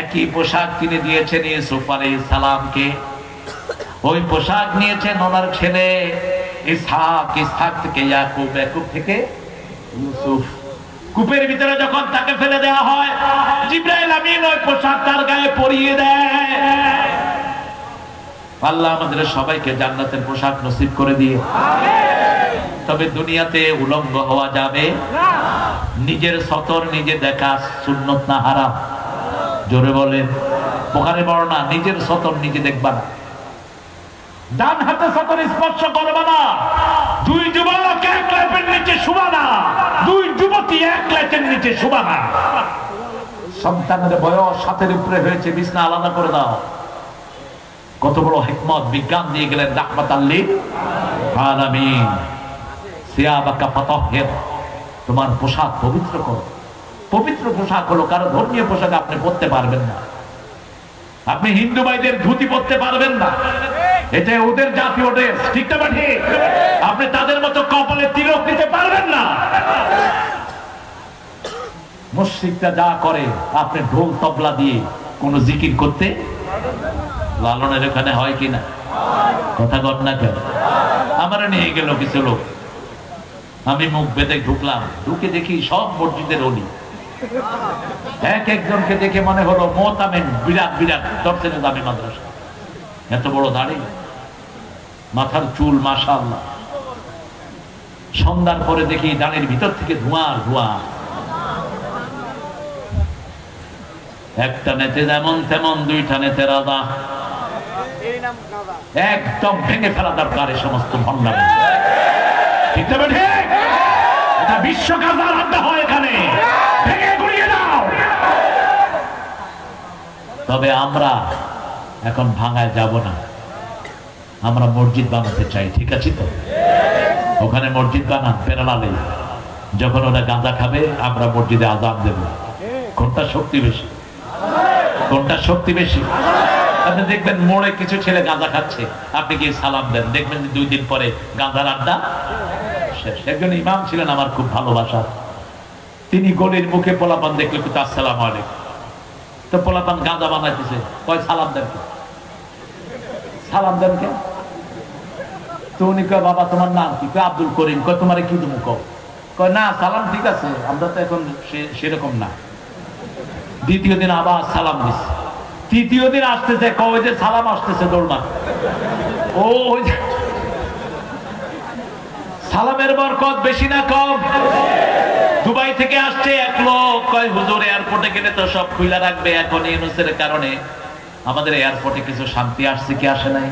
[SPEAKER 2] একই পোশাক তিনি দিয়েছেন ইউসুফ আলাইহিস সালামকে, ওই পোশাক নিয়েছেন ওনার ছেলে ইসহাক, ইসহাক থেকে ইয়াকুব, ইয়াকুব থেকে ইউসুফ। কূপের ভিতরে যখন তাকে ফেলে দেওয়া হয়, জিবরাইল আমিন ওই পোশাক তার গায়ে পরিয়ে দেয়। আল্লাহ আমাদের সবাইকে জান্নাতের পোশাক নসিব করে দিয়ে। তবে দুনিয়াতে উলঙ্গ হওয়া যাবে না। নিজের সতর নিজে দেখা সুন্নত না হারাম? জোরে বলেন। বুখারী বর্ণনা, নিজের সতর নিজে দেখবা না, ডান হাতে সতর স্পর্শ করবা না, দুই যুবক এক লেপের নিচে শুবা না, দুই যুবতী এক লেপের নিচে শুবা না। সন্তানের বয়স 7-এর উপরে হয়েছে, বিছনা আলাদা করে দাও। কত বড় হিকমত বিজ্ঞান দিয়ে গেলেন রাহমাতাল লিল আলামিন। সিয়াবাকা ফাতাহহির, তোমার পোশাক পবিত্র করো। পবিত্র পোশাক হলো, কারো ধর্মীয় পোশাক আপনি পরতে পারবেন না। আপনি হিন্দু ভাইদের ধুতি পরতে পারবেন না, এটা ওদের জাতীয় ড্রেস, ঠিক না ঠিক? আপনি তাদের মতো কপালে তিলক দিতে পারবেন না। মুশরিকরা যা করে, আপনি ঢোল তবলা দিয়ে কোন জিকির করতে লালনের ওখানে হয় কিনা? কথা কর না কেন? আমার নিয়ে গেল কিছু লোক, আমি মুখ বেঁধে ঢুকলাম, ঢুকে দেখি সব মসজিদের অলি। এক একজনকে দেখে মনে হলো মোতামেন, বিরাট বিরাট দর্শনে দামি মাদ্রাসা, এত বড় দাড়ি, মাথার চুল মাশাআল্লাহ। সন্ধ্যার পরে দেখি দাঁড়ির ভিতর থেকে ধোঁয়া ধোঁয়া। একটা নেতে যেমন তেমন, দুইটা নেতে রাজা, একদম ভেঙে ফেলা দরকার এই সমস্ত ভণ্ডামি, ঠিক না ঠিক? এটা বিশ্ব গাজার আড্ডা হয়, এখানে ভেঙে গুড়িয়ে দাও। তবে আমরা এখন ভাঙায় যাব না, আমরা মসজিদ বানাতে চাই, ঠিক আছে তো? ওখানে মসজিদ বানান পেরালালে, যখন ওরা গাঁজা খাবে আমরা মসজিদে আযান দেব। কোনটা শক্তি বেশি? কোনটা শক্তি বেশি? আপনি দেখবেন মোড়ে কিছু ছেলে গাঁজা খাচ্ছে, আপনি গিয়ে সালাম দেন, দেখবেন 2 দিন পরে গাঁজার আড্ডা শেষ। একজন ইমাম ছিলেন আমার খুব ভালোবাসা, তিনি গলির মুখে পোলাপান দেখলে কিন্তু আসসালামু আলাইকুম, তো পোলাপান গাঁজা বানাইতেছে, কয় সালাম দেন, সালাম দেন কে? তো উনি কয়, বাবা তোমার নাম কি? কয় আব্দুল করিম। কয় তোমার কি তুমি কয় না, সালাম ঠিক আছে, আমরা তো এখন সেরকম না। দ্বিতীয় দিন আবার সালাম দিচ্ছে, তৃতীয় দিন আসতেছে, কয় যে সালাম আসতেছে, দৌড়মা। ও সালামের বরকত বেশি না কম? দুবাই থেকে আসছে এক লোক, কয় হুজুর এয়ারপোর্টে গেলে তো সব খুলে রাখবে, এখন ইউনূসের কারণে আমাদের এয়ারপোর্টে কিছু শান্তি আসছে কি আসে নাই?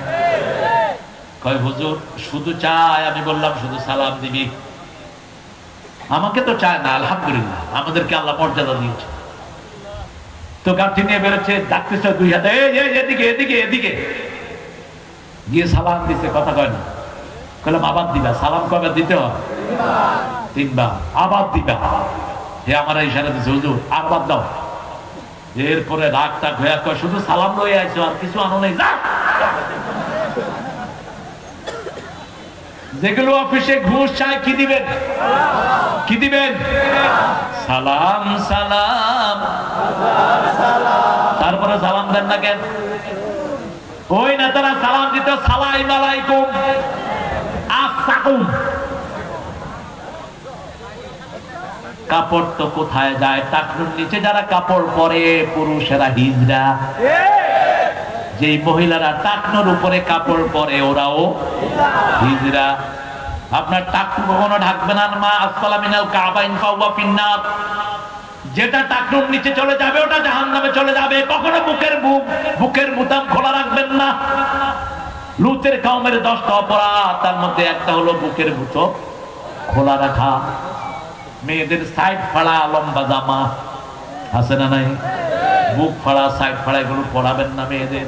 [SPEAKER 2] কয় হুজুর শুধু চায়, আমি বললাম শুধু সালাম দিবি? আমাকে তো চায় না, আলহামদুলিল্লাহ আমাদেরকে আল্লাহ মর্যাদা দিয়েছে। তো গাড়ি নিয়ে বেরোচ্ছে, ডাকতেছে 2 হাতে, এদিকে এদিকে এদিকে, গিয়ে সালাম দিছে, কথা কয় না। কইলাম আবার দিবা? সালাম কবে দিতে হয়? 3 বার। আবার দিবা? হে আমার ইশারা দিছে, হুজুর আবার দাও। এরপরে রাগ টাগ হয়ে কয়, শুধু সালাম লয়ে আইছো, আর কিছু আনো নাই, যা। যেগুলো অফিসে ঘুষ চায়, কি দিবেন? কি দিবেন? সালাম সালাম, তারপরে সালাম দেন না কেন? ওই নেতারা সালাম দিত সালাম আলাইকুম, আসসালাম। কাপড় তো কোথায় যায়? টাকনুর নিচে যারা কাপড় পরে পুরুষেরা হিজড়া, যেই মহিলারা টাকনুর উপরে কাপড় পরে ওরাও হিজড়া। আপনার টাকনু কখনো ঢাকবে না, মা আসফালা মিনাল কাবাইন ফাওয়া ফিন্নার, যেটা টাকনুর নিচে চলে যাবে ওটা জাহান্নামে চলে যাবে। কখনো বুকের বুতাম খোলা রাখবেন না। লুতের কওমের 10টা অপরাধ, তার মধ্যে একটা হলো বুকের বুতো খোলা রাখা, মেয়েদের সাইড ফাড়া লম্বা জামা আছে না নাই, বুক ফাড়া সাইড ফাড়া এগুলো পরাবেন না মেয়েদের।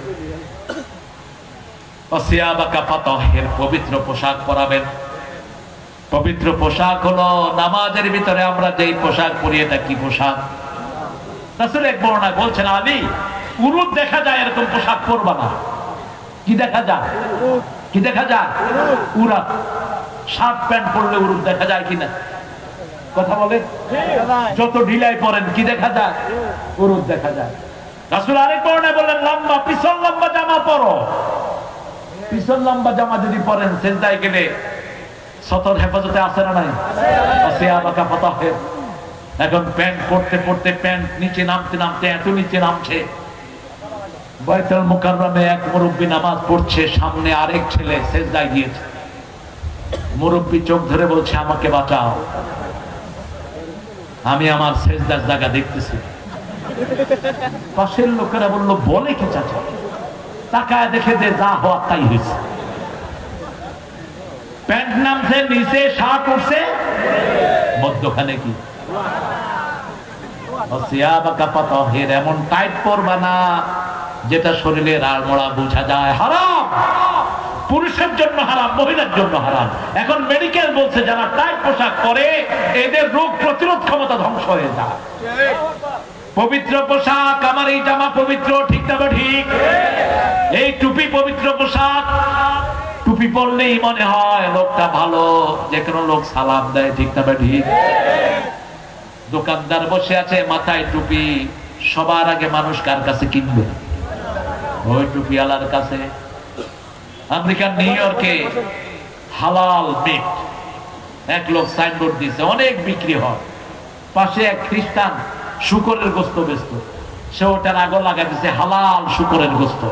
[SPEAKER 2] পবিত্র পোশাক পরাবেন। পবিত্র পোশাক হলো নামাজের ভিতরে আমরা যেই পোশাক পরি, এটা কি পোশাক? রাসূল এক বর্ণনা বলছেন, আলী উরুদ দেখা যায় এরকম পোশাক পরবা না। কি দেখা যায়? কি দেখা যায়? উরাত। শার্ট প্যান্ট পরলে উরুদ দেখা যায় কিনা কথা বলে? যত ঢিলাই পরেন কি দেখা যায়? উরুদ দেখা যায়। রাসূল আরেক বর্ণনায় বললেন, লম্বা পিছন লম্বা জামা পরো। পিছন লম্বা জামা যদি পরেন সেজদায় গেলে সতর হেফাজতে আছে না নাই? এখন প্যান্ট পড়তে পড়তে প্যান্ট নিচে নামতে নামতে এত নিচে নামছে, বাইতুল মুকাররমে এক মুরব্বী নামাজ পড়ছে, সামনে আরেক ছেলে সেজদায় গিয়েছে। মুরব্বী চোখ ধরে বলছে, আমাকে বাঁচাও, আমি আমার সেজদার জায়গা দেখতেছি। পাশের লোকেরা বলল, বলে কি চাচা? তাকায় দেখে যে যা হওয়ার তাই হয়েছে। প্যান্ট নামছে নিচে, শার্ট উঠছে মধ্যখানে কি? এমন টাইট পরবা না যেটা শরীরের আড়মোড়া বোঝা যায়। হারাম, পুরুষের জন্য হারাম, মহিলার জন্য হারাম। এখন মেডিকেল বলছে যারা টাইট পোশাক পরে এদের রোগ প্রতিরোধ ক্ষমতা ধ্বংস হয়ে যায়। পবিত্র পোশাক, আমার এই জামা পবিত্র, ঠিক না ঠিক? এই টুপি পবিত্র পোশাক। টুপি পরলেই মনে হয় লোকটা ভালো, যে কোনো লোক সালাম দেয়, ঠিক না ঠিক? দোকানদার বসে আছে মাথায় টুপি, সবার আগে মানুষ কার কাছে কিনবে? ওই টুপিওয়ালার কাছে। আমেরিকার নিউ ইয়র্কে হালাল মিট এক লোক সাইনবোর্ড দিয়েছে, অনেক বিক্রি হয়। পাশে এক খ্রিস্টান শুকরের গোস্ত বেচত, সে ওটার আগর লাগাই দিচ্ছে হালাল শুকরের গোস্ত।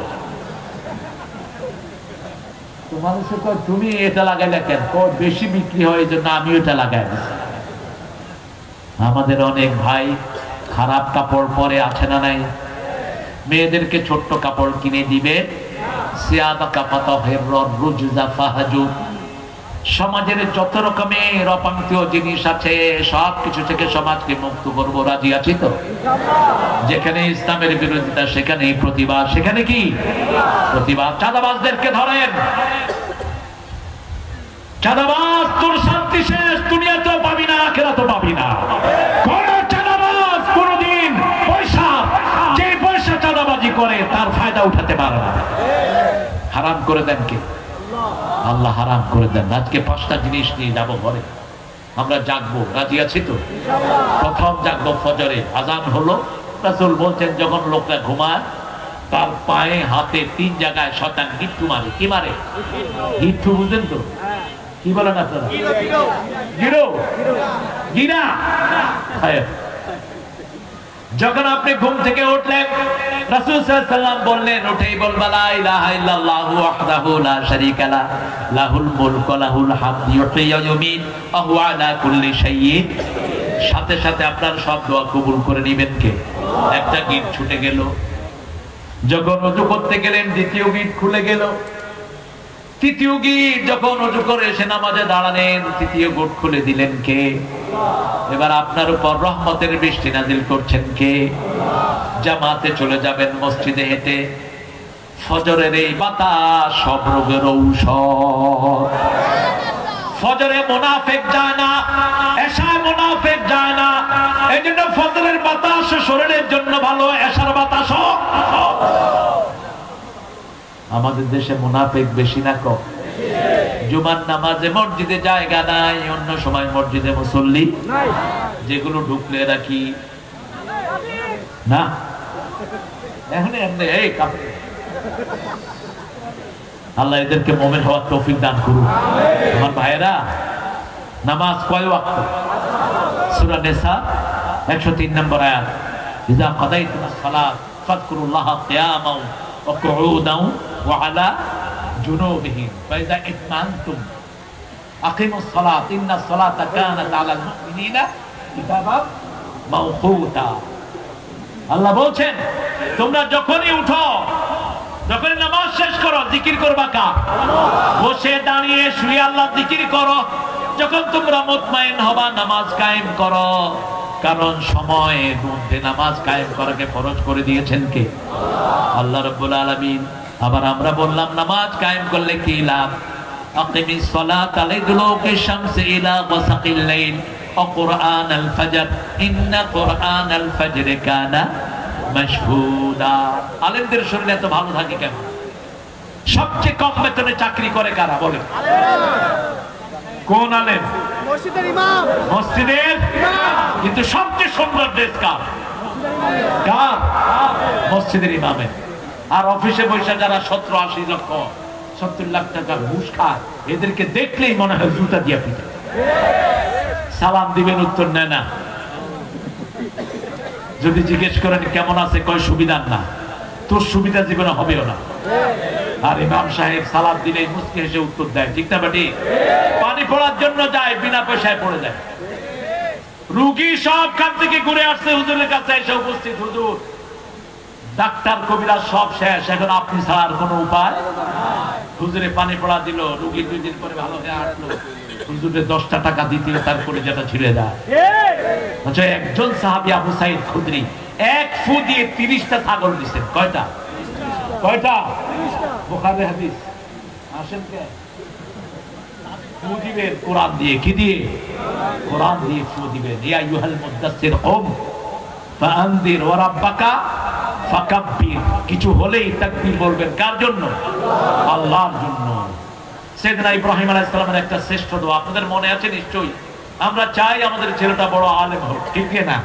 [SPEAKER 2] তো মানুষে কয়, তুমি এটা লাগাইলে কেন? বেশি বিক্রি হয় এই জন্য আমি ওটা লাগাই দিচ্ছি। আমাদের অনেক ভাই খারাপ কাপড় পরে, আছে না নাই? মেয়েদেরকে ছোট্ট কাপড় কিনে দিবে। সমাজের যত রকমের অপাঙ্ক্তীয় জিনিস আছে সব কিছু থেকে সমাজকে মুক্ত করবো, রাজি আছি তো? যেখানে ইসলামের বিরোধিতা সেখানে প্রতিবাদ, সেখানে কি প্রতিবাদ। চাঁদাবাজদেরকে ধরেন, চাঁদাবাজ তোর শান্তি শেষ, দুনিয়াতেও পাবি না, আখিরাতেও পাবি না। কোন চাঁদাবাজ কোনদিন পয়সা, যে পয়সা চাঁদাবাজি করে তার ফায়দা উঠাতে পারে না। হারাম করে দেন কে? আল্লাহ হারাম করে দেন। আজকে 5টা জিনিস নিয়ে যাবো ঘরে, আমরা জাগবো, রাজি আছি তো? প্রথম জাগবো ফজরে, আজান হলো। রাসূল বলছেন যখন লোকরা ঘুমায় তার পায়ে হাতে 3 জায়গায় শয়তান গিট্টু মারে। কি মারে? গিট্টু, বুঝলেন তো? কি বলেন আপনারা? গিরো, গিরা। যখন আপনি ঘুম থেকে উঠলেন রাসূল সাল্লাল্লাহু আলাইহি ওয়াসাল্লাম বললেন, উঠেই বলবা লা ইলাহা ইল্লাল্লাহু ওয়াহদাহু লা শারীকা লাহু লাহুল মুলকু লাহুল হামদু ইউহয়ী ওয়া ইউমীত ওয়া হুয়া আলা কুল্লি শাইইন। সাথে সাথে আপনার সব দোয়া কবুল করে নেবেন কে? একটা গিট ছুটে গেল। যখন ওযু করতে গেলেন দ্বিতীয় গিট খুলে গেল। তৃতীয় গিট যখন ওযু করে এসে নামাজে দাঁড়ালেন তৃতীয় গিট খুলে দিলেন কে? এবার আপনার উপর রহমতের বৃষ্টি নাজিল করছেন কে? জামাতে চলে যাবেন মসজিদে হেঁটে। ফজরের এই বাতাস সব রোগের ঔষধ। ফজরে মুনাফিক যায় না, এশায় মুনাফিক যায় না। এইজন্য ফজরের বাতাস শরীরের জন্য ভালো, এশার বাতাসও। আমাদের দেশে মুনাফিক বেশি না কম? জুমার নামাজে মসজিদে জায়গা নাই, অন্য সময় মসজিদে মুসল্লি নাই। যেগুলো ঢুকলে রাখি না, এখন এমনি এই কাপড়। আল্লাহ এদেরকে মুমিন হওয়ার তৌফিক দান করুন। আমার ভাইয়েরা, নামাজ কয় ওয়াক্ত? সূরা নিসা 103 নম্বর আয়াত, ইযা কাদাইতুমুস সালাত ফাযকুরুল্লাহা কিয়ামান ওয়া কুউদান ওয়া আলা জুনুবিহিম ফাইযা ইতমানতুম আকিমুস সালাত ইন্নাস সালাতা কানাত আলাল মুমিনিনা কিতাবাম মাওকুতা। আল্লাহ বলছেন তোমরা যখনই উঠো, যখন নামাজ শেষ করো, জিকির করবা কার? বসে দাঁড়িয়ে শুয়ে আল্লাহ জিকির করো। যখন তোমরা মুতমাইন হবা নামাজ কায়েম করো, কারণ সময়ের মধ্যে নামাজ কায়েম করাকে ফরজ করে দিয়েছেন কে? আল্লাহ রাব্বুল আলামিন। আবার আমরা বললাম নামাজ কায়েম করলে কি লাভ? আকিমিস সালাতা লিদুলুকি শামসি ইলা গাসাকিল লাইল ওয়া কুরআনাল ফাজর ইন্না কুরআনাল ফাজরি কানা মাশহুদা। আলেমদের শরীরে এত ভালো থাকে কেন? সবচেয়ে কম বেতনে চাকরি করে কারা বলে? কোন আলেম?
[SPEAKER 3] মসজিদের ইমাম।
[SPEAKER 2] মসজিদের কিন্তু সবচেয়ে সুন্দর ড্রেস কার? কার? মসজিদের ইমামের। আর অফিসে বসে যারা 70-80 লক্ষ 70 লাখ টাকা ঘুষ খায়, এদেরকে দেখলেই মনে হয় জুতা দিয়া পিঠে। সালাম দিবেন, উত্তর নেয় না। যদি জিজ্ঞেস করেন কেমন আছে, কয় সুবিধার না। তোর সুবিধা জীবনে হবেও না। আর ইমাম সাহেব সালাম দিলেই মুস্কি হেসে উত্তর দেয়, ঠিক না বেটি? পানি পড়ার জন্য যায়, বিনা পয়সায় পড়ে যায়। রুগী সবখান থেকে ঘুরে আসছে হুজুরের কাছে এসে উপস্থিত, হুজুর ডাক্তার কবিরাজ সব শেষ, এখন আপনি ছাড়ার কোনো উপায়? হুজুরে পানি পড়া দিল, রুগী 2 দিন পরে ভালো হয়ে আসলো। হুজুরে 10টা টাকা দিতে, তারপরে যেটা ছিঁড়ে যায়। আচ্ছা, একজন সাহাবী আবু সাইদ খুদরি 1 ফু দিয়ে 30টা ছাগল দিচ্ছেন। কয়টা? কয়টা? বুখারী হাদিস। আসেন কে? ফু দিবেন কোরআন দিয়ে। কি দিয়ে? কোরআন দিয়ে ফু দিবেন। ইয়া আইয়ুহাল মুদাসসির কুম ফাআনদির ওয়া রাব্বাকা ফাকাব্বির। কিছু হলেই তাকবীর বলবেন। কার জন্য? আল্লাহর জন্য। সাইয়েদনা ইব্রাহিম আলাইহিস সালামের একটা শ্রেষ্ঠ দোয়া আপনাদের মনে আছে নিশ্চয়ই। আমরা চাই আমাদের ছেলেটা বড় আলেম হোক, ঠিক না?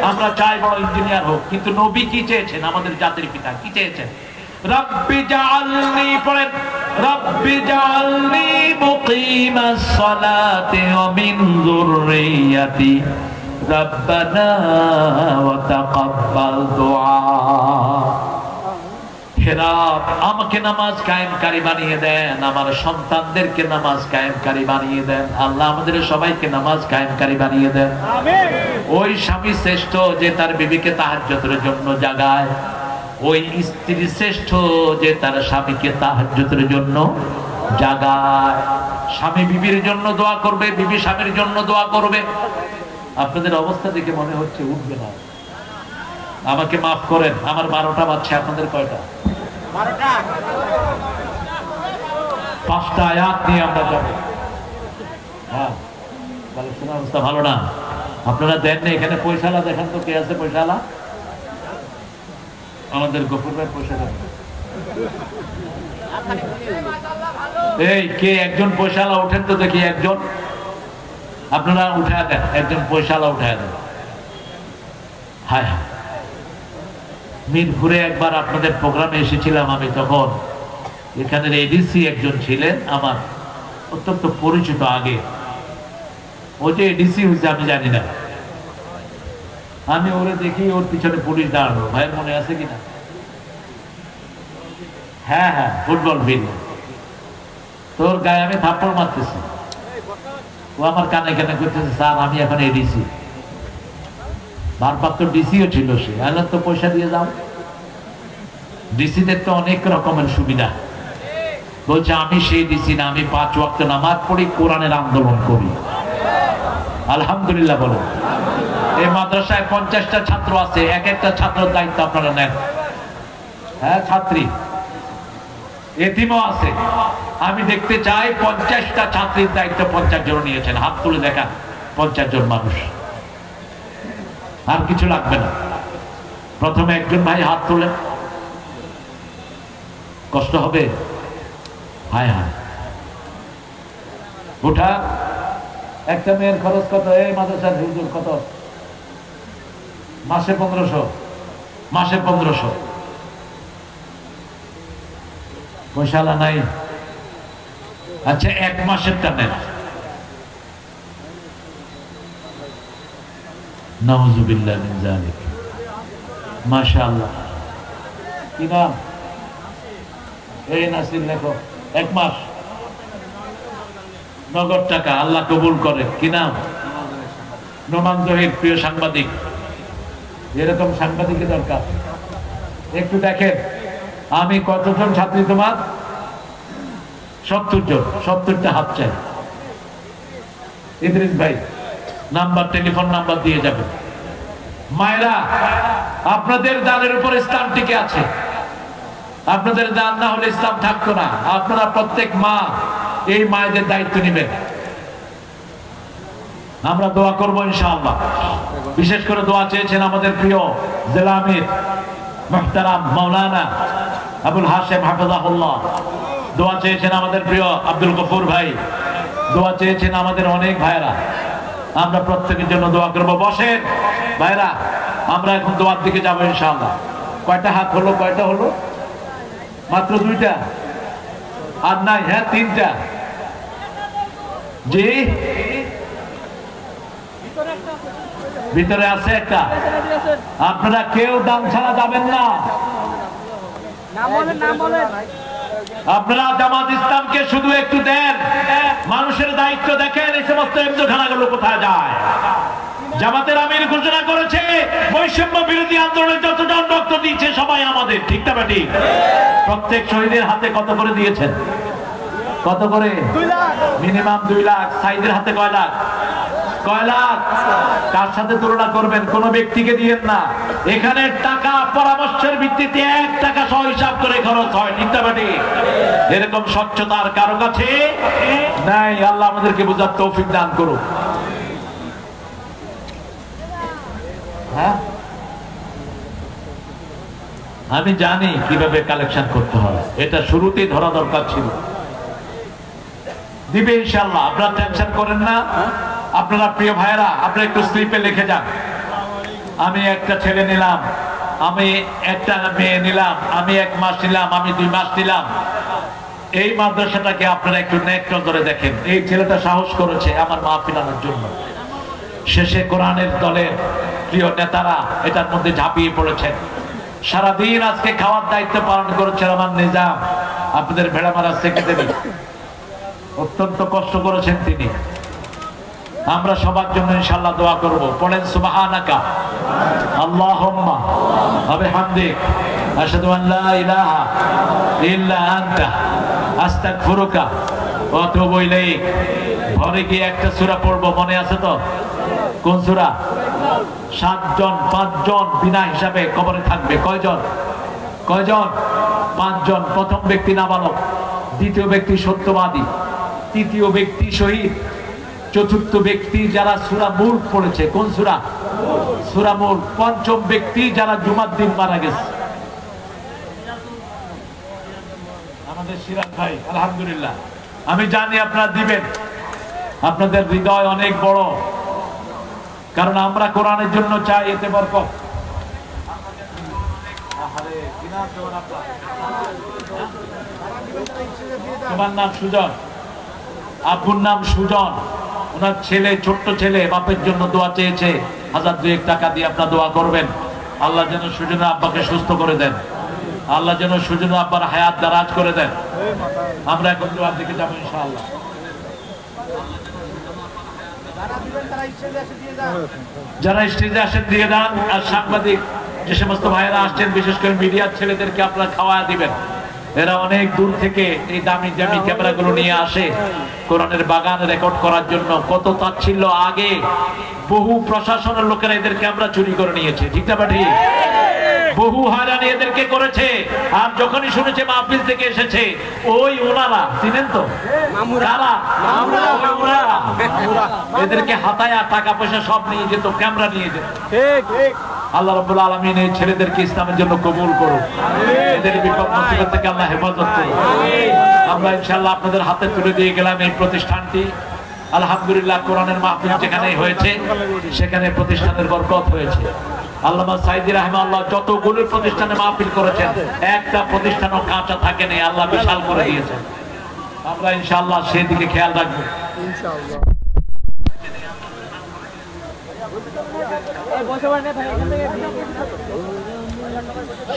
[SPEAKER 2] আমরা চাই বড় ইঞ্জিনিয়ার হোক, কিন্তু নবী কি চেয়েছেন? আমাদের জাতির পিতা কি চেয়েছেন? রব্বি জাআলনি, পড়েন, রব্বি জাআলনি মুকিমাস সালাতি ওয়া মিন যুররিয়াতি রব্বানা ওয়া তাকাব্বাল দুআ। হে রব, আমাকে নামাজ কায়েমকারী বানিয়ে দেন, আমার সন্তানদেরকে নামাজ কায়েমকারী বানিয়ে দেন। আল্লাহ আমাদের সবাইকে নামাজ কায়েমকারী বানিয়ে দেন। আমিন। ওই স্বামী শ্রেষ্ঠ যে তার বিবিকে তাহাজ্জুদের জন্য জাগায়, ওই স্ত্রী শ্রেষ্ঠ যে তার স্বামীকে তাহাজ্জুদের জন্য জাগায়। স্বামী বিবির জন্য দোয়া করবে, বিবি স্বামীর জন্য দোয়া করবে। আপনাদের অবস্থা দেখে মনে হচ্ছে উঠবে না। আমাকে মাফ করেন, আমার 12টা বাচ্চা, আপনাদের কয়টা?
[SPEAKER 3] 12টা।
[SPEAKER 2] 5টা আয়াত নিয়ে আমরা যাব। হ্যাঁ, তাহলে শোনার অবস্থা ভালো না। আপনারা দেন না, এখানে পয়সালা দেখান তো, কে আছে পয়সালা? আমাদের গফুর ভাই পয়সা দেন। এই কে একজন পয়সালা ওঠেন তো দেখি, একজন। আপনারা উঠায় দেন, একজন পয়সালা উঠায় দেন। হায় হায়, মিরপুরে একবার আপনাদের প্রোগ্রামে এসেছিলাম আমি, তখন এখানের এডিসি একজন ছিলেন আমার অত্যন্ত পরিচিত আগে। ও যে এডিসি হয়েছে আমি জানি না, আমি ওরে দেখি, ওর পিছনে পুলিশ দাঁড়ানো। ভাইয়ের মনে আছে কিনা? হ্যাঁ হ্যাঁ, ফুটবল ফিল্ড। তোর গায়ে আমি থাপ্পড় মারতেছি, ও আমার কানে কানে করতেছে, স্যার আমি এখন এডিসি। ভারপ্রাপ্ত ডিসিও ছিল সে। আল্লাহ তো পয়সা দিয়ে যাও। ডিসিদের তো অনেক রকমের সুবিধা। বলছে আমি সেই ডিসি না, আমি 5 ওয়াক্ত নামাজ পড়ি, কোরআনের আন্দোলন করি। আলহামদুলিল্লাহ বলো। এই মাদ্রাসায় 50টা ছাত্র আছে, এক একটা ছাত্রের দায়িত্ব আপনারা নেন। হ্যাঁ, ছাত্রী এতিমও আছে। আমি দেখতে চাই 50টা ছাত্রীর দায়িত্ব 50 জন নিয়েছেন। হাত তুলে দেখান 50 জন মানুষ। আর কিছু লাগবে না। প্রথমে একজন ভাই হাত তোলেন। কষ্ট হবে? হায় হায়, উঠা। একটা মেয়ের খরচ কত? এই মাদ্রাসার হুজুর কত? মাসে 1500। মাসে 1500। পয়সালা নাই? আচ্ছা, 1 মাসেরটা নেন। নাউযুবিল্লাহ মিন যালিক। মাশাআল্লাহ। কি নাম? এই নাসির, লেখো। 1 মাস নগদ টাকা, আল্লাহ কবুল করে। কি নাম? নোমান জহির। প্রিয় সাংবাদিক, এরকম সাংবাদিকের দরকার। একটু দেখেন আমি কতজন ছাত্রী তোমার? 70 জন। 70টা হাত চাই। ইদ্রিস ভাই নাম্বার, টেলিফোন নাম্বার দিয়ে যাবেন। মায়েরা, আপনাদের দানের উপর ইসলাম টিকে আছে। আপনাদের দান না হলে ইসলাম থাকতো না। আপনারা প্রত্যেক মা এই মায়েদের দায়িত্ব নেবেন। আমরা দোয়া করবো ইনশাআল্লাহ। বিশেষ করে দোয়া চেয়েছেন আমাদের প্রিয় জেলা আমির মুহতারাম মাওলানা আবুল হাশেম হাফেজাহুল্লাহ। দোয়া চেয়েছেন আমাদের প্রিয় আব্দুল গফুর ভাই। দোয়া চেয়েছেন আমাদের অনেক ভাইরা। আমরা প্রত্যেকের জন্য দোয়া করবো। বসেন ভাইরা, আমরা এখন দোয়ার দিকে যাবো ইনশাআল্লাহ। কয়টা হাত হলো? কয়টা হলো? মাত্র 2টা। আর নাই? হ্যাঁ 3টা। জি, ভিতরে আছে একটা। আপনারা কেউ দাম ছাড়া যাবেন না। আপনারা জামাত ইসলামকে শুধু একটু দেন, মানুষের দায়িত্ব দেখেন। এই সমস্ত এমজখানাগুলো কোথায় যায়? জামাতের আমির ঘোষণা করেছে বৈষম্য বিরোধী আন্দোলনে যতজন রক্ত দিচ্ছে সবাই আমাদের, ঠিক না বেটি? প্রত্যেক শহীদের হাতে কত করে দিয়েছেন? কত করে? মিনিমাম 2 লাখ। সাইদের হাতে কয় লাখ? কয় লাখ? কার সাথে তুলনা করবেন? কোন ব্যক্তিকে দিয়েন না। এখানে টাকা পরামর্শের ভিত্তিতে 1 টাকা সহ হিসাব করে খরচ হয়, ঠিক না বেটি? এরকম স্বচ্ছতার কারো কাছে নাই। আল্লাহ আমাদেরকে বোঝার তৌফিক দান করুন। হ্যাঁ, আমি জানি কিভাবে কালেকশন করতে হয়। এটা শুরুতেই ধরা দরকার ছিল। দিবে ইনশাআল্লাহ, আপনারা টেনশন করেন না। আপনারা প্রিয় ভাইরা, আপনারা একটু স্লিপে লিখে যান। আমি একটা ছেলে নিলাম, আমি একটা মেয়ে নিলাম, আমি 1 মাস নিলাম, আমি 2 মাস নিলাম। এই মাদ্রাসাটাকে আপনারা একটু নেক নজরে দেখেন। এই ছেলেটা সাহস করেছে আমার মাহফিল আনার জন্য। শেষে কোরআনের দলের প্রিয় নেতারা এটার মধ্যে ঝাঁপিয়ে পড়েছেন। সারাদিন আজকে খাওয়ার দায়িত্ব পালন করেছেন আমার নিজাম, আপনাদের ভেড়ামারা সেক্রেটারি। অত্যন্ত কষ্ট করেছেন তিনি। আমরা সবার জন্য ইনশাআল্লাহ দোয়া করব। পড়েন সুবহানাকা আল্লাহুম্মা ওয়া বিহামদিক আশহাদু আন লা ইলাহা ইল্লা আনতা আস্তাগফিরুকা ওয়া আতুবু ইলাইক। ঘরে গিয়ে একটা সূরা পড়ব, মনে আছে তো? কোন সূরা? 7 জন 5 জন বিনা হিসাবে কবরে থাকবে। কয়জন? 5 জন। প্রথম ব্যক্তি নাবালক, দ্বিতীয় ব্যক্তি সত্যবাদী, তৃতীয় ব্যক্তি শহীদ, চতুর্থ ব্যক্তি যারা সূরা মুলক পড়েছে। কোন সূরা? সূরা মুলক। পঞ্চম ব্যক্তি যারা জুমার দিন মারা গেছে। আমাদের সিরাজ ভাই, আলহামদুলিল্লাহ। আমি জানি আপনারা দিবেন। আপনাদের হৃদয় অনেক বড়, কারণ আমরা কোরআনের জন্য চাই এতে বরকত। তোমার নাম সুজন, আব্বুর নাম সুজন। ওনার ছেলে, ছোট্ট ছেলে, বাপের জন্য দোয়া চেয়েছে। 1000-2 টাকা দিয়ে আপনারা দোয়া করবেন। আল্লাহ যেন সুজনের আব্বাকে সুস্থ করে দেন। আল্লাহ যেন সুজনের আব্বার হায়াত দারাজ করে দেন। আমরা এখন দোয়ার দিকে যাবো ইনশাআল্লাহ। যারা স্টেজে আসেন দিয়ে যান। আর সাংবাদিক যে সমস্ত ভাইয়েরা আসছেন, বিশেষ করে মিডিয়ার ছেলেদেরকে আপনারা খাওয়া দিবেন। এরা অনেক দূর থেকে এই দামি দামি ক্যামেরাগুলো নিয়ে আসে কোরআনের বাগান রেকর্ড করার জন্য। কত তাচ্ছিল্য! আগে বহু প্রশাসনের লোকেরা এদের ক্যামেরা চুরি করে নিয়েছে, ঠিক না ঠিক? বহু হয়রানি এদেরকে করেছে। আর যখনই শুনেছে মাহফিল থেকে এসেছে, ওই ওনারা চিনেন তো কারা? এদেরকে হাতায়া টাকা পয়সা সব নিয়ে যেত, ক্যামেরা নিয়ে যেত। আল্লাহ রাব্বুল আলামিন এই ছেলেদেরকে ইসলামের জন্য কবুল করুন। এদের বিপদ মুসিবত থেকে আল্লাহ হেফাজত করুন। আমরা ইনশাআল্লাহ আপনাদের হাতে তুলে দিয়ে গেলাম এই প্রতিষ্ঠানটি। আলহামদুলিল্লাহ, কোরআনের মাহফিল যেখানে হয়েছে সেখানে প্রতিষ্ঠানের বরকত হয়েছে। আল্লামা সাইদি রাহমাহুল্লাহ যতগুলো প্রতিষ্ঠানে মাহফিল করেছেন, একটা প্রতিষ্ঠানও কাঁচা থাকেনি। আল্লাহ বিশাল করে দিয়েছেন। আমরা ইনশাআল্লাহ সেদিকে খেয়াল রাখবো ইনশাআল্লাহ।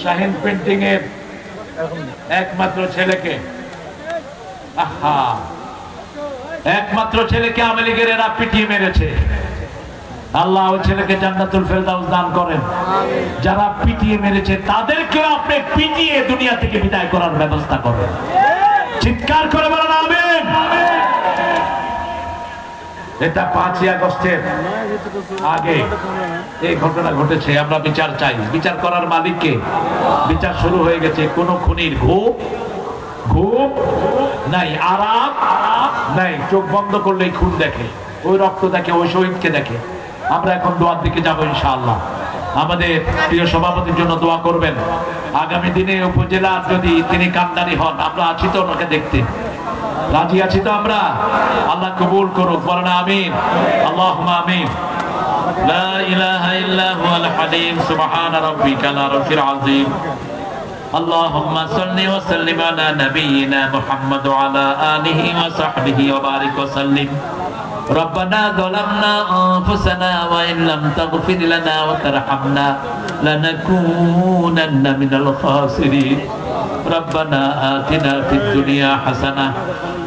[SPEAKER 2] শাহিন প্রিন্টিং এর একমাত্র ছেলেকে, একমাত্র ছেলেকে আওয়ামী লীগের এরা পিটিয়ে মেরেছে। আল্লাহ ওই ছেলেকে জান্নাতুল ফেরদাউস দান করেন। যারা পিটিয়ে মেরেছে তাদেরকেও আপনি পিটিয়ে দুনিয়া থেকে বিদায় করার ব্যবস্থা করেন। চিৎকার করে বলেন আমিন। এটা 5ই আগস্টের আগে এই ঘটনা ঘটেছে। আমরা বিচার চাই। বিচার করার মালিককে। বিচার শুরু হয়ে গেছে। কোন খুনির ঘুম নাই, আরাম নাই। চোখ বন্ধ করলেই খুন দেখে, ওই রক্ত দেখে, ওই শহীদকে দেখে। আমরা এখন দোয়ার দিকে যাবো ইনশাআল্লাহ। আমাদের প্রিয় সভাপতির জন্য দোয়া করবেন। আগামী দিনে উপজেলার যদি তিনি কান্ডারি হন, আমরা আছি তো ওনাকে দেখতে, রাজি আছি তো আমরা। আল্লাহ কবুল করুক, বলেন আমিন। আল্লাহুম্মা আমিন। লা ইলাহা ইল্লা হুয়াল হালিম সুবহানা রাব্বিকাল আরশিল আযীম। اللهم صل وسلم على نبينا محمد وعلى آله وصحبه وبارك وسلم. ربنا ظلمنا أنفسنا وإن لم تغفر لنا وترحمنا لنكونن من الخاسرين. ربنا آتنا في الدنيا حسنة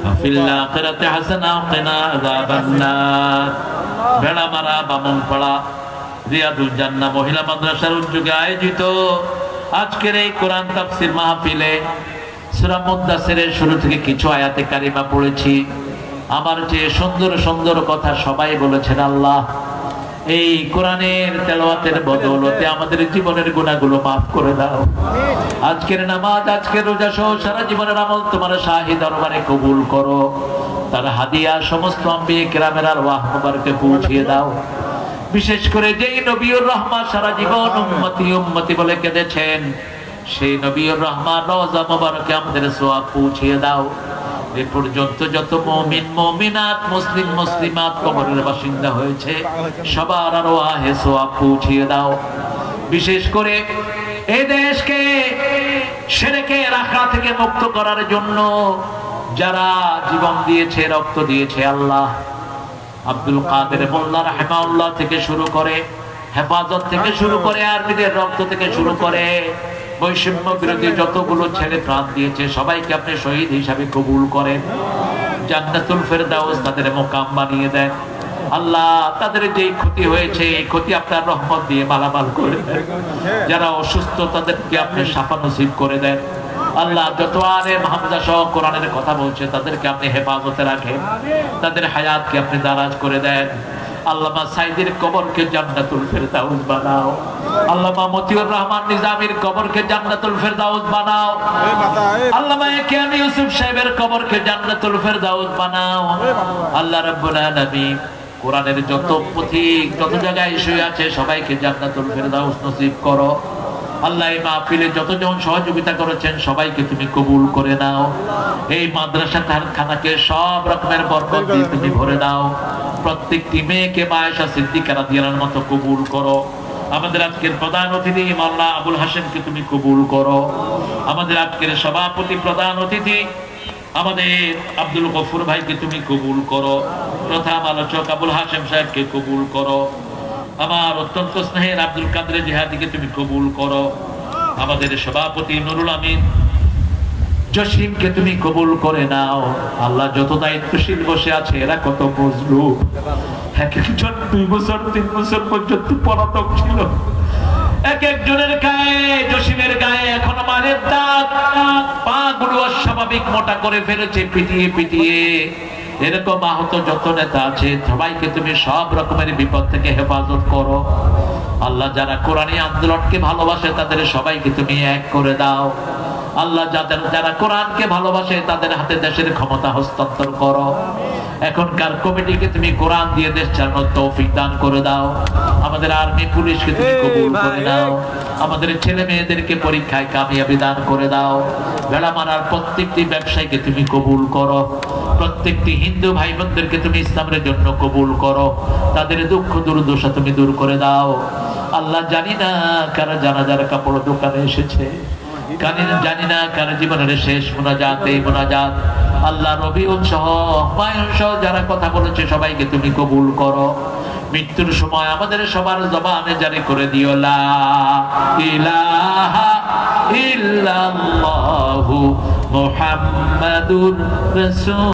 [SPEAKER 2] وفي الآخرة حسنة وقنا عذاب النار. বেড়া মারা বামনপাড়া রিয়াদুল জান্নাহ মহিলা মাদ্রাসার উদ্যোগে আয়োজিত আজকের এই কোরআন তাফসীর মাহফিলে সূরা মুদ্দাসিরের শুরু থেকে কিছু আয়াতে কারিমা পড়েছি। আমার যে সুন্দর সুন্দর কথা সবাই বলেছেন, আল্লাহ এই কোরআনের তেলাওয়াতের বদৌলতে আমাদের জীবনের গুনাহগুলো মাফ করে দাও। আজকের নামাজ, আজকের রোজা সহ সারা জীবনের আমল তোমার শাহী দরবারে কবুল করো। তার হাদিয়া সমস্ত আম্বিয়া কিরামের আরওয়াহ মুবারকে পৌঁছিয়ে দাও। বিশেষ করে যেই নবীউর রহমান সারা জীবন উম্মতি উম্মতি বলে কেঁদেছেন, সেই নবীউর রহমান রওজা মুবারকে আমাদের সওয়াব পৌঁছিয়ে দাও। এ পর্যন্ত যত মুমিন মুমিনাত মুসলিম মুসলিমাত কবরের বাসিন্দা হয়েছে সবার আরওয়াহে সওয়াব পৌঁছিয়ে দাও। বিশেষ করে এই দেশকে শিরকের আখড়া থেকে মুক্ত করার জন্য যারা জীবন দিয়েছে, রক্ত দিয়েছে, আল্লাহ আব্দুল কাদের মোল্লা রাহিমাহুল্লাহ থেকে শুরু করে, হেফাজত থেকে শুরু করে, আর্মিদের রক্ত থেকে শুরু করে, বৈষম্য বিরোধী যতগুলো ছেলে প্রাণ দিয়েছে সবাইকে আপনি শহীদ হিসাবে কবুল করেন। জান্নাতুল ফেরদাউস তাদের মোকাম বানিয়ে দেন। আল্লাহ তাদের যেই ক্ষতি হয়েছে এই ক্ষতি আপনার রহমত দিয়ে মালামাল করে দেন। যারা অসুস্থ তাদেরকে আপনি শাফা নসিব করে দেন। আল্লাহ যত আলেম হামজা সহ কোরআনের কথা বলছে তাদেরকে আপনি হেফাজতে রাখেন, তাদের হায়াতকে আপনি দারাজ করে দেন। আল্লামা সাইদির কবরকে জান্নাতুল ফেরদাউস বানাও। আল্লামা মতিউর রহমান নিজামীর কবরকে জান্নাতুল ফেরদাউস বানাও। আল্লামা একেএম ইউসুফ সাহেবের কবরকে জান্নাতুল ফেরদাউস বানাও। আল্লাহ রাব্বুল আলামিন কোরআনের যত পথিক যত জায়গায় শুয়ে আছে সবাইকে জান্নাতুল ফেরদাউস নসিব করো। আল্লাহ এই মাহফিলে যতজন সহযোগিতা করেছেন সবাইকে তুমি কবুল করে নাও। এই মাদ্রাসা খানাকে সব রকমের বরকত দিয়ে তুমি ভরে দাও। প্রত্যেকটি মেয়েকে মায়েশা সিদ্দিকা রাদিয়াল্লাহু আনহার মতো কবুল করো। আমাদের আজকের প্রধান অতিথি মাওলানা আবুল হাশেমকে তুমি কবুল করো। আমাদের আজকের সভাপতি প্রধান অতিথি আমাদের আব্দুল গফুর ভাইকে তুমি কবুল করো। প্রথম আলোচক আবুল হাশেম সাহেবকে কবুল করো। আমার অত্যন্ত স্নেহের আব্দুল কাদের জিহাদিকে তুমি কবুল করো। আমাদের সভাপতি নুরুল আমিন জসিমকে তুমি কবুল করে নাও। আল্লাহ যত দায়িত্বশীল বসে আছে এরা কত মজলুম, এক একজন 2 বছর 3 বছর পর্যন্ত পলাতক ছিল। এক একজনের গায়ে, জসিমের গায়ে এখনো মারের দাগ, পা গুলো অস্বাভাবিক মোটা করে ফেলেছে পিটিয়ে পিটিয়ে। এরকম আহত যত নেতা আছে সবাইকে তুমি সব রকমের বিপদ থেকে হেফাজত করো। আল্লাহ যারা কোরআনী আন্দোলনকে ভালোবাসে তাদের সবাইকে তুমি এক করে দাও। আল্লাহ যারা কোরআনকে ভালোবাসে তাদের হাতে দেশের ক্ষমতা হস্তান্তর করো। এখনকার কমিটিকে তুমি কোরআন দিয়ে দেশ চালানোর তৌফিক দান করে দাও। আমাদের আর্মি পুলিশকে তুমি কবুল করে দাও। আমাদের ছেলে মেয়েদেরকে পরীক্ষায় কামিয়াবি দান করে দাও। ভেড়া মারার প্রত্যেকটি ব্যবসায়ীকে তুমি কবুল করো। প্রত্যেকটি হিন্দু ভাই বোনদেরকে তুমি ইসলামের জন্য কবুল করো। তাদের দুঃখ দুর্দশা তুমি দূর করে দাও। আল্লাহ জানি না কারা জানাজার কাপড় দোকানে এসেছে, জানি না কার জীবনের শেষ মুনাজাত এই মুনাজাত। আল্লাহ রবিউল সহ হুমায়ুন সহ যারা কথা বলেছে সবাইকে তুমি কবুল করো। মৃত্যুর সময় আমাদের সবার জবানে জারি করে দিও লা ইলাহা ইল্লাল্লাহু মুহাম্মাদুর রাসূল।